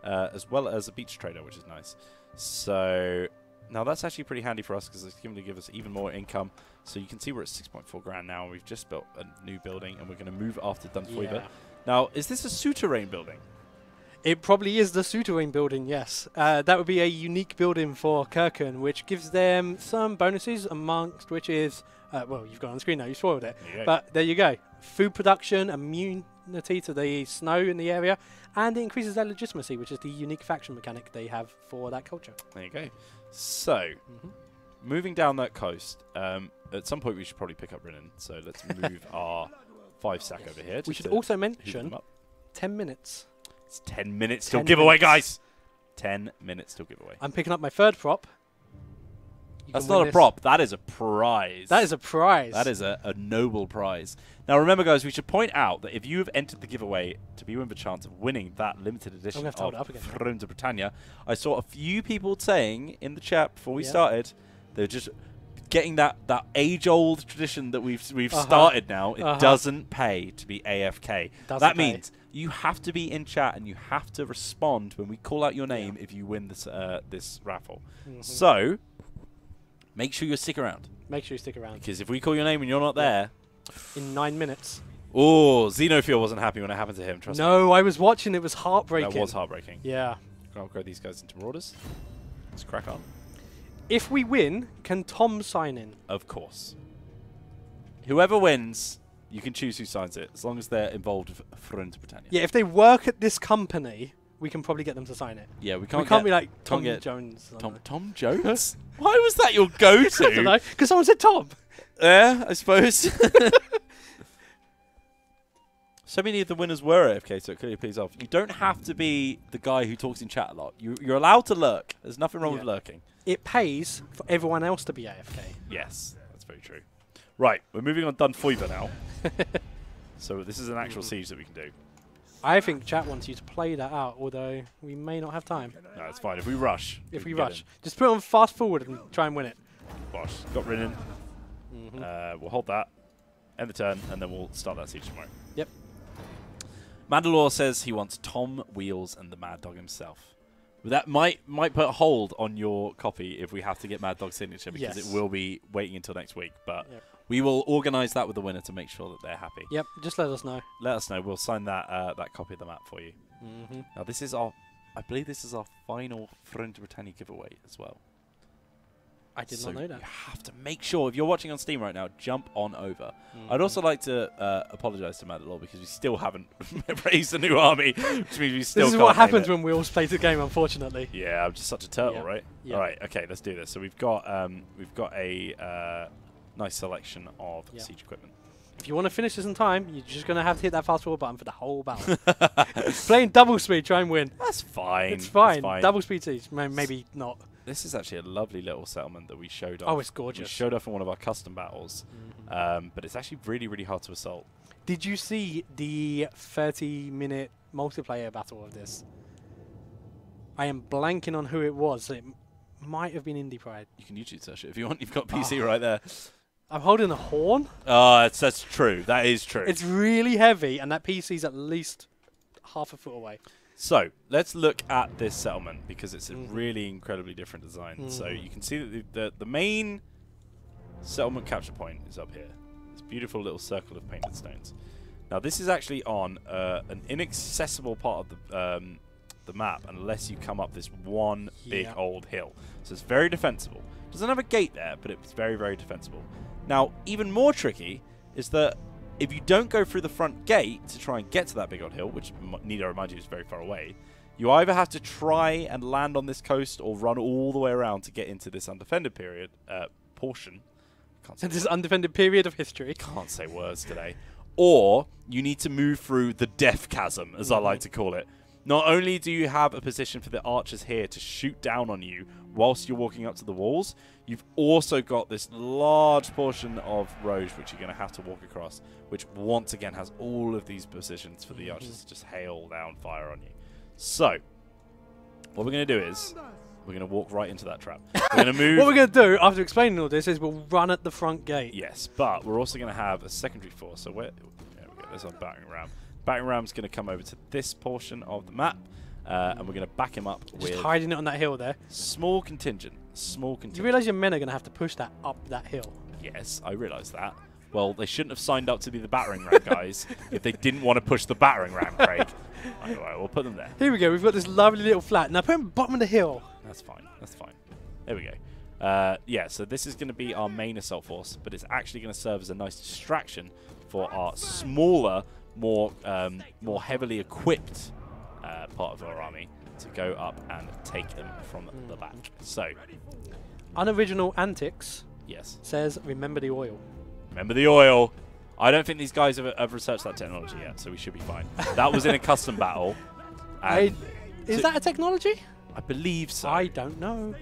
As well as a beach trader, which is nice. So now that's actually pretty handy for us because it's going to give us even more income. So you can see we're at 6.4 grand now. We've just built a new building and we're going to move after Dunfoiber. Yeah. Now, is this a Sudreyar building? It probably is the Sudreyar building, yes. That would be a unique building for Kirkin, which gives them some bonuses, amongst which is, well, you've got it on the screen now, you spoiled it. But there you go. Food production, immunity to the snow in the area, and it increases their legitimacy, which is the unique faction mechanic they have for that culture. There you go. So, moving down that coast, at some point we should probably pick up Rinnen. So let's move our 5-stack over here. We should also mention 10 minutes. It's 10 minutes till giveaway, guys. 10 minutes till giveaway. I'm picking up my third prop. That's not a prop. That is a prize. That is a prize. That is a noble prize. Now, remember, guys, we should point out that if you have entered the giveaway to be with a chance of winning that limited edition of Thrones of Britannia, I saw a few people saying in the chat before we started, they're just getting that age-old tradition that we've started now. It doesn't pay to be AFK. That means you have to be in chat and you have to respond when we call out your name if you win this this raffle. So make sure you stick around. Make sure you stick around. Because if we call your name and you're not there... In 9 minutes. Oh, Xenophil wasn't happy when it happened to him, trust me. No, I was watching. It was heartbreaking. That was heartbreaking. Yeah. I'll upgrade these guys into Marauders. Let's crack on. If we win, can Tom sign in? Of course. Whoever wins, you can choose who signs it, as long as they're involved with Front Britannia. Yeah, if they work at this company, we can probably get them to sign it. Yeah, we can't be like Tom Jones. Tom Jones? Why was that your go-to? I don't know, because someone said Tom. Yeah, I suppose. So many of the winners were AFK, so it clearly pays off. You don't have to be the guy who talks in chat a lot. You're allowed to lurk. There's nothing wrong with lurking. It pays for everyone else to be AFK. Yes, that's very true. Right, we're moving on Dunfoiber now. So this is an actual siege that we can do. I think chat wants you to play that out, although we may not have time. No, it's fine. If we rush. If we rush. Just put it on fast forward and try and win it. Gosh, got Rinnen. We'll hold that, end the turn, and then we'll start that siege tomorrow. Yep. Mandalore says he wants Tom Wheels and the Mad Dog himself. That might put a hold on your copy if we have to get Mad Dog's signature, because it will be waiting until next week. But we will organise that with the winner to make sure that they're happy. Yep, just let us know. Let us know. We'll sign that that copy of the map for you. Now this is I believe this is our final Front Britannia giveaway as well. I did not know that. You have to make sure, if you're watching on Steam right now, jump on over. I'd also like to apologise to Mandalore because we still haven't raised a new army, which means we still This is what happens when we all play the game, unfortunately. Yeah, I'm just such a turtle, right? Yeah. All right, okay, let's do this. So we've got a nice selection of siege equipment. If you want to finish this in time, you're just going to have to hit that fast forward button for the whole battle. Playing double speed, try and win. That's fine. It's fine. Double speed siege, maybe not. This is actually a lovely little settlement that we showed off. Oh, it's gorgeous. We showed off in one of our custom battles, but it's actually really, really hard to assault. Did you see the 30-minute multiplayer battle of this? I am blanking on who it was. It might have been Indie Pride. You can YouTube search it if you want. You've got PC right there. I'm holding a horn. Oh, that's true. That is true. It's really heavy, and that PC's at least half a foot away. So let's look at this settlement because it's a really incredibly different design. So you can see that the main settlement capture point is up here. This beautiful little circle of painted stones. Now, this is actually on an inaccessible part of the map unless you come up this one big old hill. So it's very defensible. Doesn't have a gate there, but it's very, very defensible. Now, even more tricky is that if you don't go through the front gate to try and get to that big old hill, which need I remind you is very far away, you either have to try and land on this coast or run all the way around to get into this undefended period portion. Can't say This undefended period of history. Can't say words today. Or you need to move through the death chasm, as I like to call it. Not only do you have a position for the archers here to shoot down on you whilst you're walking up to the walls, you've also got this large portion of road which you're going to have to walk across, which once again has all of these positions for the archers to just hail down fire on you. So, what we're going to do is we're going to walk right into that trap. We're going to move. What we're going to do after explaining all this is we'll run at the front gate. Yes, but we're also going to have a secondary force. So there we go. There's our battering ram. Battering ram's going to come over to this portion of the map, and we're going to back him up with hiding it on that hill there. Small contingent. You realise your men are going to have to push that up that hill? Yes, I realise that. Well, they shouldn't have signed up to be the battering ram guys if they didn't want to push the battering ram, Craig. Right, we'll put them there. Here we go. We've got this lovely little flat. Now put them bottom of the hill. That's fine. That's fine. There we go. Yeah, so this is going to be our main assault force, but it's actually going to serve as a nice distraction for our smaller, more heavily equipped part of our army to go up and take them from the back. So, Unoriginal Antics says, remember the oil. Remember the oil. I don't think these guys have researched that technology yet, so we should be fine. That was in a custom battle. Is that a technology? I believe so. I don't know.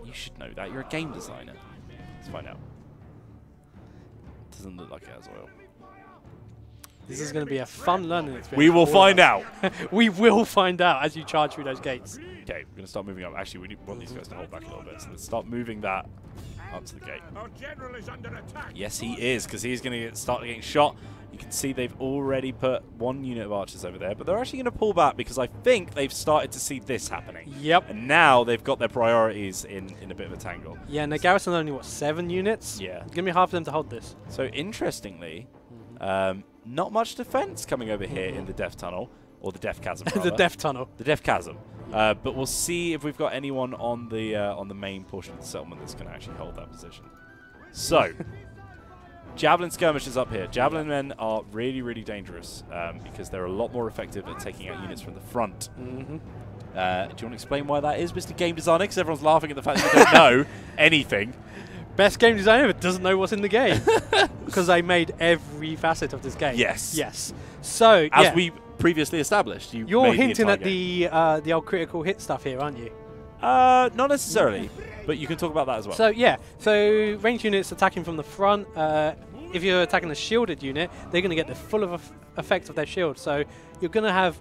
You should know that. You're a game designer. Let's find out. Doesn't look like it has oil. This is going to be a fun learning experience. We will find out. We will find out as you charge through those gates. Okay, we're going to start moving up. Actually, we want these guys to hold back a little bit. So let's start moving that up to the gate. Our general is under attack. Yes, he is, because he's going to start getting shot. You can see they've already put one unit of archers over there, but they're actually going to pull back because I think they've started to see this happening. Yep. And now they've got their priorities in a bit of a tangle. Yeah, and the garrison only, what, 7 units? Yeah. It's going to be hard for them to hold this. So, interestingly, not much defense coming over here in the Death Tunnel, or the Death Chasm, rather. The Death Tunnel. The Death Chasm. But we'll see if we've got anyone on the main portion of the settlement that's going to actually hold that position. So, Javelin skirmishers up here. Javelin men are really, really dangerous because they're a lot more effective at taking out units from the front. Do you want to explain why that is, Mr. Game Designer? Because everyone's laughing at the fact that you don't know anything. Best game designer but doesn't know what's in the game. Because they made every facet of this game. Yes. Yes. So, as we previously established, you're hinting at the old critical hit stuff here, aren't you? Not necessarily, but you can talk about that as well. So, yeah. So, ranged units attacking from the front. If you're attacking a shielded unit, they're going to get the full effect of their shield. So, you're going to have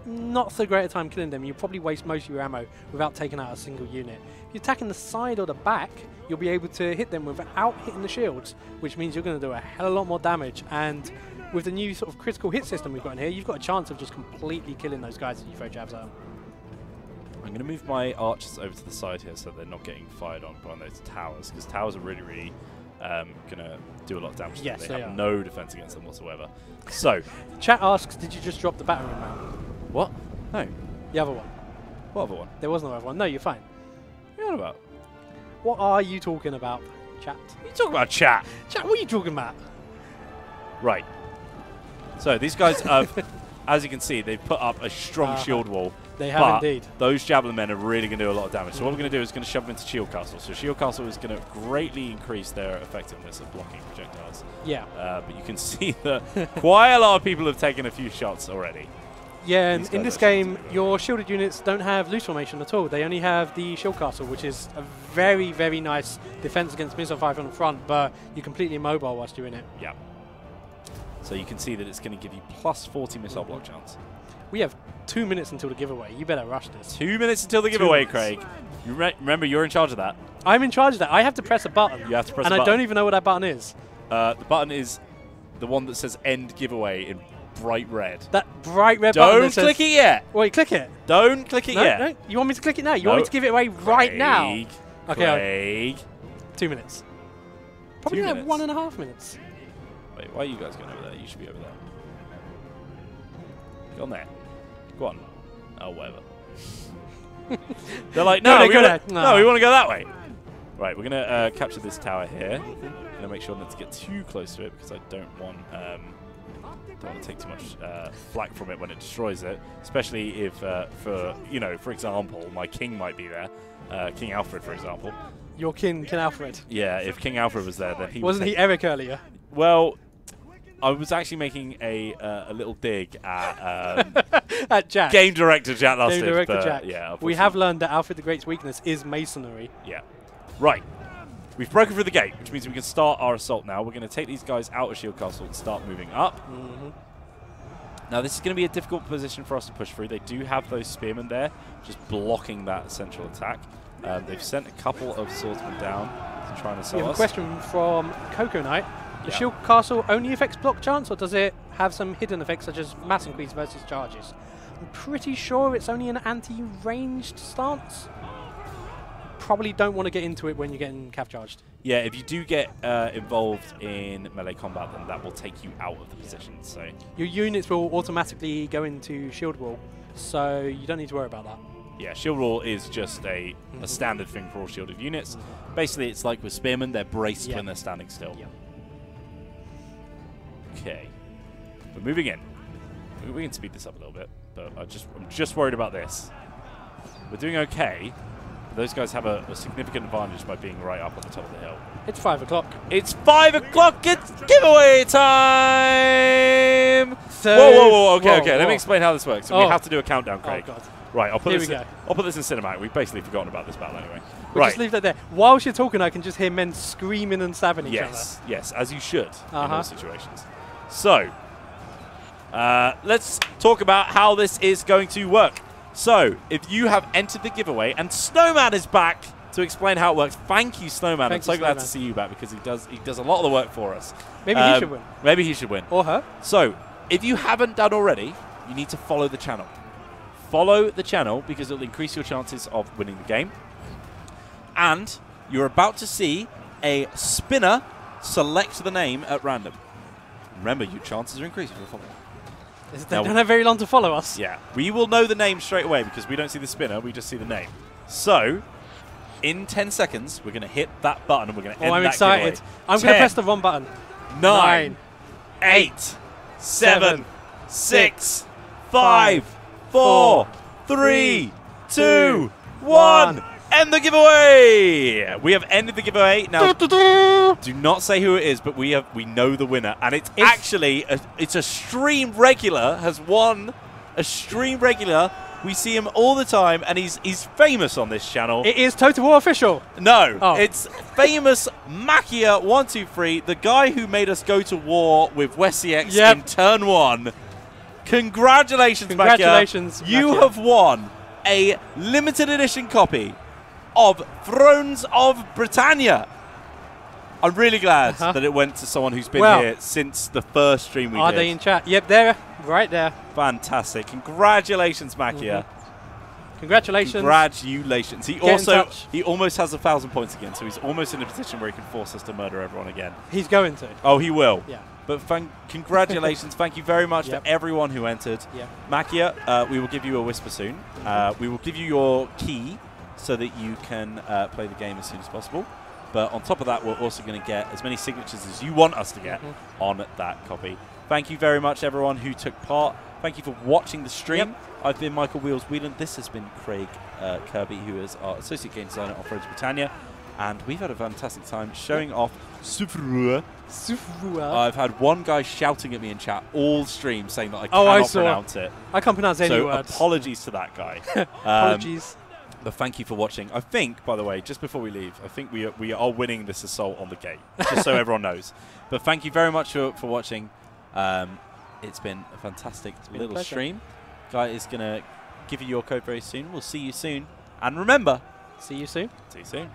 not so great a time killing them. You'll probably waste most of your ammo without taking out a single unit. If you're attacking the side or the back, you'll be able to hit them without hitting the shields, which means you're going to do a hell of a lot more damage. And with the new sort of critical hit system we've got in here, you've got a chance of just completely killing those guys as you throw jabs at them. I'm going to move my archers over to the side here so they're not getting fired on by those towers, because towers are really, really going to do a lot of damage. Yes, they have no defense against them whatsoever. So, chat asks, did you just drop the battering ram? What? No. The other one. What other one? There was no other one. No, you're fine. What are you on about? What are you talking about, chat? What are you talking about, chat? Chat, what are you talking about? Right. So, these guys have, as you can see, they've put up a strong shield wall. They have indeed. Those javelin men are really going to do a lot of damage. So what we're going to do is going to shove them into shield castle. So shield castle is going to greatly increase their effectiveness of blocking projectiles. Yeah. But you can see that quite a lot of people have taken a few shots already. Yeah, and in this game, your shielded units don't have loose formation at all. They only have the shield castle, which is a very, very nice defense against missile fire from the front, but you're completely immobile whilst you're in it. Yeah. So you can see that it's going to give you plus 40 missile block chance. We have 2 minutes until the giveaway. You better rush this. 2 minutes until the giveaway, Craig. You remember, you're in charge of that. I'm in charge of that. I have to press a button. You have to press a button. And I don't even know what that button is. The button is the one that says end giveaway in bright red. That bright red button. Don't click it yet. Wait, click it. Don't click it yet. No, you want me to click it now? You want me to give it away right now? Okay. Craig. 2 minutes. Probably have 1.5 minutes. Wait, why are you guys going over there? You should be over there. Get on there. Go on. Oh, whatever. They're like, no, we want to go that way. Right, we're going to capture this tower here. Going to make sure not to get too close to it because I don't want to take too much flack from it when it destroys it. Especially if, for example, my king might be there. King Alfred, for example. Your King Alfred? Yeah, if King Alfred was there, then he wasn't he Eric earlier? Well, I was actually making a little dig at at Jack. Game Director Jack Lustig. Game Director Jack. Yeah, we have learned that Alfred the Great's weakness is masonry. Yeah. Right. We've broken through the gate, which means we can start our assault now. We're going to take these guys out of Shield Castle and start moving up. Now, this is going to be a difficult position for us to push through. They do have those spearmen there, just blocking that central attack. They've sent a couple of swordsmen down to try and assault us. We have a question from Coco Knight. The Shield Castle only affects block chance, or does it have some hidden effects such as mass increase versus charges? I'm pretty sure it's only an anti-ranged stance. Probably don't want to get into it when you're getting cav charged. Yeah, if you do get involved in melee combat, then that will take you out of the position. So your units will automatically go into shield wall, so you don't need to worry about that. Yeah, shield wall is just a standard thing for all shielded units. Basically, it's like with spearmen, they're braced when they're standing still. Okay, we're moving in. We can speed this up a little bit, but I'm just worried about this. We're doing okay. Those guys have a significant advantage by being right up on the top of the hill. It's 5 o'clock. It's 5 o'clock. It's giveaway time. So whoa. Okay. Let me explain how this works. So we have to do a countdown, Craig. Oh, God. Right, I'll put this in cinematic. We've basically forgotten about this battle anyway. We'll just leave that there. Whilst you're talking, I can just hear men screaming and stabbing each other. Yes, as you should in all situations. So, let's talk about how this is going to work. So, if you have entered the giveaway, and Snowman is back to explain how it works. Thank you, Snowman. I'm so glad to see you back because he does a lot of the work for us. Maybe he should win. Maybe he should win. Or her. So, if you haven't done already, you need to follow the channel. Follow the channel because it will increase your chances of winning the game. And you're about to see a spinner select the name at random. Remember, your chances are increasing. They don't have very long to follow us. Yeah, we will know the name straight away because we don't see the spinner, we just see the name. So, in 10 seconds, we're going to hit that button and we're going to end that I'm excited. giveaway. I'm going to press the wrong button. 9, 8, 7, 6, 5, 4, 3, 2, 1. End the giveaway! We have ended the giveaway. Now, do not say who it is, but we know the winner. And it's actually, it's a stream regular, has won a stream regular. We see him all the time, and he's famous on this channel. It is Total War Official. No, it's famous Makia123, the guy who made us go to war with Wessex in turn 1. Congratulations, Makia. You have won a limited edition copy of Thrones of Britannia. I'm really glad that it went to someone who's been here since the first stream we did. Are they in chat? Yep, they're right there. Fantastic. Congratulations, Makia. Congratulations. Congratulations. He almost has 1,000 points again, so he's almost in a position where he can force us to murder everyone again. He's going to. Oh, he will. Yeah. But congratulations. Thank you very much to everyone who entered. Makia, we will give you a whisper soon. We will give you your key so that you can play the game as soon as possible. But on top of that, we're also going to get as many signatures as you want us to get on that copy. Thank you very much, everyone who took part. Thank you for watching the stream. I've been Michael Wheels Whelan. This has been Craig Kirby, who is our Associate Game Designer at Off-Road Britannia. And we've had a fantastic time showing off Sudreyar. I've had one guy shouting at me in chat all stream saying that I cannot pronounce it. I can't pronounce any words. So apologies to that guy. Apologies. But thank you for watching. I think, by the way, just before we leave, I think we are winning this assault on the gate, just so everyone knows. But thank you very much for watching. It's been a fantastic little stream. Guy is going to give you your code very soon. We'll see you soon. And remember, see you soon. See you soon.